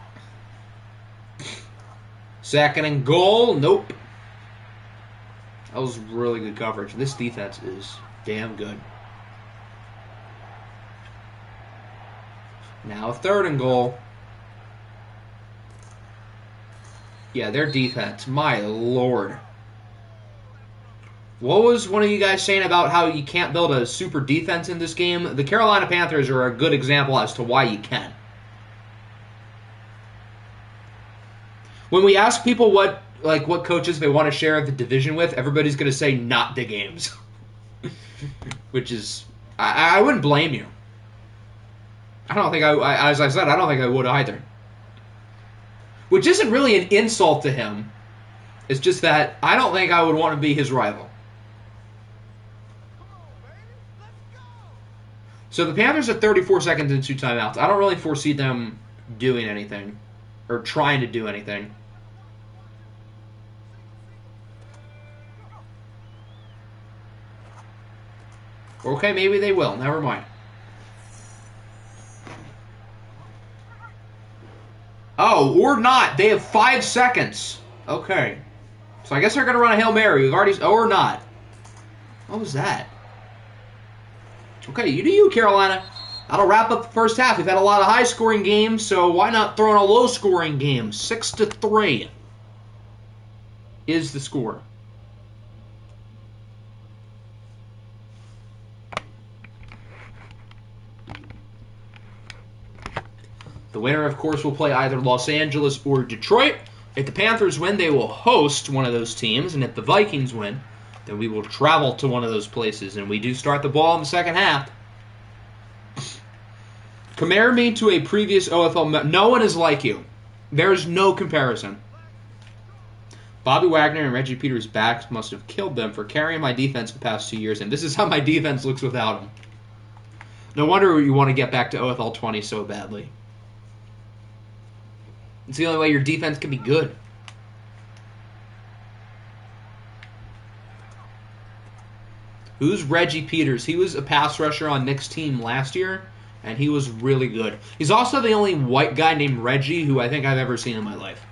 Second and goal. Nope. That was really good coverage. This defense is damn good. Now 3rd and goal. Yeah, their defense. My lord. What was one of you guys saying about how you can't build a super defense in this game? The Carolina Panthers are a good example as to why you can. When we ask people what coaches they want to share the division with, everybody's going to say not the games. Which is, I wouldn't blame you. I don't think as I said, I don't think I would either. Which isn't really an insult to him. It's just that I don't think I would want to be his rival. So the Panthers are 34 seconds into 2 timeouts. I don't really foresee them doing anything. Or trying to do anything. Okay, maybe they will. Never mind. Oh, or not. They have 5 seconds. Okay. So I guess they're going to run a Hail Mary. We've already... Or not. What was that? Okay, you do you, Carolina. That'll wrap up the first half. We've had a lot of high-scoring games, so why not throw in a low-scoring game? 6-3 is the score. The winner, of course, will play either Los Angeles or Detroit. If the Panthers win, they will host one of those teams, and if the Vikings win, then we will travel to one of those places, and we do start the ball in the second half. Compare me to a previous OFL. No one is like you. There is no comparison. Bobby Wagner and Reggie Peters' backs must have killed them for carrying my defense the past 2 years, and this is how my defense looks without them. No wonder you want to get back to OFL 20 so badly. It's the only way your defense can be good. Who's Reggie Peters? He was a pass rusher on Nick's team last year, and he was really good. He's also the only white guy named Reggie who I think I've ever seen in my life.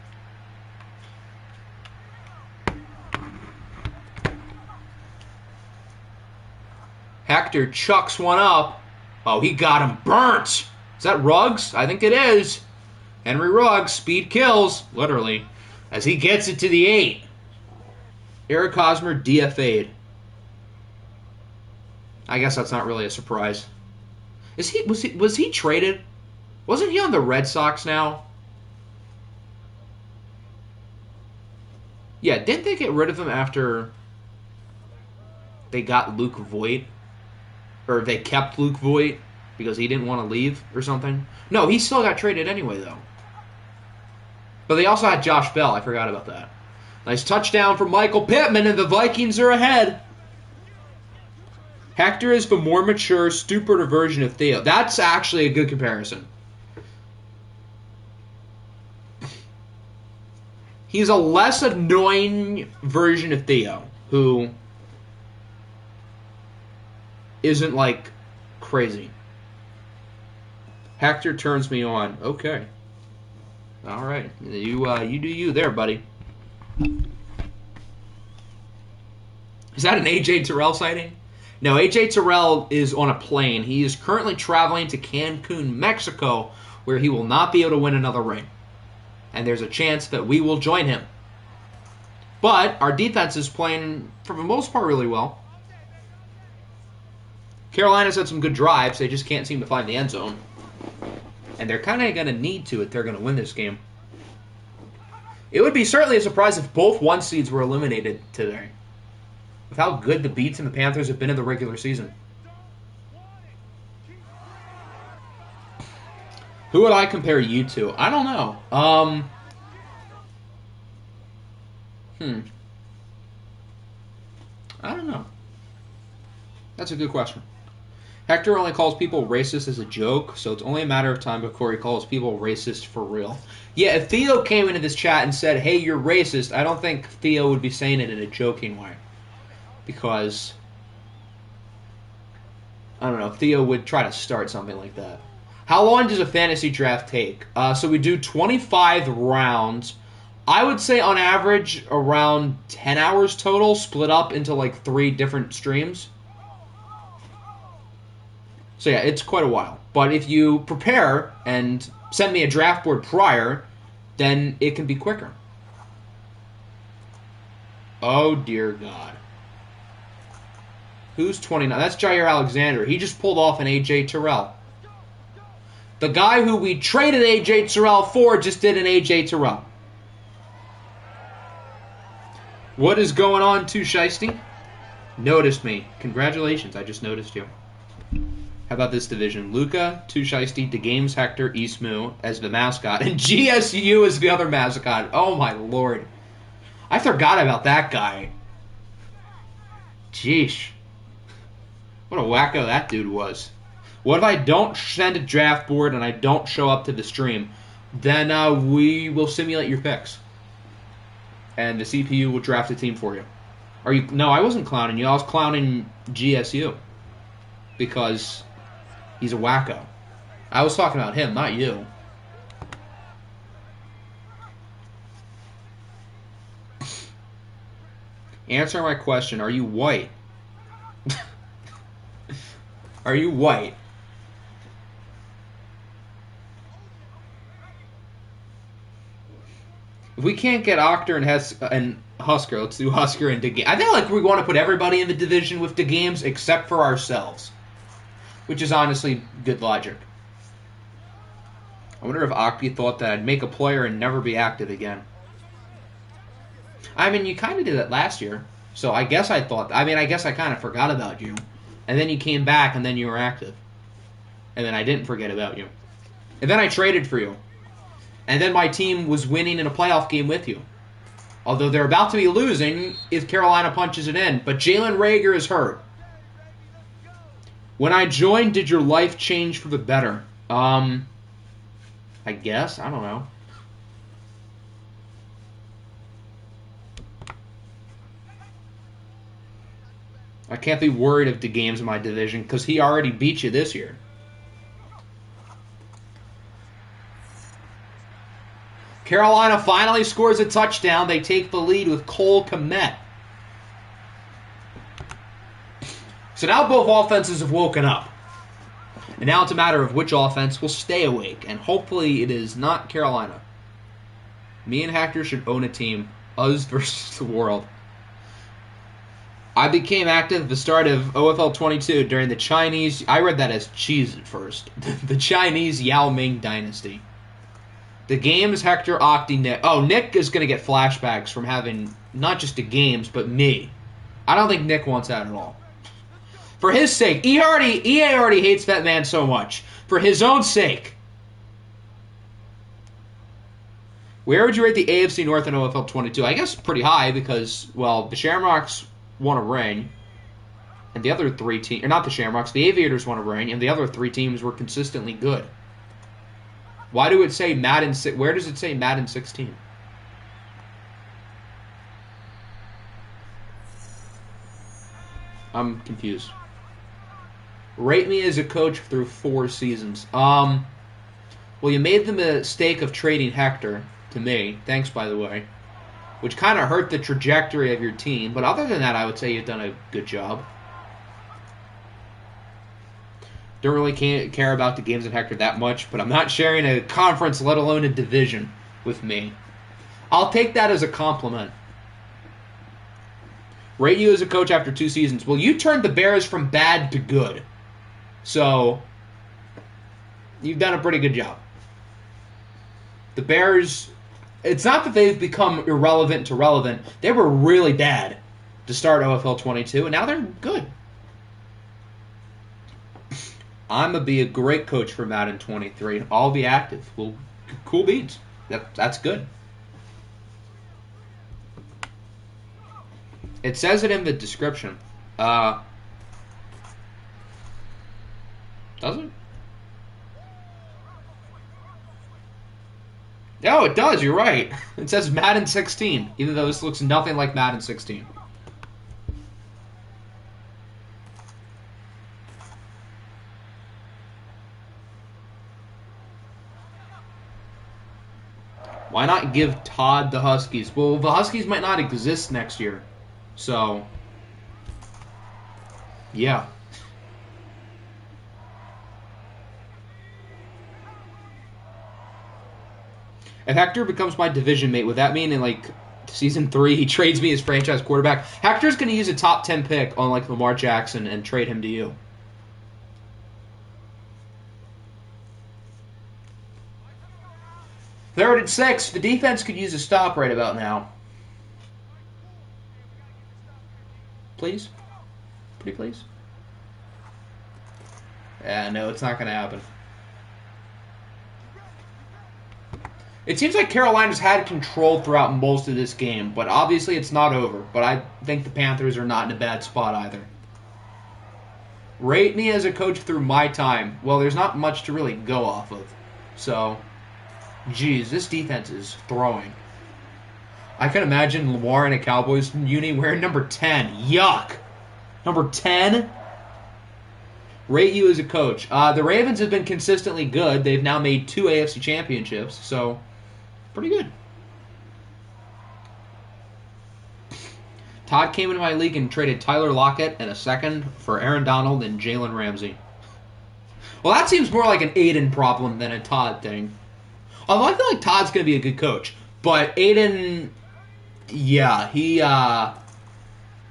Hector chucks one up. Oh, he got him burnt. Is that Ruggs? I think it is. Henry Ruggs, speed kills, literally, as he gets it to the 8. Eric Hosmer DFA'd. I guess that's not really a surprise. Was he traded? Wasn't he on the Red Sox now? Yeah, didn't they get rid of him after they got Luke Voigt? Or they kept Luke Voigt because he didn't want to leave or something? No, he still got traded anyway, though. But they also had Josh Bell. I forgot about that. Nice touchdown from Michael Pittman, and the Vikings are ahead. Hector is the more mature, stupider version of Theo. That's actually a good comparison. He's a less annoying version of Theo, who isn't, like, crazy. Hector turns me on. Okay. All right. You do you there, buddy. Is that an AJ Terrell sighting? No, AJ Terrell is on a plane. He is currently traveling to Cancun, Mexico, where he will not be able to win another ring. And there's a chance that we will join him. But our defense is playing, for the most part, really well. Carolina's had some good drives. They just can't seem to find the end zone. And they're kind of going to need to if they're going to win this game. It would be certainly a surprise if both 1 seeds were eliminated today. With how good the Beats and the Panthers have been in the regular season. Who would I compare you to? I don't know. I don't know. That's a good question. Hector only calls people racist as a joke, so it's only a matter of time before he calls people racist for real. Yeah, if Theo came into this chat and said, hey, you're racist, I don't think Theo would be saying it in a joking way. Because, I don't know, Theo would try to start something like that. How long does a fantasy draft take? So we do 25 rounds. I would say on average around 10 hours total, split up into like 3 different streams. So yeah, it's quite a while. But if you prepare and send me a draft board prior, then it can be quicker. Oh, dear God. Who's 29? That's Jair Alexander. He just pulled off an A.J. Terrell. The guy who we traded A.J. Terrell for just did an A.J. Terrell. What is going on, Too Shiesty? Noticed me. Congratulations, I just noticed you. How about this division? Luca, Too Shiesty, DeGames, Hector, Eastmoo as the mascot, and GSU as the other mascot. Oh my lord. I forgot about that guy. Jeesh. What a wacko that dude was. What if I don't send a draft board and I don't show up to the stream? Then we will simulate your picks. And the CPU will draft a team for you. Are you? No, I wasn't clowning you. I was clowning GSU. Because he's a wacko. I was talking about him, not you. Answer my question. Are you white? Are you white? If we can't get Octor and Husker, let's do Husker and DeGames. I feel like we want to put everybody in the division with DeGames except for ourselves. Which is honestly good logic. I wonder if Octi thought that I'd make a player and never be active again. I mean, you kind of did it last year. So I guess I thought... I guess I kind of forgot about you. And then you came back and then you were active. And then I didn't forget about you. And then I traded for you. And then my team was winning in a playoff game with you. Although they're about to be losing if Carolina punches it in. But Jalen Reagor is hurt. When I joined, did your life change for the better? I guess. I don't know. I can't be worried if DeGame's in my division because he already beat you this year. Carolina finally scores a touchdown. They take the lead with Cole Kmet. So now both offenses have woken up. And now it's a matter of which offense will stay awake. And hopefully it is not Carolina. Me and Hector should own a team. Us versus the world. I became active at the start of OFL 22 during the Chinese... I read that as cheese at first. The Chinese Yao Ming dynasty. The games, Hector, Octi, Nick. Oh, Nick is going to get flashbacks from having not just the games, but me. I don't think Nick wants that at all. For his sake. EA already hates that man so much. For his own sake. Where would you rate the AFC North in OFL 22? I guess pretty high because, well, the Shamrocks won a ring. And the other 3 teams... Or not the Shamrocks. The Aviators won a ring. And the other 3 teams were consistently good. Why do it say Madden... Where does it say Madden 16? I'm confused. Rate me as a coach through 4 seasons. Well, you made the mistake of trading Hector to me. Thanks, by the way. Which kind of hurt the trajectory of your team. But other than that, I would say you've done a good job. Don't really care about the games at Hector that much, but I'm not sharing a conference, let alone a division, with me. I'll take that as a compliment. Rate you as a coach after 2 seasons. Well, you turned the Bears from bad to good. So, you've done a pretty good job. The Bears, it's not that they've become irrelevant to relevant. They were really bad to start OFL 22, and now they're good. I'm going to be a great coach for Madden 23. I'll be active. Well, cool beats. That's good. It says it in the description. Does it? Oh, it does. You're right. It says Madden 16, even though this looks nothing like Madden 16. Why not give Todd the Huskies? Well, the Huskies might not exist next year. So, yeah. If Hector becomes my division mate, would that mean in, like, Season 3 he trades me as franchise quarterback? Hector's going to use a top 10 pick on, like, Lamar Jackson and trade him to you. Third and 6. The defense could use a stop right about now. Please? Pretty please? Yeah, no, it's not going to happen. It seems like Carolina's had control throughout most of this game, but obviously it's not over. But I think the Panthers are not in a bad spot either. Rate me as a coach through my time. Well, there's not much to really go off of. So, geez, this defense is throwing. I can imagine Lamar in a Cowboys uni wearing number 10. Yuck! Number 10? Rate you as a coach. The Ravens have been consistently good. They've now made 2 AFC championships, so pretty good. Todd came into my league and traded Tyler Lockett and a second for Aaron Donald and Jalen Ramsey. Well, that seems more like an Aiden problem than a Todd thing. Although I feel like Todd's going to be a good coach. But Aiden, yeah, he, I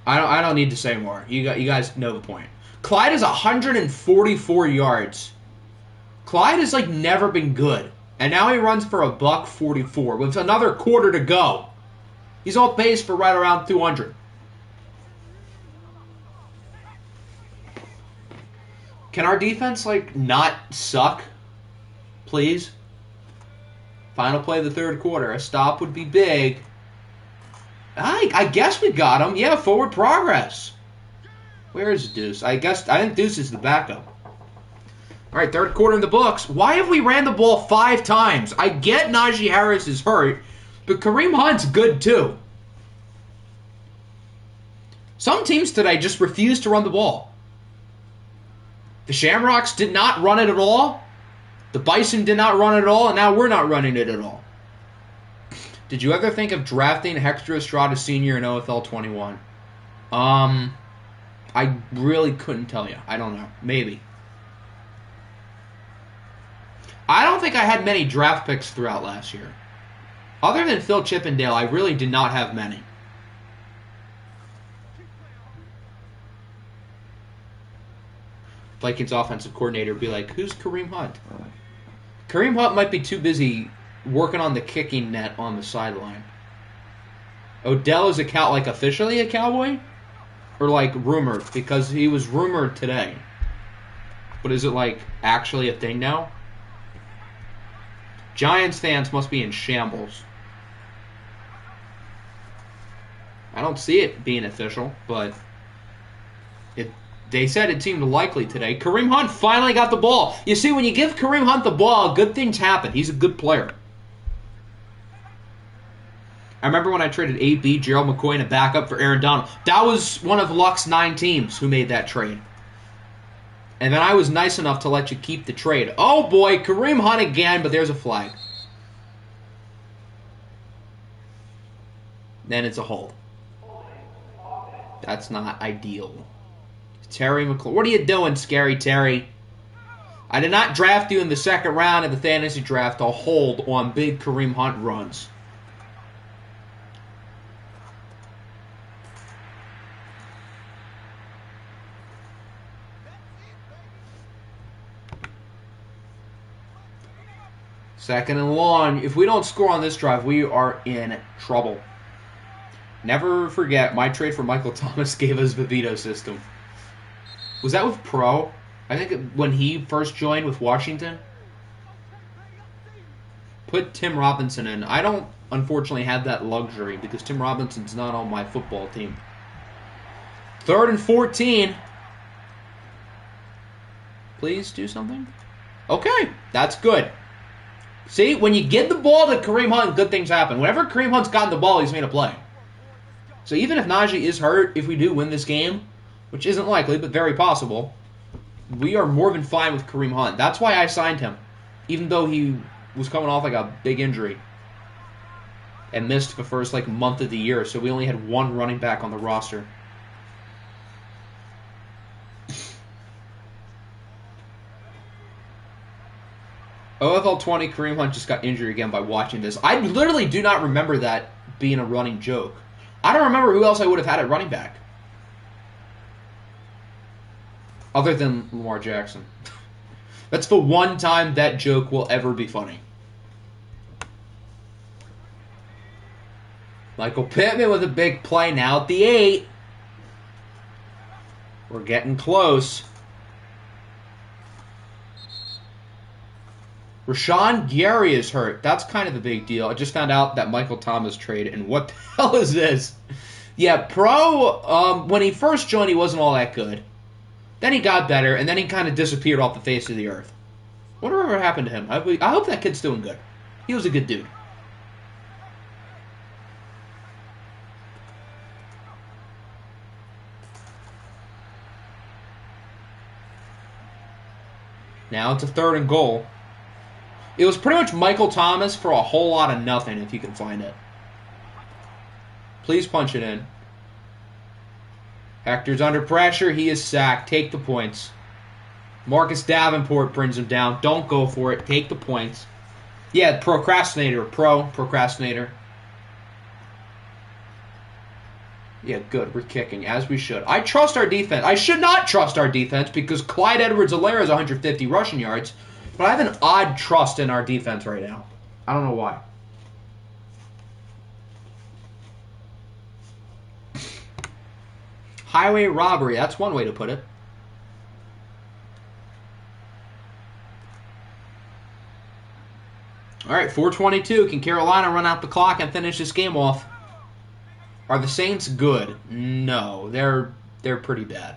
don't need to say more. You guys know the point. Clyde is 144 yards. Clyde has, like, never been good. And now he runs for $144 with another quarter to go. He's on pace for right around 200. Can our defense, like, not suck? Please? Final play of the third quarter. A stop would be big. I guess we got him. Yeah, forward progress. Where is Deuce? I think Deuce is the backup. All right, third quarter in the books. Why have we ran the ball 5 times? I get Najee Harris is hurt, but Kareem Hunt's good too. Some teams today just refuse to run the ball. The Shamrocks did not run it at all. The Bison did not run it at all, and now we're not running it at all. Did you ever think of drafting Hector Estrada Sr. in OFL 21? I really couldn't tell you. I don't know. Maybe. I don't think I had many draft picks throughout last year. Other than Phil Chippendale, I really did not have many. Vikings offensive coordinator would be like, who's Kareem Hunt? Kareem Hunt might be too busy working on the kicking net on the sideline. Odell is officially a Cowboy? Or, like, rumored? Because he was rumored today. But is it, like, actually a thing now? Giants fans must be in shambles. I don't see it being official, but they said it seemed likely today. Kareem Hunt finally got the ball. You see, when you give Kareem Hunt the ball, good things happen. He's a good player. I remember when I traded AB, Gerald McCoy, and a backup for Aaron Donald. That was one of Luck's 9 teams who made that trade. And then I was nice enough to let you keep the trade. Oh boy, Kareem Hunt again, but there's a flag. Then it's a hold. That's not ideal. Terry McLaurin. What are you doing, Scary Terry? I did not draft you in the second round of the fantasy draft to hold on big Kareem Hunt runs. Second and long. If we don't score on this drive, we are in trouble. Never forget, my trade for Michael Thomas gave us the veto system. Was that with Pro? I think when he first joined with Washington. Put Tim Robinson in. I don't, unfortunately, have that luxury because Tim Robinson's not on my football team. 3rd and 14. Please do something. Okay, that's good. See, when you give the ball to Kareem Hunt, good things happen. Whenever Kareem Hunt's gotten the ball, he's made a play. So even if Najee is hurt, if we do win this game, which isn't likely, but very possible, we are more than fine with Kareem Hunt. That's why I signed him, even though he was coming off like a big injury and missed the first month of the year, so we only had one running back on the roster. OFL 20, Kareem Hunt just got injured again by watching this. I literally do not remember that being a running joke. I don't remember who else I would have had at running back. Other than Lamar Jackson. That's the one time that joke will ever be funny. Michael Pittman with a big play now at the 8. We're getting close. Rashawn Gary is hurt. That's kind of a big deal. I just found out that Michael Thomas trade, and what the hell is this? Yeah, Pro, when he first joined, he wasn't all that good. Then he got better, and then he kind of disappeared off the face of the earth. Whatever happened to him? I hope that kid's doing good. He was a good dude. Now it's a 3rd and goal. It was pretty much Michael Thomas for a whole lot of nothing, if you can find it. Please punch it in. Hector's under pressure. He is sacked. Take the points. Marcus Davenport brings him down. Don't go for it. Take the points. Yeah, procrastinator. Procrastinator. Yeah, good. We're kicking, as we should. I trust our defense. I should not trust our defense because Clyde Edwards-Helaire has 150 rushing yards. But I have an odd trust in our defense right now. I don't know why. Highway robbery. That's one way to put it. All right, 4:22. Can Carolina run out the clock and finish this game off? Are the Saints good? No, they're pretty bad.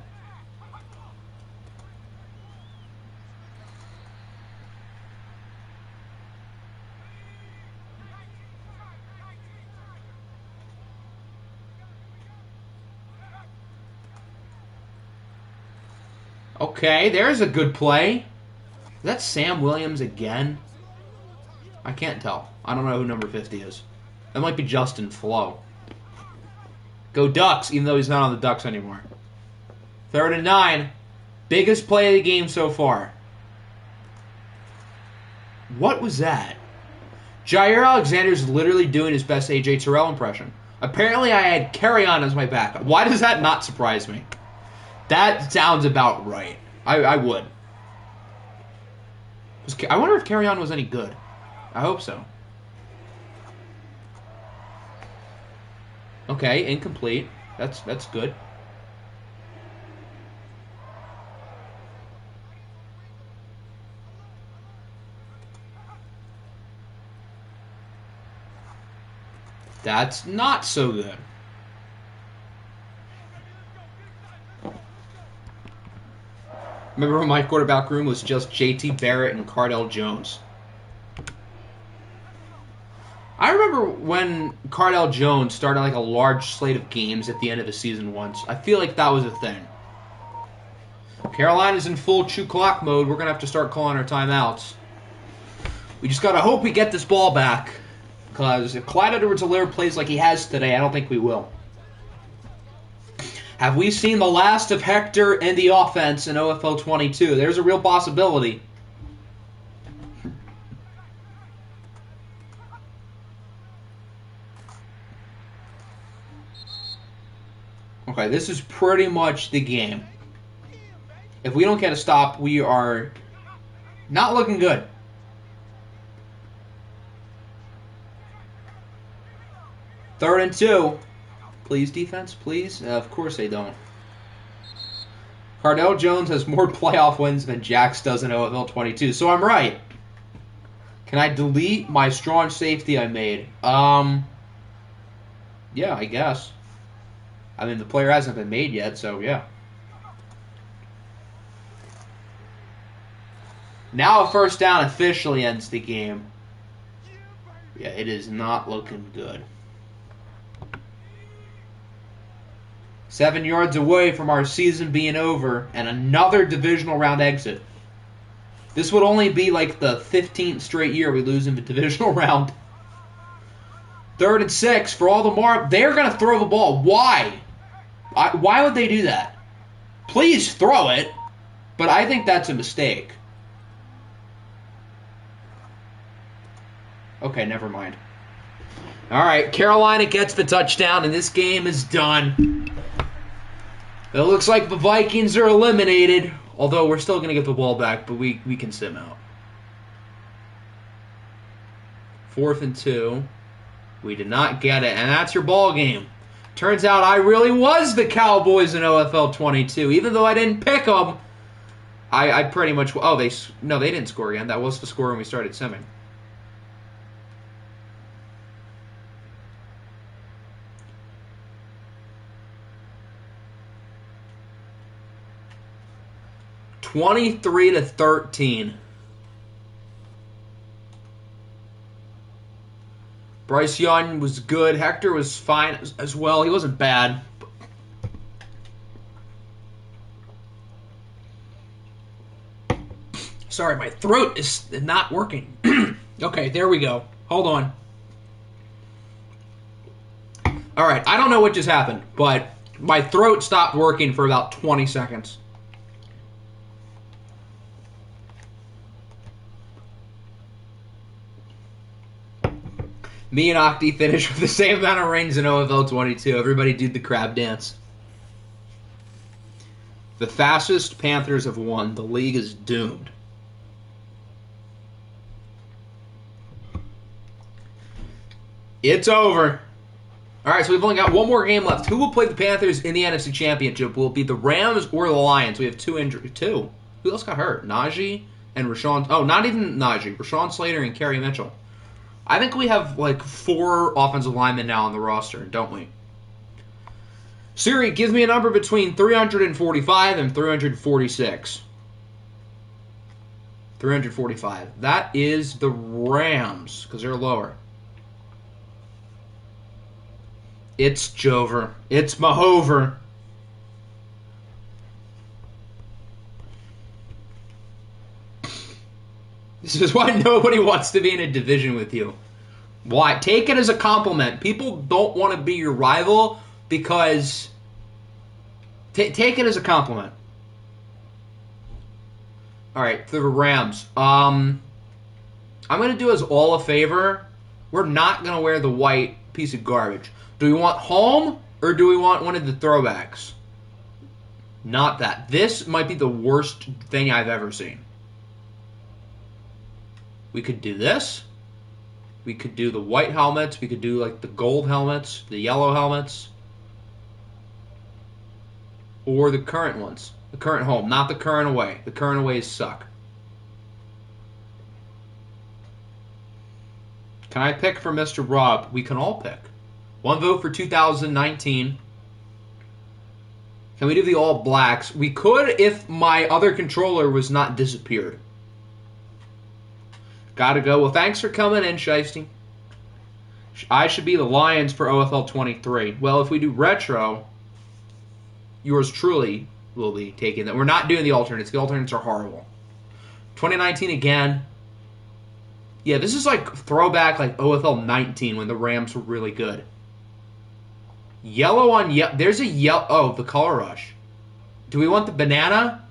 Okay, there's a good play. Is that Sam Williams again? I can't tell. I don't know who number 50 is. That might be Justin Flo. Go Ducks, even though he's not on the Ducks anymore. 3rd and 9. Biggest play of the game so far. What was that? Jair Alexander's literally doing his best AJ Terrell impression. Apparently I had Carry On as my backup. Why does that not surprise me? That sounds about right. I would. I wonder if Carry On was any good. I hope so. Okay, incomplete. That's good. That's not so good. Remember when my quarterback room was just JT Barrett and Cardell Jones? I remember when Cardell Jones started a large slate of games at the end of the season once. I feel like that was a thing. Carolina's in full chew clock mode. We're going to have to start calling our timeouts. We just got to hope we get this ball back. Because if Clyde Edwards-Helaire plays like he has today, I don't think we will. Have we seen the last of Hector and the offense in OFL 22? There's a real possibility. Okay, this is pretty much the game. If we don't get a stop, we are not looking good. Third and 2. Please, defense, please. Of course they don't. Cardell Jones has more playoff wins than Jax does in OFL 22, so I'm right. Can I delete my strong safety I made? Yeah, I guess. I mean, the player hasn't been made yet, so yeah. Now a first down officially ends the game. Yeah, it is not looking good. 7 yards away from our season being over and another divisional round exit. This would only be like the 15th straight year we lose in the divisional round. 3rd and 6 for all the mark. They're going to throw the ball. Why? Why would they do that? Please throw it, but I think that's a mistake. Okay, never mind. All right, Carolina gets the touchdown, and this game is done. It looks like the Vikings are eliminated, although we're still going to get the ball back, but we can sim out. 4th and 2. We did not get it, and that's your ball game. Turns out I really was the Cowboys in OFL 22. Even though I didn't pick them, I pretty much... Oh, they didn't score again. That was the score when we started simming. (23-13). Bryce Young was good. Hector was fine as well. He wasn't bad. Sorry, my throat is not working. Okay, there we go. Hold on. All right, I don't know what just happened, but my throat stopped working for about 20 seconds. Me and Octi finished with the same amount of rings in OFL 22. Everybody did the crab dance. The fastest Panthers have won. The league is doomed. It's over. All right, so we've only got one more game left. Who will play the Panthers in the NFC Championship? Will it be the Rams or the Lions? We have 2 injuries. 2. Who else got hurt? Najee and Rashawn. Oh, not even Najee. Rashawn Slater and Kerry Mitchell. I think we have like 4 offensive linemen now on the roster, don't we? Siri, give me a number between 345 and 346. 345. That is the Rams, because they're lower. It's Jover. It's Mahover. This is why nobody wants to be in a division with you. Why? Take it as a compliment. People don't want to be your rival because... Take it as a compliment. Alright, the Rams. I'm going to do us all a favor. We're not going to wear the white piece of garbage. Do we want home or do we want one of the throwbacks? Not that. This might be the worst thing I've ever seen. We could do this. We could do the white helmets. We could do like the gold helmets, the yellow helmets. Or the current ones. The current home, not the current away. The current aways suck. Can I pick for Mr. Rob? We can all pick. 1 vote for 2019. Can we do the all blacks? We could if my other controller was not disappeared. Gotta go. Well, thanks for coming in, Shiesty. I should be the Lions for OFL 23. Well, if we do retro, yours truly will be taking that. We're not doing the alternates. The alternates are horrible. 2019 again. Yeah, this is like throwback like OFL 19 when the Rams were really good. Yellow on yellow. There's a yellow. Oh, the color rush. Do we want the banana?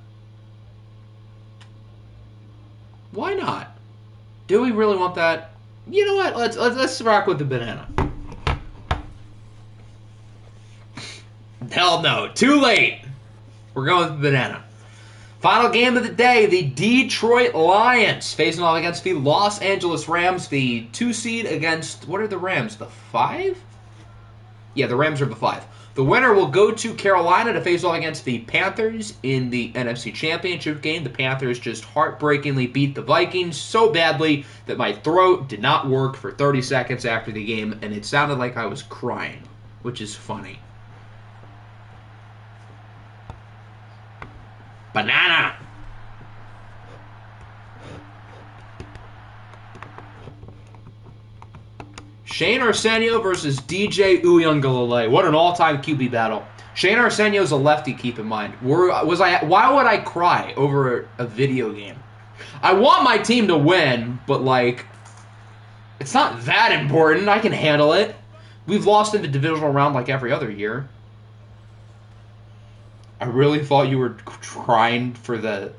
Why not? Do we really want that? You know what? Let's rock with the banana. Hell no. Too late. We're going with the banana. Final game of the day, the Detroit Lions facing off against the Los Angeles Rams, the 2 seed against, what are the Rams, the 5? Yeah, the Rams are the 5. The winner will go to Carolina to face off against the Panthers in the NFC Championship game. The Panthers just heartbreakingly beat the Vikings so badly that my throat did not work for 30 seconds after the game, and it sounded like I was crying, which is funny. Banana. Shane Arsenio versus DJ Uiagalelei. What an all-time QB battle. Shane Arsenio's a lefty, keep in mind. Why would I cry over a video game? I want my team to win, but, like, it's not that important. I can handle it. We've lost in the divisional round like every other year. I really thought you were crying for the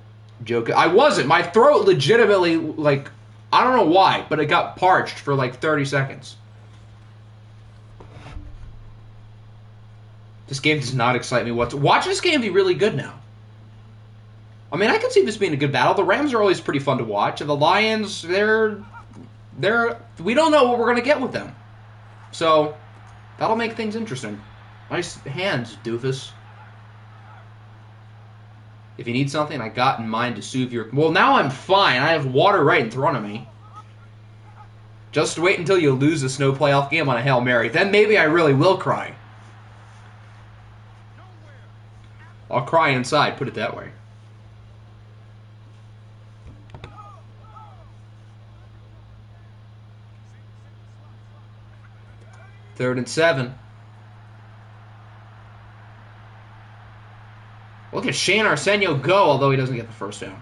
joke. I wasn't. My throat legitimately, like, I don't know why, but it got parched for like 30 seconds. This game does not excite me whatsoever. Watch this game be really good now. I mean, I can see this being a good battle. The Rams are always pretty fun to watch. And the Lions, we don't know what we're going to get with them. So, that'll make things interesting. Nice hands, doofus. If you need something, I got in mind to soothe your... Well, now I'm fine. I have water right in front of me. Just wait until you lose a snow playoff game on a Hail Mary. Then maybe I really will cry. I'll cry inside, put it that way. Third and 7. Look at Shane Arsenio go, although he doesn't get the first down.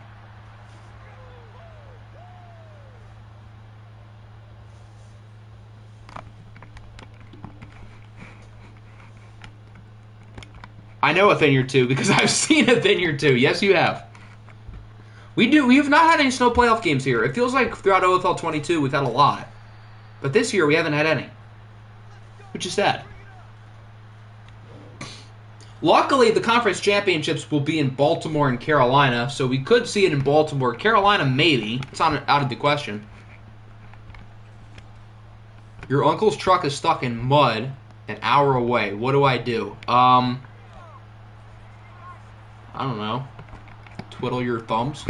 I know a thing or two because I've seen a thing or two. Yes, you have. We have not had any snow playoff games here. It feels like throughout OFL 22 we've had a lot. But this year we haven't had any. Which is sad. Luckily, the conference championships will be in Baltimore and Carolina, so we could see it in Baltimore. Carolina, maybe. It's not out of the question. Your uncle's truck is stuck in mud an hour away. What do I do? I don't know. Twiddle your thumbs.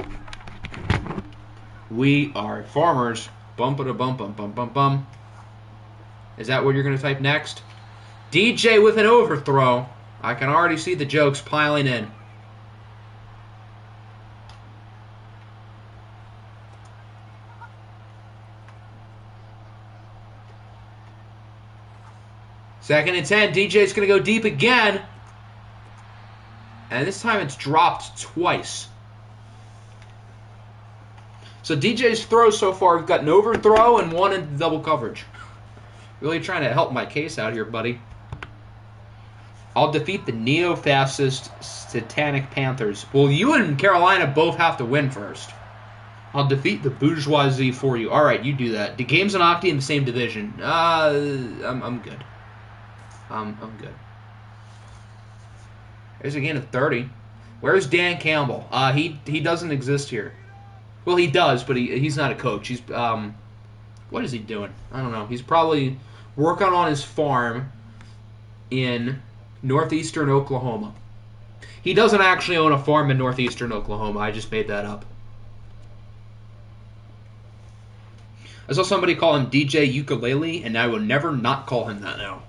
We are farmers. Bum-ba-da-bum-bum-bum-bum-bum. Is that what you're going to type next? DJ with an overthrow. I can already see the jokes piling in. Second and 10. DJ's going to go deep again. And this time it's dropped twice. So DJ's throws so far, we've got an overthrow and one in double coverage. Really trying to help my case out here, buddy. I'll defeat the neo-fascist satanic Panthers. Well, you and Carolina both have to win first. I'll defeat the bourgeoisie for you. All right, you do that. The games and Octi in the same division. I'm good. I'm good. There's a gain of 30. Where's Dan Campbell? He doesn't exist here. Well, he does, but he's not a coach. He's what is he doing? I don't know. He's probably working on his farm in northeastern Oklahoma. He doesn't actually own a farm in northeastern Oklahoma. I just made that up. I saw somebody call him DJ Ukulele, and I will never not call him that now.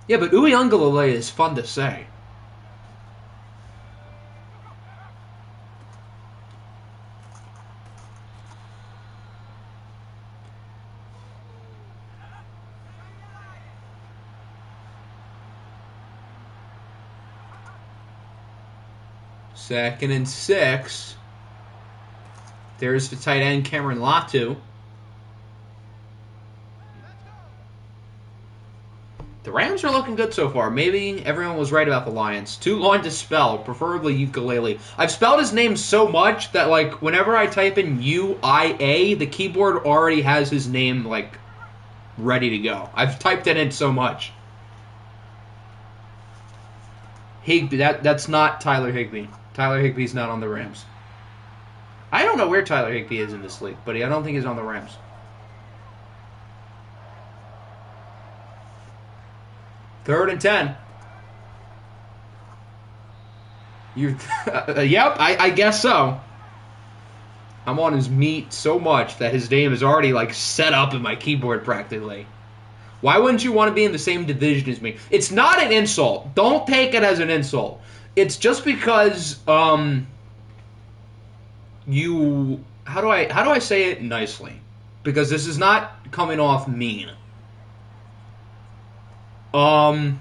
Yeah, but Uiagalelei is fun to say. Second and 6. There's the tight end, Cameron Latu. The Rams are looking good so far. Maybe everyone was right about the Lions. Too long to spell, preferably ukulele. I've spelled his name so much that, like, whenever I type in UIA, the keyboard already has his name, like, ready to go. I've typed it in so much. Higbee, that's not Tyler Higbee. Tyler Higbee's not on the Rams. I don't know where Tyler Higbee is in this league, but I don't think he's on the Rams. Third and 10. Yep, I guess so. I'm on his meat so much that his name is already, like, set up in my keyboard practically. Why wouldn't you want to be in the same division as me? It's not an insult. Don't take it as an insult. It's just because you how do I say it nicely? Because this is not coming off mean. I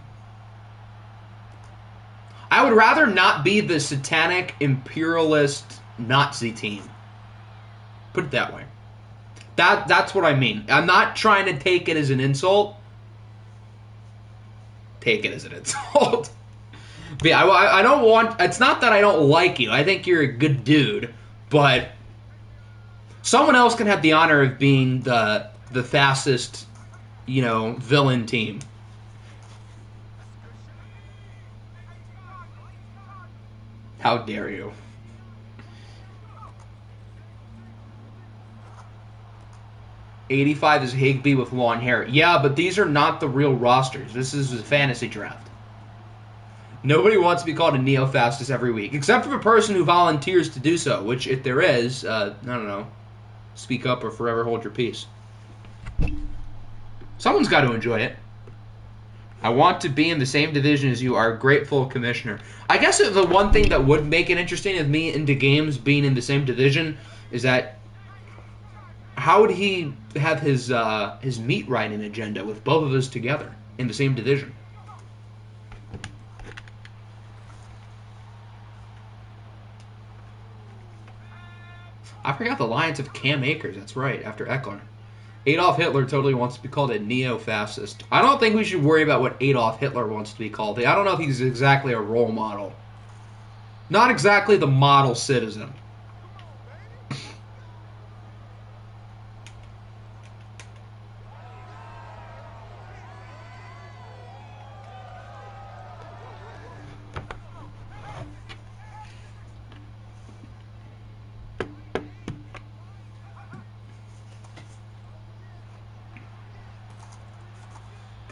would rather not be the satanic imperialist Nazi team. Put it that way. That's what I mean. I'm not trying to take it as an insult. Take it as an insult. But yeah, I don't want... It's not that I don't like you. I think you're a good dude. But someone else can have the honor of being the fastest, villain team. How dare you? '85 is Higbee with long hair. Yeah, but these are not the real rosters. This is a fantasy draft. Nobody wants to be called a neo-fascist every week, except for the person who volunteers to do so, which, if there is, I don't know, speak up or forever hold your peace. Someone's got to enjoy it. I want to be in the same division as you, our grateful commissioner. I guess the one thing that would make it interesting of me into games being in the same division is that how would he have his meat riding agenda with both of us together in the same division? I forgot the Lions have Cam Akers. That's right, after Eckler. Adolf Hitler totally wants to be called a neo-fascist. I don't think we should worry about what Adolf Hitler wants to be called. I don't know if he's exactly a role model. Not exactly the model citizen.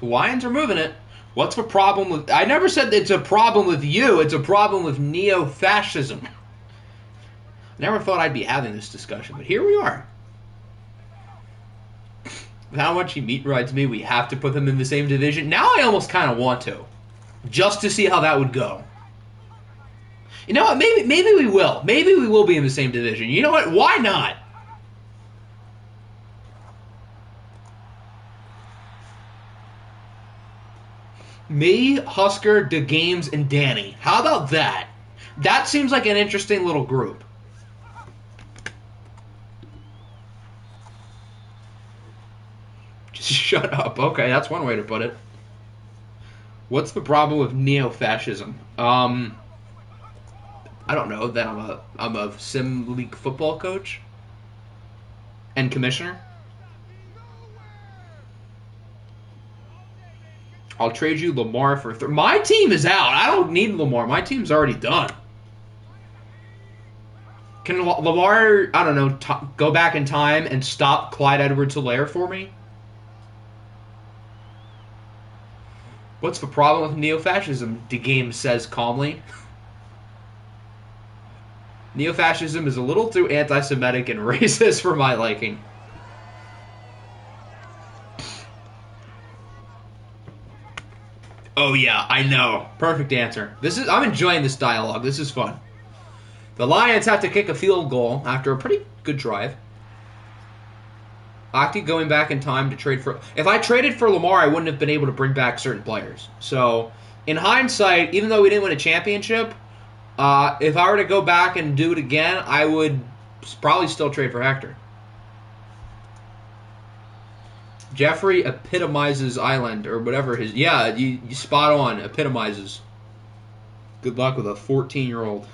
The Lions are moving it. What's the problem with... I never said it's a problem with you. It's a problem with neo-fascism. Never thought I'd be having this discussion, but here we are. With how much he meat rides me, we have to put them in the same division. Now I almost kind of want to. Just to see how that would go. You know what? Maybe we will. Maybe we will be in the same division. You know what? Why not? Me, Husker, DeGames, and Danny. How about that? That seems like an interesting little group. Just shut up. Okay, that's one way to put it. What's the problem with neo-fascism? I don't know. That I'm a sim league football coach and commissioner. I'll trade you Lamar for... My team is out. I don't need Lamar. My team's already done. Can Lamar, I don't know, go back in time and stop Clyde Edwards-Helaire for me? What's the problem with neo-fascism? DeGame says calmly. Neo-fascism is a little too anti-Semitic and racist for my liking. Oh yeah, I know. Perfect answer. I'm enjoying this dialogue. This is fun. The Lions have to kick a field goal after a pretty good drive. Octi going back in time to trade for... If I traded for Lamar, I wouldn't have been able to bring back certain players. So, in hindsight, even though we didn't win a championship, if I were to go back and do it again, I would probably still trade for Hector. Jeffrey epitomizes Island, or whatever his... Yeah, you spot on. Epitomizes. Good luck with a 14-year-old.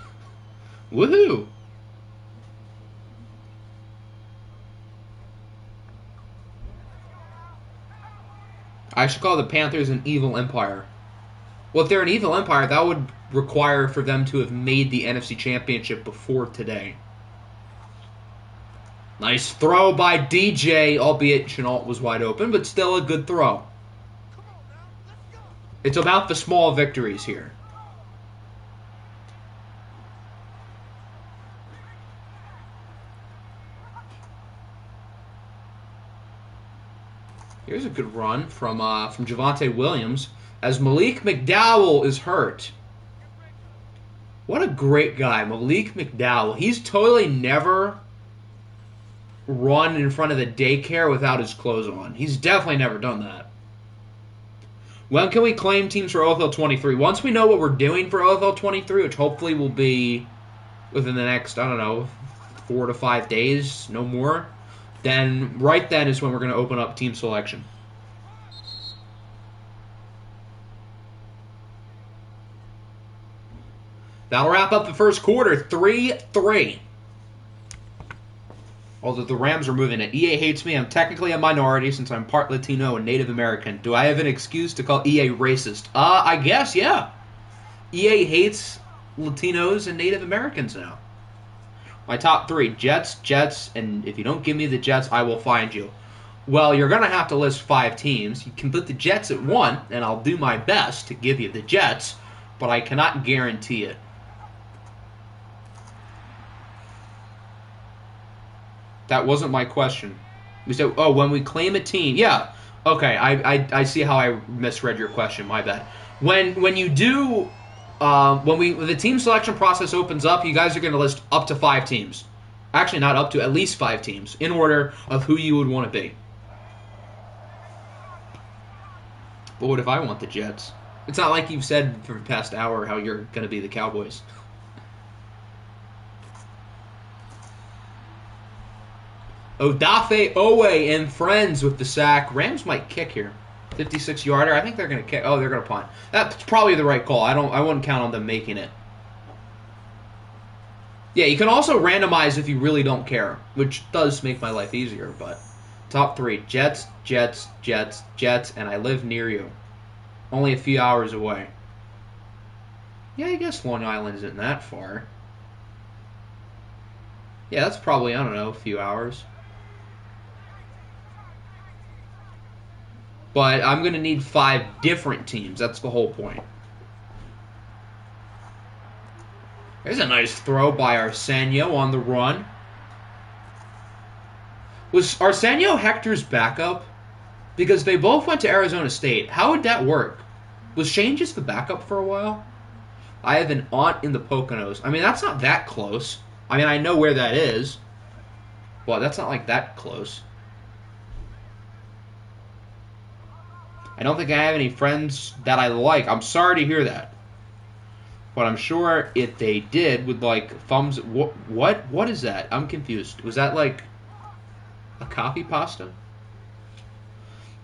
Woohoo! I should call the Panthers an evil empire. Well, if they're an evil empire, that would require for them to have made the NFC Championship before today. Nice throw by DJ, albeit Chenault was wide open, but still a good throw. It's about the small victories here. Here's a good run from Javonte Williams as Malik McDowell is hurt. great guy, Malik McDowell. He's totally never run in front of the daycare without his clothes on. He's definitely never done that. When can we claim teams for OFL 23? Once we know what we're doing for OFL 23, which hopefully will be within the next, I don't know, 4 to 5 days, no more, then right then is when we're going to open up team selection. That'll wrap up the first quarter, 3-3. Although the Rams are moving it. EA hates me. I'm technically a minority since I'm part Latino and Native American. Do I have an excuse to call EA racist? I guess, yeah. EA hates Latinos and Native Americans now. My top 3, Jets, and if you don't give me the Jets, I will find you. Well, you're going to have to list 5 teams. You can put the Jets at 1, and I'll do my best to give you the Jets, but I cannot guarantee it. That wasn't my question. We said, oh, when we claim a team. Yeah. Okay, I see how I misread your question. My bad. When you do, when the team selection process opens up, you guys are going to list up to 5 teams. Actually, not up to, at least 5 teams in order of who you would want to be. But what if I want the Jets? It's not like you've said for the past hour how you're going to be the Cowboys. Odafe Owe and friends with the sack. Rams might kick here. 56-yarder. I think they're going to kick. Oh, they're going to punt. That's probably the right call. I wouldn't count on them making it. Yeah, you can also randomize if you really don't care, which does make my life easier, but top 3, Jets, and I live near you. Only a few hours away. Yeah, I guess Long Island isn't that far. Yeah, that's probably, I don't know, a few hours. But I'm going to need 5 different teams. That's the whole point. There's a nice throw by Arsenio on the run. Was Arsenio Hector's backup? Because they both went to Arizona State. How would that work? Was Shane just the backup for a while? I have an aunt in the Poconos. I mean, that's not that close. I mean, I know where that is. Well, that's not like that close. I don't think I have any friends that I like. I'm sorry to hear that. But I'm sure if they did, would like thumbs... What is that? I'm confused. Was that like a copy pasta?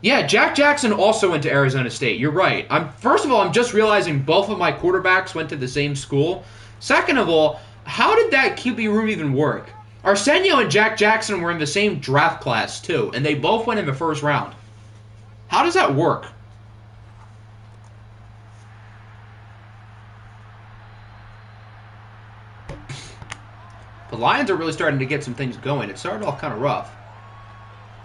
Yeah, Jack Jackson also went to Arizona State. You're right. First of all, I'm just realizing both of my quarterbacks went to the same school. Second of all, how did that QB room even work? Arsenio and Jack Jackson were in the same draft class, too, and they both went in the first round. How does that work? The Lions are really starting to get some things going. It started off kind of rough.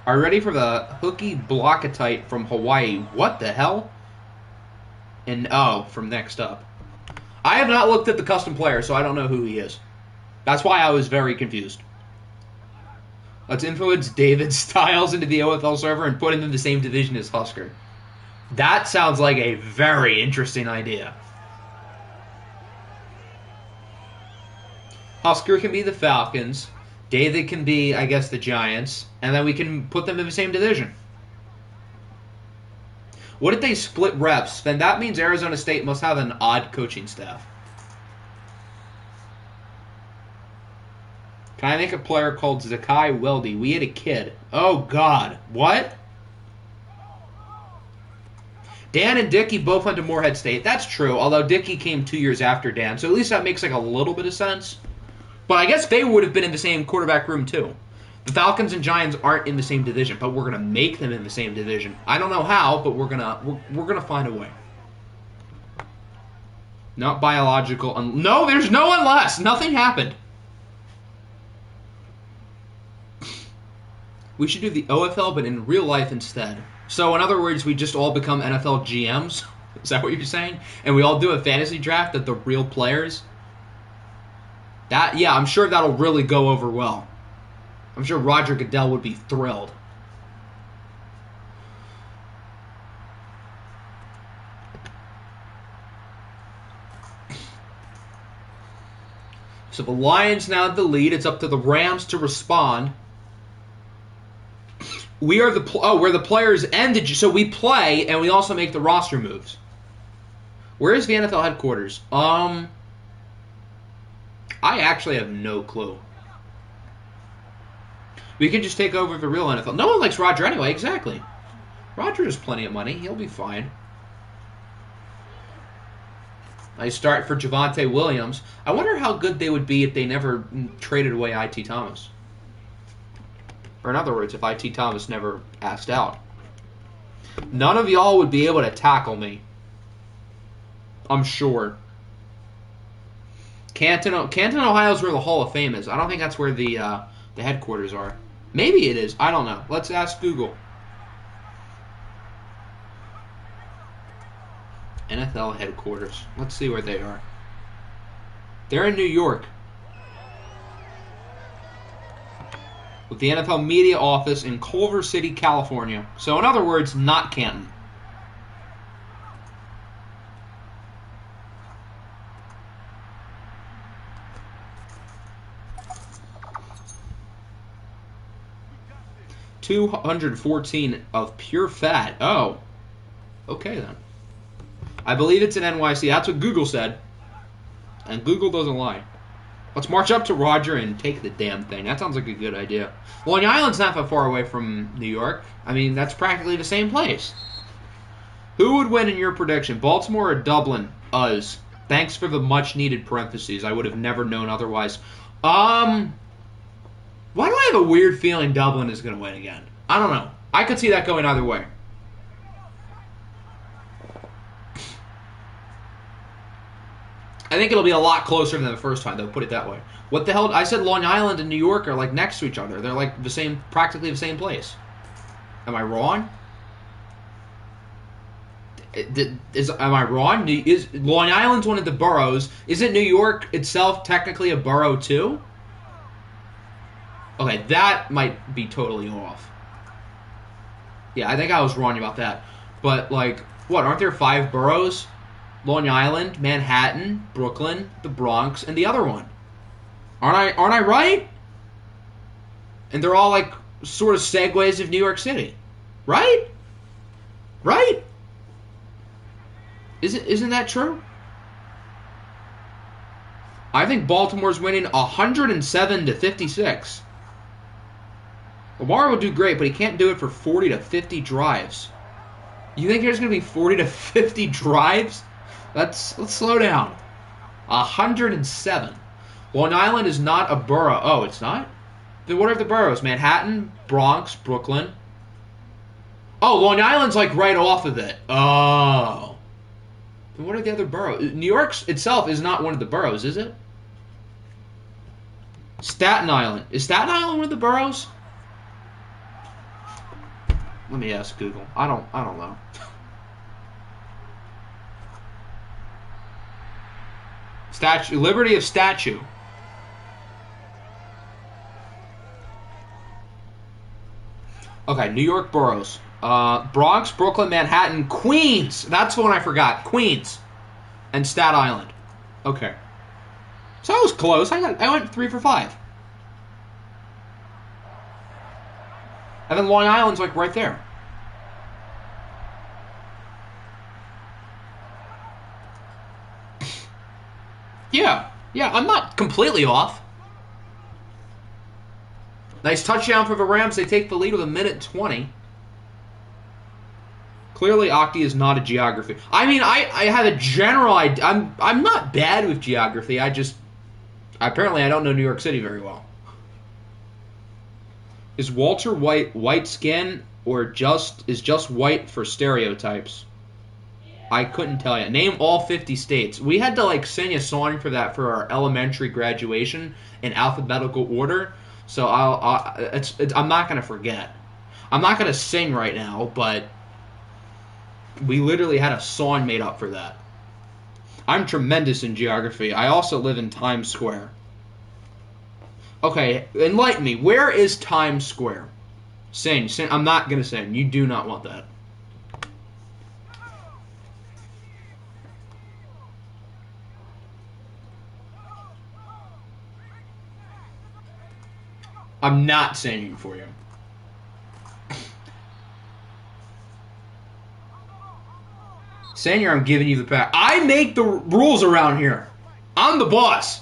Are you ready for the hooky blockatite from Hawaii? What the hell? And, oh, from next up. I have not looked at the custom player, so I don't know who he is. That's why I was very confused. Let's influence David Styles into the OFL server and put him in the same division as Husker. That sounds like a very interesting idea. Husker can be the Falcons. David can be, I guess, the Giants. And then we can put them in the same division. What if they split reps? Then that means Arizona State must have an odd coaching staff. Can I make a player called Zakai Weldy? We had a kid. Oh, God. What? Dan and Dickey both went to Morehead State. That's true, although Dickey came 2 years after Dan, so at least that makes like a little bit of sense. But I guess they would have been in the same quarterback room, too. The Falcons and Giants aren't in the same division, but we're going to make them in the same division. I don't know how, but we're gonna find a way. Not biological. No, there's no unless. Nothing happened. We should do the OFL, but in real life instead. So, in other words, we just all become NFL GMs? Is that what you're saying? And we all do a fantasy draft of the real players? Yeah, I'm sure that'll really go over well. I'm sure Roger Goodell would be thrilled. So the Lions now have the lead. It's up to the Rams to respond. We are we're the players and so we play and we also make the roster moves. Where is the NFL headquarters? I actually have no clue. We could just take over the real NFL. No one likes Roger anyway, exactly. Roger has plenty of money. He'll be fine. Nice start for Javonte Williams. I wonder how good they would be if they never traded away I.T. Thomas. Or in other words, if I.T. Thomas never asked out. None of y'all would be able to tackle me. I'm sure. Canton, Ohio is where the Hall of Fame is. I don't think that's where the headquarters are. Maybe it is. I don't know. Let's ask Google. NFL headquarters. Let's see where they are. They're in New York. With the NFL media office in Culver City, California. So in other words, not Canton. $214 of pure fat. Oh. Okay then. I believe it's in NYC. That's what Google said. And Google doesn't lie. Let's march up to Roger and take the damn thing. That sounds like a good idea. Long Island's not that far away from New York. I mean, that's practically the same place. Who would win in your prediction? Baltimore or Dublin? Us. Thanks for the much-needed parentheses. I would have never known otherwise. Why do I have a weird feeling Dublin is going to win again? I don't know. I could see that going either way. I think it'll be a lot closer than the first time, though, put it that way. What the hell? I said Long Island and New York are like next to each other. They're like the same, practically the same place. Am I wrong? Am I wrong? Is Long Island's one of the boroughs? Isn't New York itself technically a borough too? Okay, that might be totally off. Yeah, I think I was wrong about that. But like, what? Aren't there 5 boroughs? Long Island, Manhattan, Brooklyn, the Bronx, and the other one. Aren't I right? And they're all like sort of segues of New York City. Right? Right? Isn't that true? I think Baltimore's winning 107-56. Lamar will do great, but he can't do it for 40 to 50 drives. You think there's going to be 40 to 50 drives? Let's slow down. 107. Long Island is not a borough. Oh, it's not? Then what are the boroughs? Manhattan, Bronx, Brooklyn. Oh, Long Island's like right off of it. Oh. Then what are the other boroughs? New York itself is not one of the boroughs, is it? Staten Island. Is Staten Island one of the boroughs? Let me ask Google. I don't know. Liberty of Statue. Okay, New York boroughs. Bronx, Brooklyn, Manhattan, Queens. That's the one I forgot. Queens. And Staten Island. Okay. So I was close. I went 3 for 5. And then Long Island's like right there. Yeah, I'm not completely off. Nice touchdown for the Rams. They take the lead with 1:20. Clearly, Octi is not a geography. I mean, I have a general idea. I'm not bad with geography. Apparently I don't know New York City very well. Is Walter White skin or is just white for stereotypes? I couldn't tell you. Name all 50 states. We had to like sing a song for that for our elementary graduation in alphabetical order. So I'm not gonna forget. I'm not gonna sing right now, but we literally had a song made up for that. I'm tremendous in geography. I also live in Times Square. Okay, enlighten me. Where is Times Square? Sing. I'm not gonna sing. You do not want that. I'm not singing for you. Senior, I'm giving you the pass. I make the rules around here. I'm the boss.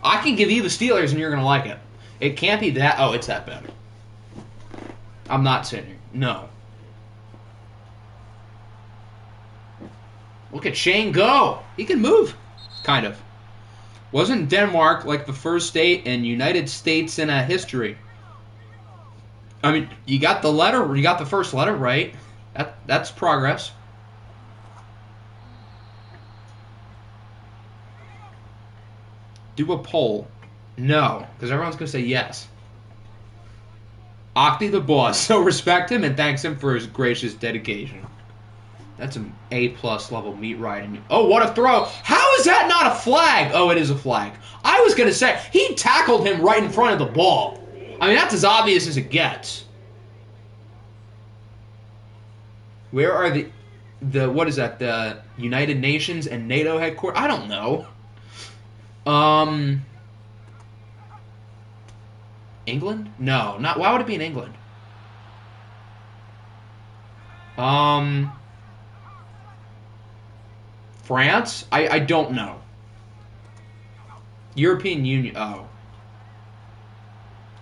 I can give you the Steelers and you're going to like it. It can't be that. Oh, it's that bad. I'm not senior. No. Look at Shane go. He can move. Kind of. Wasn't Denmark like the first state in United States in history? I mean, you got the letter. You got the first letter right. That's progress. Do a poll. No, because everyone's going to say yes. Octi the boss. So respect him and thanks him for his gracious dedication. That's an A-plus level meat riding. Oh, what a throw. How is that not a flag? Oh, it is a flag. I was going to say, he tackled him right in front of the ball. I mean, that's as obvious as it gets. Where are the what is that, the United Nations and NATO headquarters? I don't know. England? No, not. Why would it be in England? France? I don't know. European Union. Oh.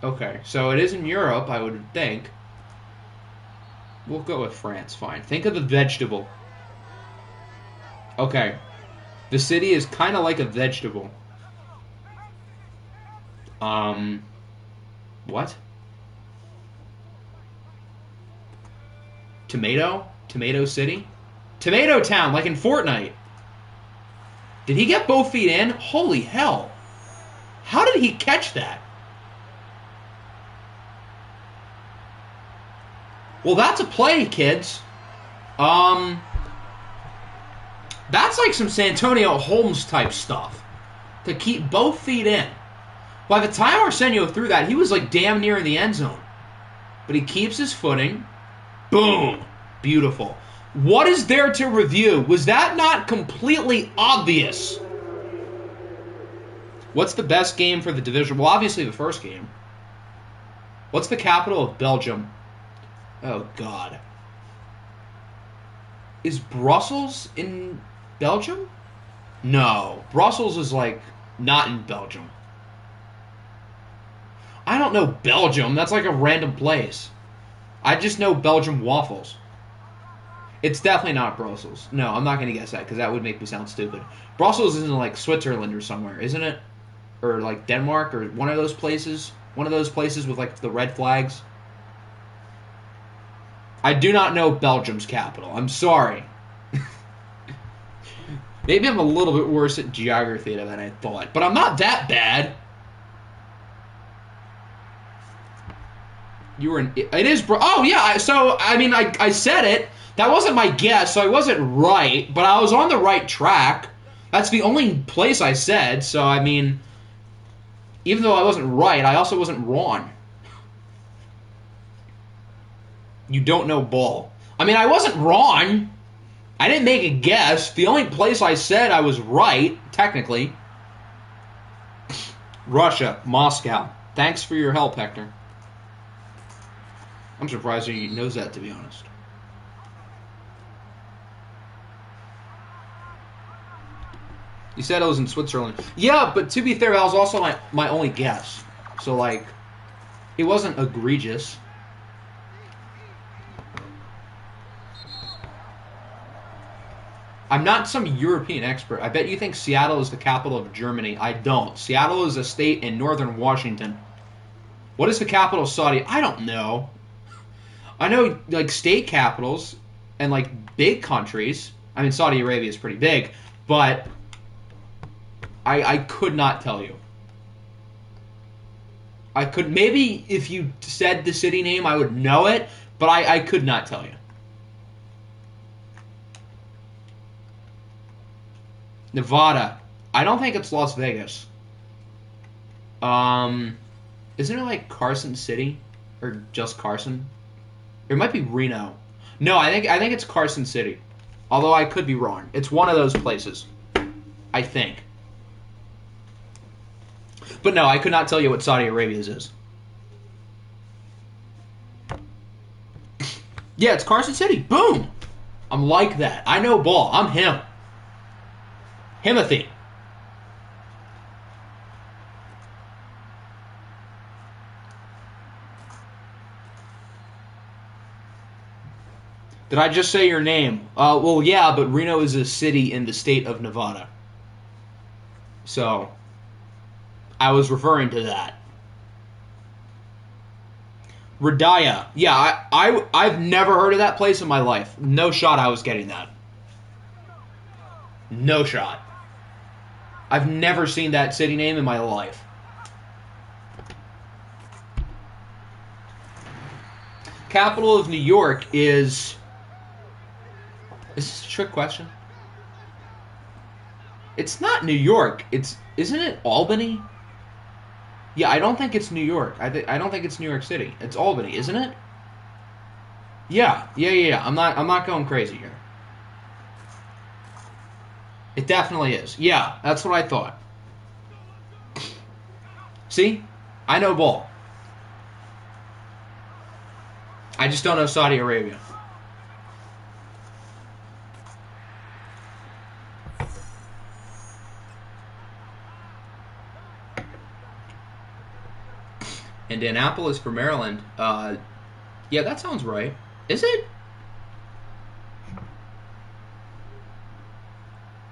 Okay, so it is in Europe, I would think. We'll go with France, fine. Think of the vegetable. Okay. The city is kind of like a vegetable. What? Tomato? Tomato City? Tomato Town, like in Fortnite. Did he get both feet in? Holy hell. How did he catch that? Well, that's a play, kids. That's like some Santonio Holmes type stuff. To keep both feet in. By the time Arsenio threw that, he was like damn near in the end zone. But he keeps his footing. Boom. Beautiful. What is there to review? Was that not completely obvious? What's the best game for the division? Well, obviously the first game. What's the capital of Belgium? Oh, God. Is Brussels in Belgium? No. Brussels is, like, not in Belgium. I don't know Belgium. That's like a random place. I just know Belgium waffles. It's definitely not Brussels. No, I'm not going to guess that because that would make me sound stupid. Brussels is in, like, Switzerland or somewhere, isn't it? Or, like, Denmark or one of those places. One of those places with, like, the red flags. I do not know Belgium's capital. I'm sorry. Maybe I'm a little bit worse at geography than I thought. But I'm not that bad. You were in... It is... Oh, yeah. So, I mean, I said it. That wasn't my guess, so I wasn't right. But I was on the right track. That's the only place I said. So, I mean... Even though I wasn't right, I also wasn't wrong. You don't know ball. I mean, I wasn't wrong. I didn't make a guess. The only place I said I was right, technically. Russia, Moscow. Thanks for your help, Hector. I'm surprised he knows that, to be honest. You said it was in Switzerland. Yeah, but to be fair, that was also my only guess. So, like, it wasn't egregious. I'm not some European expert. I bet you think Seattle is the capital of Germany. I don't. Seattle is a state in northern Washington. What is the capital of Saudi? I don't know. I know, like, state capitals and, like, big countries. I mean, Saudi Arabia is pretty big, but I could not tell you. I could, maybe if you said the city name, I would know it, but I could not tell you. Nevada. I don't think it's Las Vegas. Isn't it like Carson City? Or just Carson? It might be Reno. No, I think it's Carson City. Although I could be wrong. It's one of those places. I think. But no, I could not tell you what Saudi Arabia's is. Yeah, it's Carson City. Boom! I'm like that. I know ball. I'm him. Himothy. Did I just say your name? Well, yeah, but Reno is a city in the state of Nevada. So, I was referring to that. Radaya. Yeah, I've never heard of that place in my life. No shot I was getting that. No shot. I've never seen that city name in my life. Capital of New York is... Is this a trick question? It's not New York. Isn't it Albany? Yeah, I don't think it's New York. I don't think it's New York City. It's Albany, isn't it? Yeah. I'm not going crazy here. It definitely is. Yeah, that's what I thought. See? I know ball. I just don't know Saudi Arabia. Indianapolis for Maryland. Yeah, that sounds right. Is it?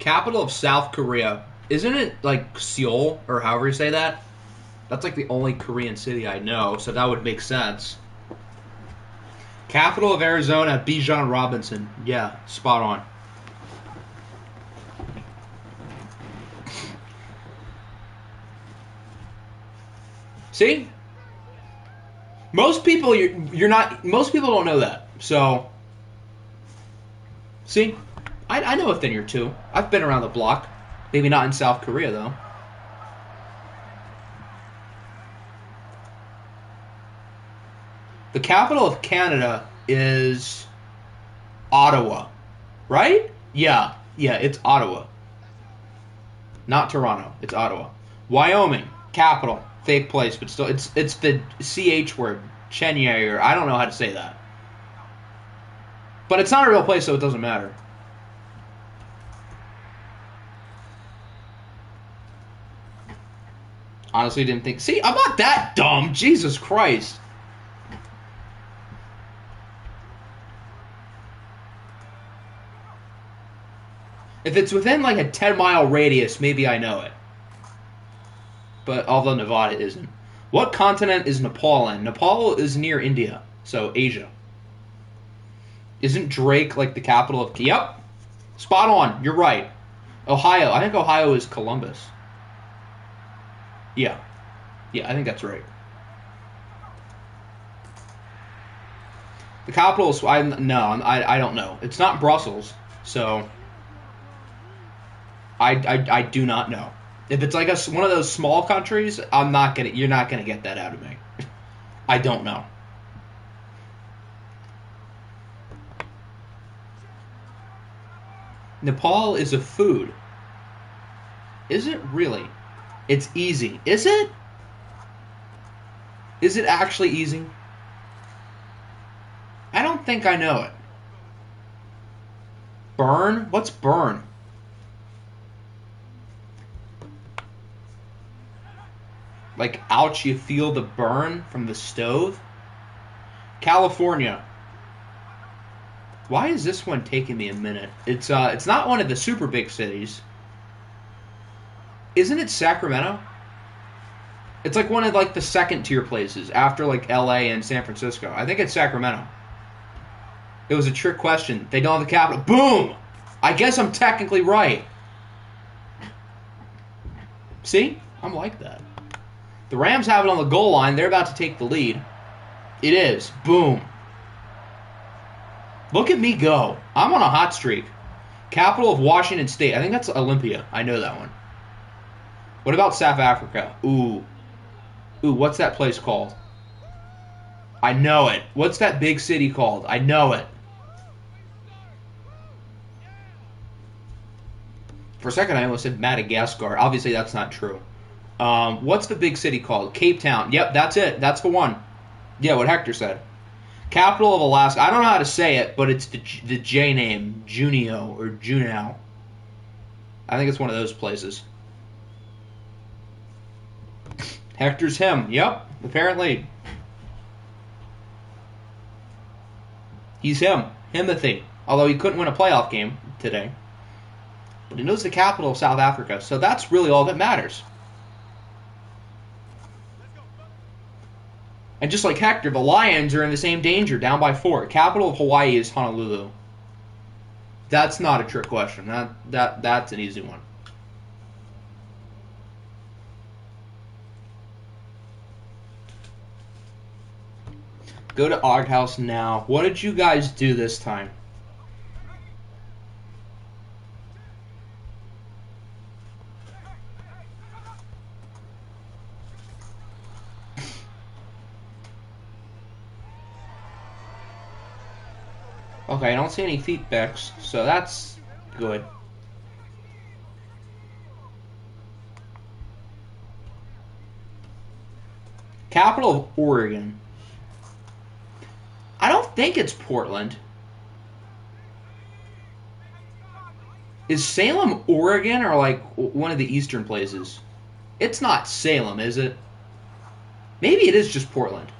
Capital of South Korea. Isn't it like Seoul or however you say that? That's like the only Korean city I know, so that would make sense. Capital of Arizona, Bijan Robinson. Yeah, spot on. See? Most people you're not. Most people don't know that. So, see, I know a thing or two. I've been around the block. Maybe not in South Korea though. The capital of Canada is Ottawa, right? Yeah, it's Ottawa. Not Toronto. It's Ottawa. Wyoming, capital, fake place, but still, it's the CH word, Chenier, or I don't know how to say that. But it's not a real place, so it doesn't matter. Honestly, didn't think. See, I'm not that dumb. Jesus Christ. If it's within like a 10-mile radius, maybe I know it. But although Nevada isn't. What continent is Nepal in? Nepal is near India, so Asia. Isn't Drake like the capital of... Yep. Spot on. You're right. Ohio. I think Ohio is Columbus. Yeah. Yeah, I think that's right. The capital is... I don't know. It's not Brussels, so... I do not know. If it's like one of those small countries, you're not gonna get that out of me. I don't know. Nepal is a food. Is it really? It's easy. Is it? Is it actually easy? I don't think I know it. Burn? What's burn? Like, ouch, you feel the burn from the stove? California. Why is this one taking me a minute? It's not one of the super big cities. Isn't it Sacramento? It's like one of like the second tier places after like LA and San Francisco. I think it's Sacramento. It was a trick question. They don't have the capital. Boom! I guess I'm technically right. See? I'm like that. The Rams have it on the goal line. They're about to take the lead. It is. Boom. Look at me go. I'm on a hot streak. Capital of Washington State. I think that's Olympia. I know that one. What about South Africa? Ooh, what's that place called? I know it. What's that big city called? I know it. For a second, I almost said Madagascar. Obviously, that's not true. What's the big city called? Cape Town. Yep, that's it. That's the one. Yeah, what Hector said. Capital of Alaska. I don't know how to say it, but it's the J name. Junio or Juneau. I think it's one of those places. Hector's him. Yep, apparently. He's him. Himothy. Although he couldn't win a playoff game today. But he knows the capital of South Africa, so that's really all that matters. And just like Hector, the Lions are in the same danger, down by 4. Capital of Hawaii is Honolulu. That's not a trick question. That's an easy one. Go to Odd House now. What did you guys do this time? Okay, I don't see any feedbacks, so that's good. Capital of Oregon. I don't think it's Portland. Is Salem, Oregon, or like one of the eastern places? It's not Salem, is it? Maybe it is just Portland.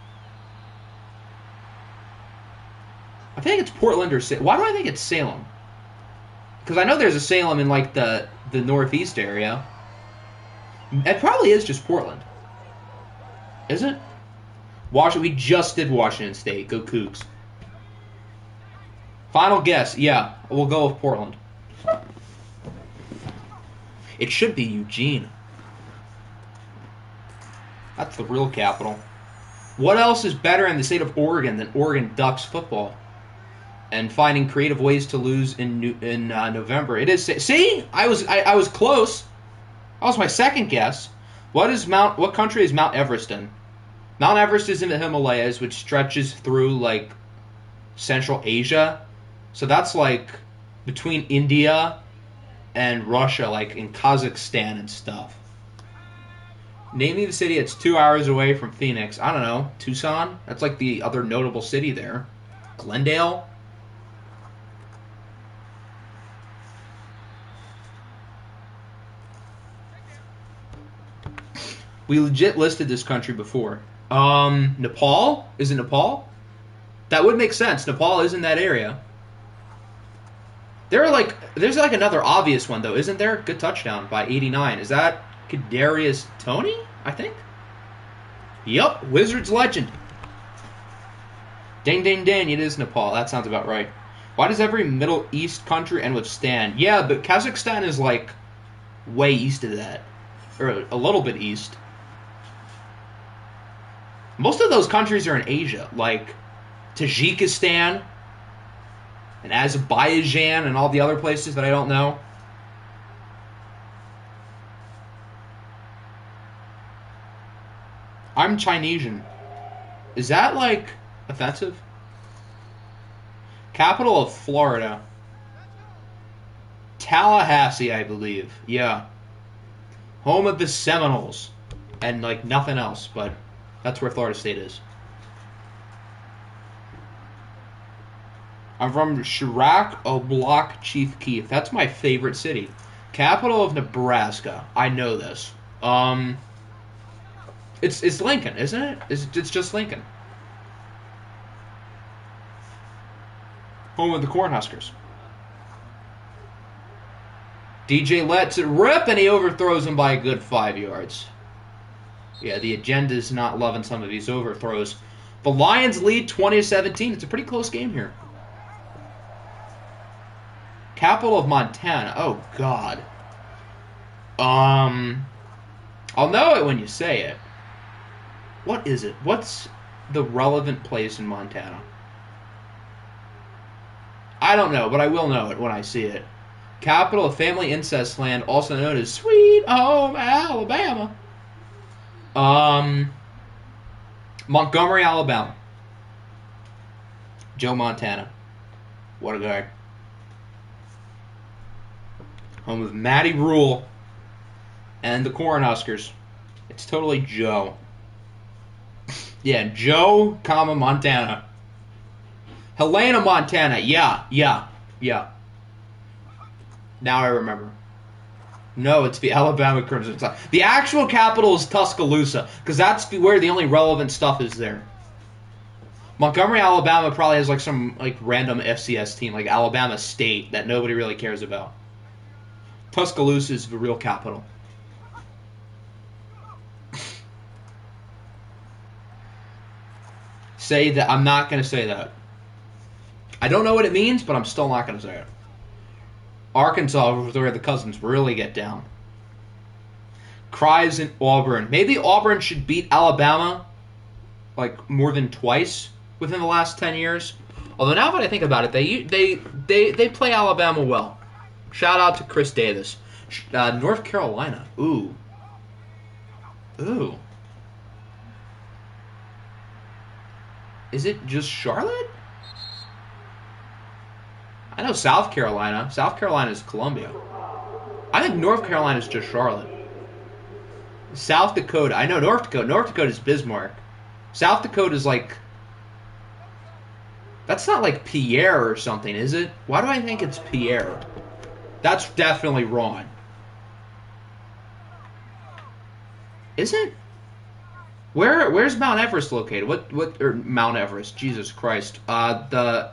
I think it's Portland or Salem. Why do I think it's Salem? Because I know there's a Salem in like the northeast area. It probably is just Portland. Is it? We just did Washington State. Go Cougs. Final guess. Yeah, we'll go with Portland. It should be Eugene. That's the real capital. What else is better in the state of Oregon than Oregon Ducks football? And finding creative ways to lose in November. It is. See, I was close. That was my second guess. What country is Mount Everest in? Mount Everest is in the Himalayas, which stretches through like Central Asia. So that's like between India and Russia, like in Kazakhstan and stuff. Name me the city. It's 2 hours away from Phoenix. I don't know. Tucson. That's like the other notable city there. Glendale. We legit listed this country before. Nepal? Is it Nepal? That would make sense. Nepal is in that area. There's like another obvious one though, isn't there? Good touchdown by 89. Is that Kadarius Toney? I think. Yup, Wizards legend. Ding ding ding, it is Nepal. That sounds about right. Why does every Middle East country end with Stan? Yeah, but Kazakhstan is like way east of that. Or a little bit east. Most of those countries are in Asia, like Tajikistan and Azerbaijan and all the other places that I don't know. I'm Chinesian. Is that, like, offensive? Capital of Florida. Tallahassee, I believe. Yeah. Home of the Seminoles. And, like, nothing else, but that's where Florida State is. I'm from Chirac O'Block, Chief Keef. That's my favorite city. Capital of Nebraska. I know this. It's Lincoln, isn't it? It's just Lincoln. Home of the Cornhuskers. DJ lets it rip, and he overthrows him by a good 5 yards. Yeah, the agenda's not loving some of these overthrows. The Lions lead 20-17. It's a pretty close game here. Capital of Montana. Oh, God. I'll know it when you say it. What is it? What's the relevant place in Montana? I don't know, but I will know it when I see it. Capital of Family Incest Land, also known as Sweet Home Alabama. Montgomery, Alabama. Joe Montana. What a guy. Home of Matty Rule and the Cornhuskers. It's totally Joe. Yeah, Joe, comma, Montana. Helena, Montana. Yeah. Now I remember. No, it's the Alabama Crimson Tide. The actual capital is Tuscaloosa, because that's where the only relevant stuff is there. Montgomery, Alabama probably has like some like random FCS team, like Alabama State, that nobody really cares about. Tuscaloosa is the real capital. Say that. I'm not going to say that. I don't know what it means, but I'm still not going to say it. Arkansas is where the Cousins really get down. Cries in Auburn. Maybe Auburn should beat Alabama like more than twice within the last 10 years. Although now that I think about it, they play Alabama well. Shout out to Chris Davis. North Carolina. Ooh. Is it just Charlotte? I know South Carolina. South Carolina is Columbia. I think North Carolina is just Charlotte. South Dakota. I know North Dakota. North Dakota is Bismarck. South Dakota is like... That's not like Pierre or something, is it? Why do I think it's Pierre? That's definitely wrong. Is it? Where's Mount Everest located? What or Mount Everest? Jesus Christ. The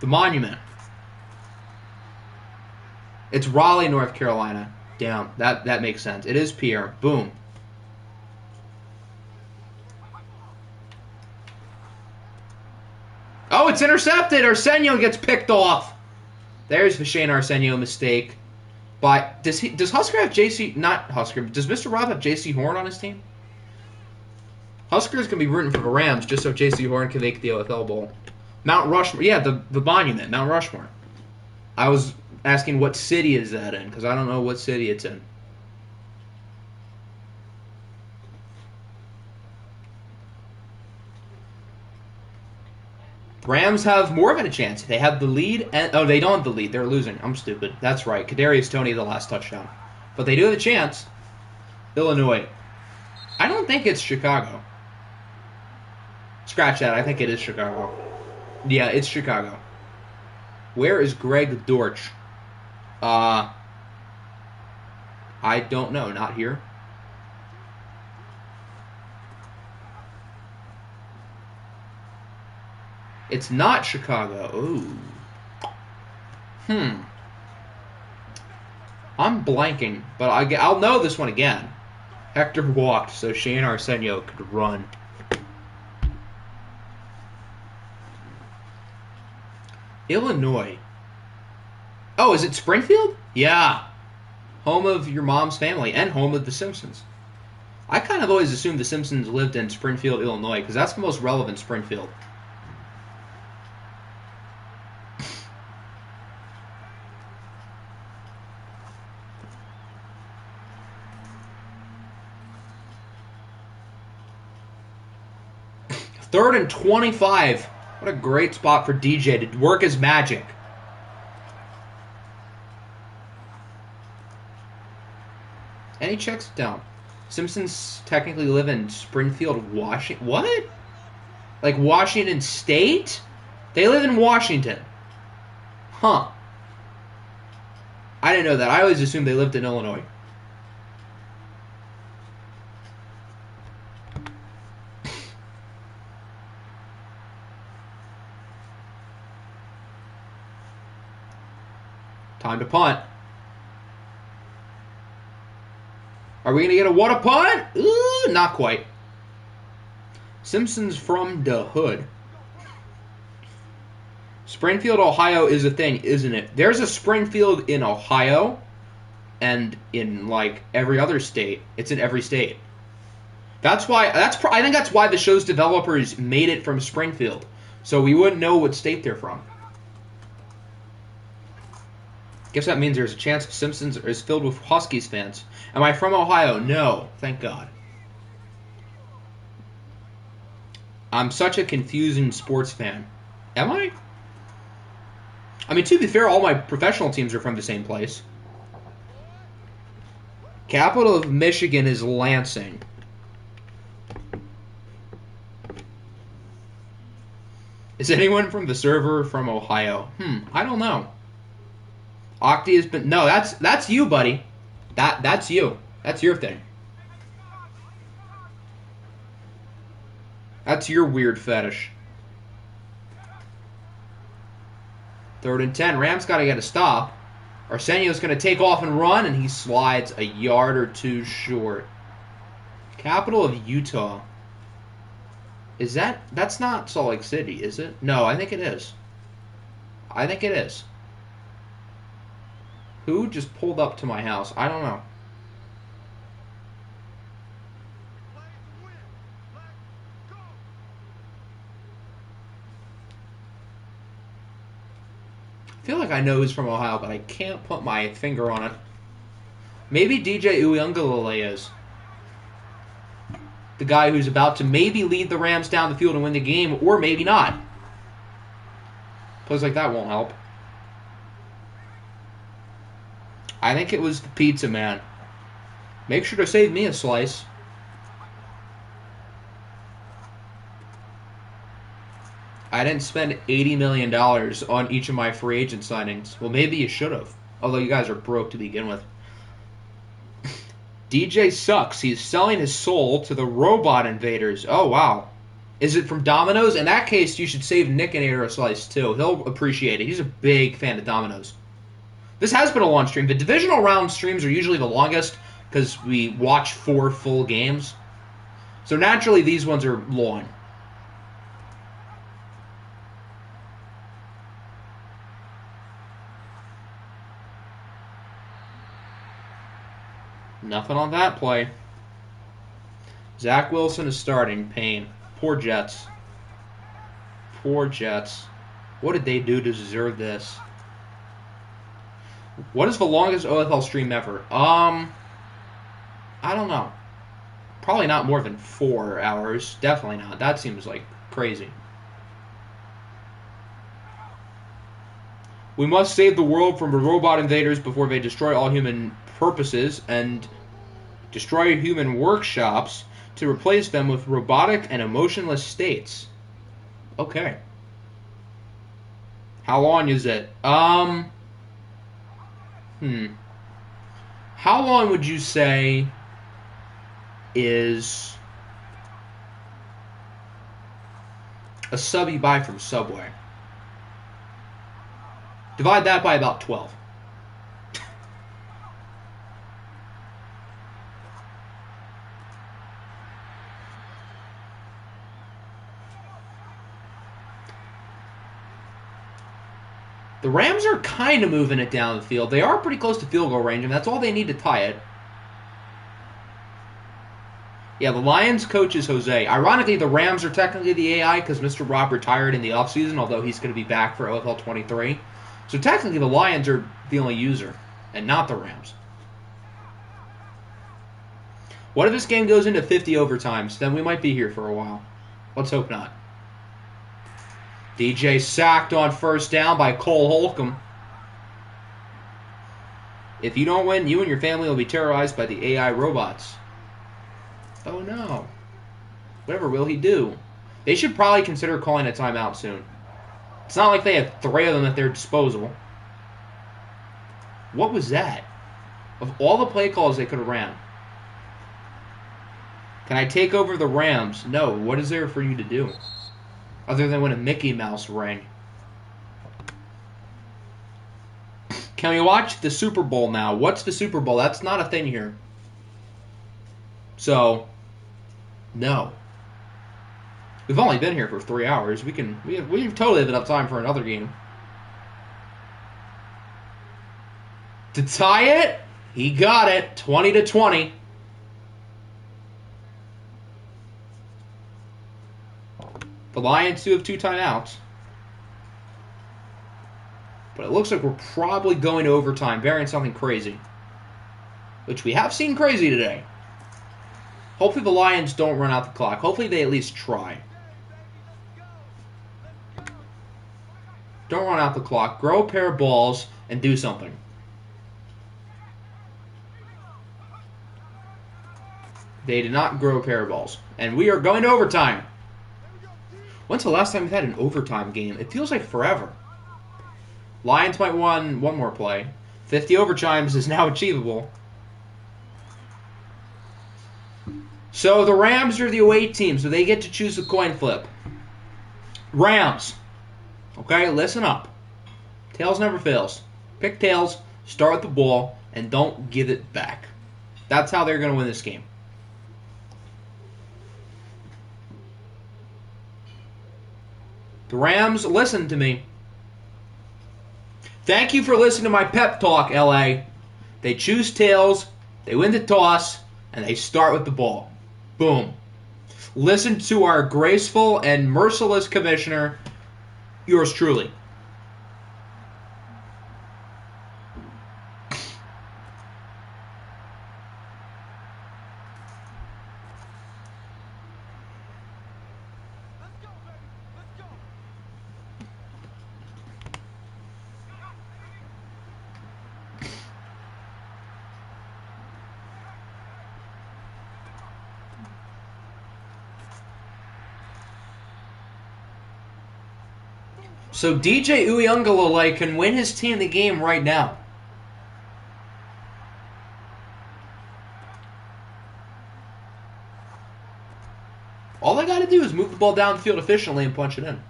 monument. It's Raleigh, North Carolina. Damn, that makes sense. It is Pierre. Boom. Oh, it's intercepted. Arsenio gets picked off. There's the Shane Arsenio mistake. But does Husker have JC? Not Husker. Does Mr. Rob have JC Horn on his team? Huskers can be rooting for the Rams just so JC Horn can make the OFL Bowl. Mount Rushmore. Yeah, the monument, Mount Rushmore. I was asking what city is that in, because I don't know what city it's in. Rams have more of a chance. They have the lead, and they don't have the lead. They're losing. I'm stupid. That's right. Kadarius Toney the last touchdown, but they do have a chance. Illinois. I don't think it's Chicago. Scratch that. I think it is Chicago. Yeah, it's Chicago. Where is Greg Dortch? I don't know. Not here. It's not Chicago. Ooh. I'm blanking, but I'll know this one again. Hector walked, so Shane Arsenio could run. Illinois. Oh, is it Springfield? Yeah. Home of your mom's family and home of The Simpsons. I kind of always assumed The Simpsons lived in Springfield, Illinois, because that's the most relevant Springfield. Third and 25. What a great spot for DJ to work his magic. And he checks it down. Simpsons technically live in Springfield, Washington. What? Like Washington State? They live in Washington. Huh. I didn't know that. I always assumed they lived in Illinois. Time to punt. Are we going to get a what a punt? Ooh, not quite. Simpsons from the hood. Springfield, Ohio is a thing, isn't it? There's a Springfield in Ohio and in like every other state. It's in every state. That's why I think that's why the show's developers made it from Springfield. So we wouldn't know what state they're from. Guess that means there's a chance Simpsons is filled with Huskies fans. Am I from Ohio? No. Thank God. I'm such a confusing sports fan. Am I? I mean, to be fair, all my professional teams are from the same place. Capital of Michigan is Lansing. Is anyone from the server from Ohio? I don't know. Octi has been... No, that's you, buddy. That's you. That's your thing. That's your weird fetish. 3rd and 10. Rams got to get a stop. Arsenio's going to take off and run, and he slides a yard or two short. Capital of Utah. Is that... That's not Salt Lake City, is it? No, I think it is. I think it is. Who just pulled up to my house? I don't know. I feel like I know who's from Ohio, but I can't put my finger on it. Maybe DJ Uiagalelei is. The guy who's about to maybe lead the Rams down the field and win the game, or maybe not. Plays like that won't help. I think it was the pizza man. Make sure to save me a slice. I didn't spend $80 million on each of my free agent signings. Well, maybe you should have. Although you guys are broke to begin with. DJ sucks. He's selling his soul to the robot invaders. Oh, wow. Is it from Domino's? In that case, you should save Nickinator a slice, too. He'll appreciate it. He's a big fan of Domino's. This has been a long stream. The divisional round streams are usually the longest because we watch 4 full games. So naturally, these ones are long. Nothing on that play. Zach Wilson is starting. Pain. Poor Jets. Poor Jets. What did they do to deserve this? What is the longest OFL stream ever? I don't know. Probably not more than 4 hours. Definitely not. That seems like crazy. We must save the world from the robot invaders before they destroy all human purposes and destroy human workshops to replace them with robotic and emotionless states. Okay. How long is it? How long would you say is a sub you buy from Subway? Divide that by about 12. The Rams are kind of moving it down the field. They are pretty close to field goal range, and that's all they need to tie it. Yeah, the Lions coach is Jose. Ironically, the Rams are technically the AI because Mr. Rob retired in the offseason, although he's going to be back for OFL 23. So technically, the Lions are the only user, and not the Rams. What if this game goes into 50 overtimes? Then we might be here for a while. Let's hope not. DJ sacked on first down by Cole Holcomb. If you don't win, you and your family will be terrorized by the AI robots. Oh no. Whatever will he do? They should probably consider calling a timeout soon. It's not like they have 3 of them at their disposal. What was that? Of all the play calls they could have ran. Can I take over the Rams? No. What is there for you to do? Other than win a Mickey Mouse ring. Can we watch the Super Bowl now? What's the Super Bowl? That's not a thing here. So, no. We've only been here for 3 hours. We've totally have enough time for another game. To tie it, he got it. 20-20. The Lions do have 2 timeouts. But it looks like we're probably going to overtime, bearing something crazy. Which we have seen crazy today. Hopefully the Lions don't run out the clock. Hopefully they at least try. Don't run out the clock. Grow a pair of balls and do something. They did not grow a pair of balls. And we are going to overtime. When's the last time we've had an overtime game? It feels like forever. Lions might win one more play. 50 overtimes is now achievable. So the Rams are the away team, so they get to choose the coin flip. Rams. Okay, listen up. Tails never fails. Pick tails, start with the ball, and don't give it back. That's how they're going to win this game. The Rams, listen to me. Thank you for listening to my pep talk, LA. They choose tails, they win the toss, and they start with the ball. Boom. Listen to our graceful and merciless commissioner, yours truly. So DJ Uiagalelei can win his team the game right now. All I got to do is move the ball down the field efficiently and punch it in.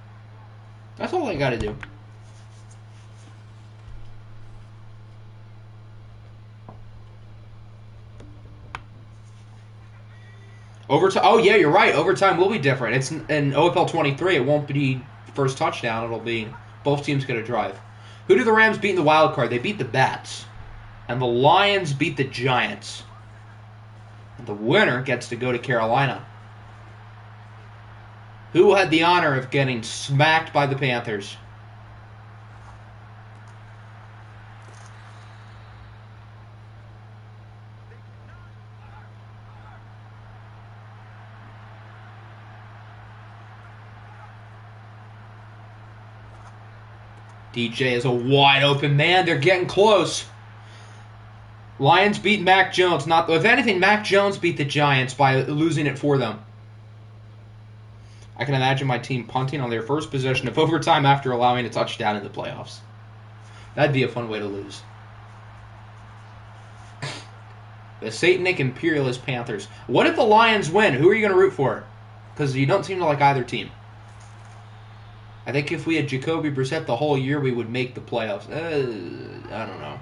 That's all I got to do. Overtime. Oh, yeah, you're right. Overtime will be different. It's in OFL 23. It won't be first touchdown. It'll be both teams get a drive. Who do the Rams beat in the wild card? They beat the Bats. And the Lions beat the Giants. And the winner gets to go to Carolina. Who had the honor of getting smacked by the Panthers? DJ is a wide open man. They're getting close. Lions beat Mac Jones. If anything, Mac Jones beat the Giants by losing it for them. I can imagine my team punting on their first possession of overtime after allowing a touchdown in the playoffs. That'd be a fun way to lose. The Satanic Imperialist Panthers. What if the Lions win? Who are you going to root for? Because you don't seem to like either team. I think if we had Jacoby Brissett the whole year, we would make the playoffs. I don't know.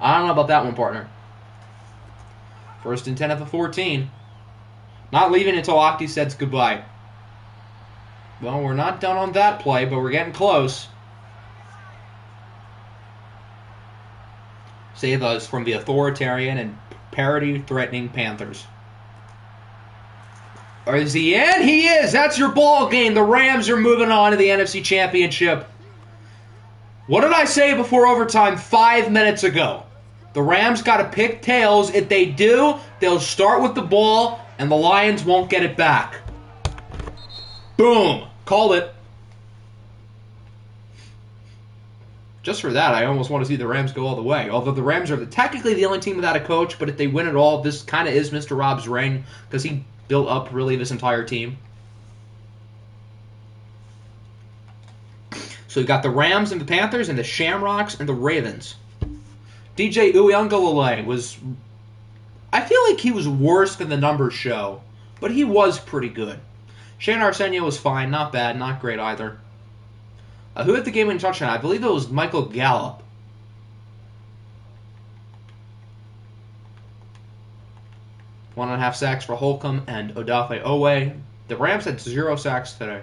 I don't know about that one, partner. 1st and 10 at the 14. Not leaving until Octi says goodbye. Well, we're not done on that play, but we're getting close. Save us from the authoritarian and parody-threatening Panthers. Or is he in? He is! That's your ball game. The Rams are moving on to the NFC Championship. What did I say before overtime 5 minutes ago? The Rams got to pick tails. If they do, they'll start with the ball, and the Lions won't get it back. Boom. Called it. Just for that, I almost want to see the Rams go all the way. Although the Rams are technically the only team without a coach, but if they win it all, this kind of is Mr. Rob's reign, because he built up, really, this entire team. So we've got the Rams and the Panthers and the Shamrocks and the Ravens. DJ Uiagalelei was... I feel like he was worse than the numbers show, but he was pretty good. Shane Arsenio was fine, not bad, not great either. Who had the game-winning touchdown? I believe it was Michael Gallup. 1.5 sacks for Holcomb and Odafe Owe. The Rams had 0 sacks today.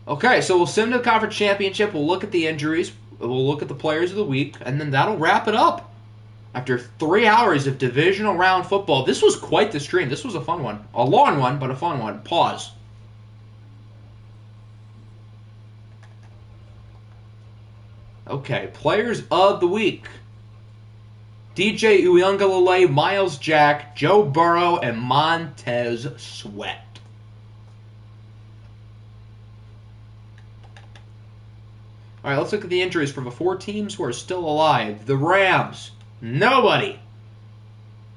Okay, so we'll sim to the conference championship. We'll look at the injuries. We'll look at the players of the week, and then that'll wrap it up. After 3 hours of divisional round football, this was quite the stream. This was a fun one. A long one, but a fun one. Pause. Okay, players of the week. DJ Uiagalelei, Miles Jack, Joe Burrow, and Montez Sweat. All right, let's look at the injuries for the 4 teams who are still alive. The Rams, nobody.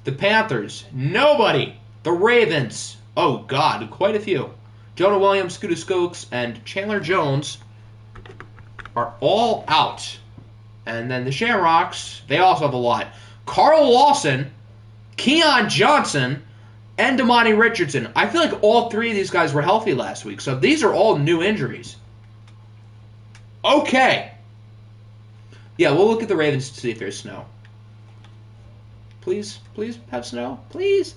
The Panthers, nobody. The Ravens, oh God, quite a few. Jonah Williams, Scooter Skokes, and Chandler Jones are all out. And then the Shamrocks, they also have a lot. Carl Lawson, Keon Johnson, and Damani Richardson. I feel like all 3 of these guys were healthy last week, so these are all new injuries. Okay. Yeah, we'll look at the Ravens to see if there's snow. Please have snow. Please.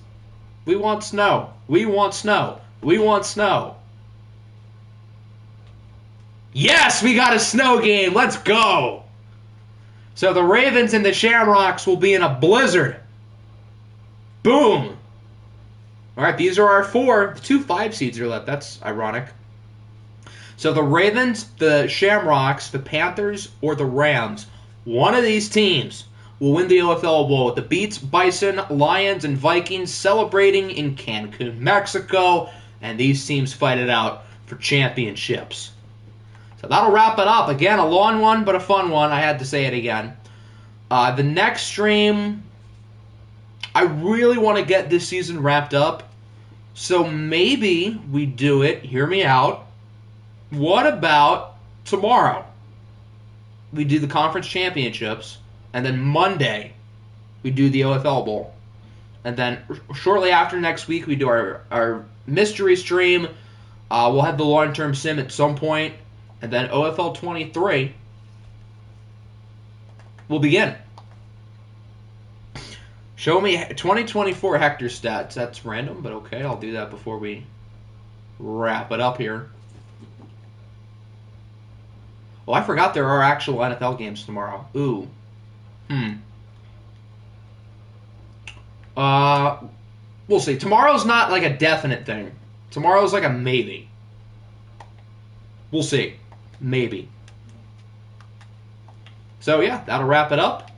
We want snow. We want snow. We want snow. Yes, we got a snow game. Let's go. So the Ravens and the Shamrocks will be in a blizzard. Boom. All right, these are our 4. 2 5 seeds are left. That's ironic. So the Ravens, the Shamrocks, the Panthers, or the Rams, one of these teams will win the OFL Bowl with the Beats, Bison, Lions, and Vikings celebrating in Cancun, Mexico, and these teams fight it out for championships. So that'll wrap it up. Again, a long one, but a fun one. I had to say it again. The next stream, I really want to get this season wrapped up, so maybe we do it. Hear me out. What about tomorrow? We do the conference championships, and then Monday we do the OFL Bowl. And then shortly after next week, we do our mystery stream. We'll have the long-term sim at some point, and then OFL 23 will begin. Show me 2024 Hector stats. That's random, but okay, I'll do that before we wrap it up here. Oh, I forgot there are actual NFL games tomorrow. Ooh. We'll see. Tomorrow's not like a definite thing. Tomorrow's like a maybe. We'll see. Maybe. So, yeah, that'll wrap it up.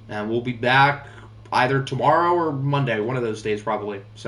And we'll be back either tomorrow or Monday, one of those days probably. So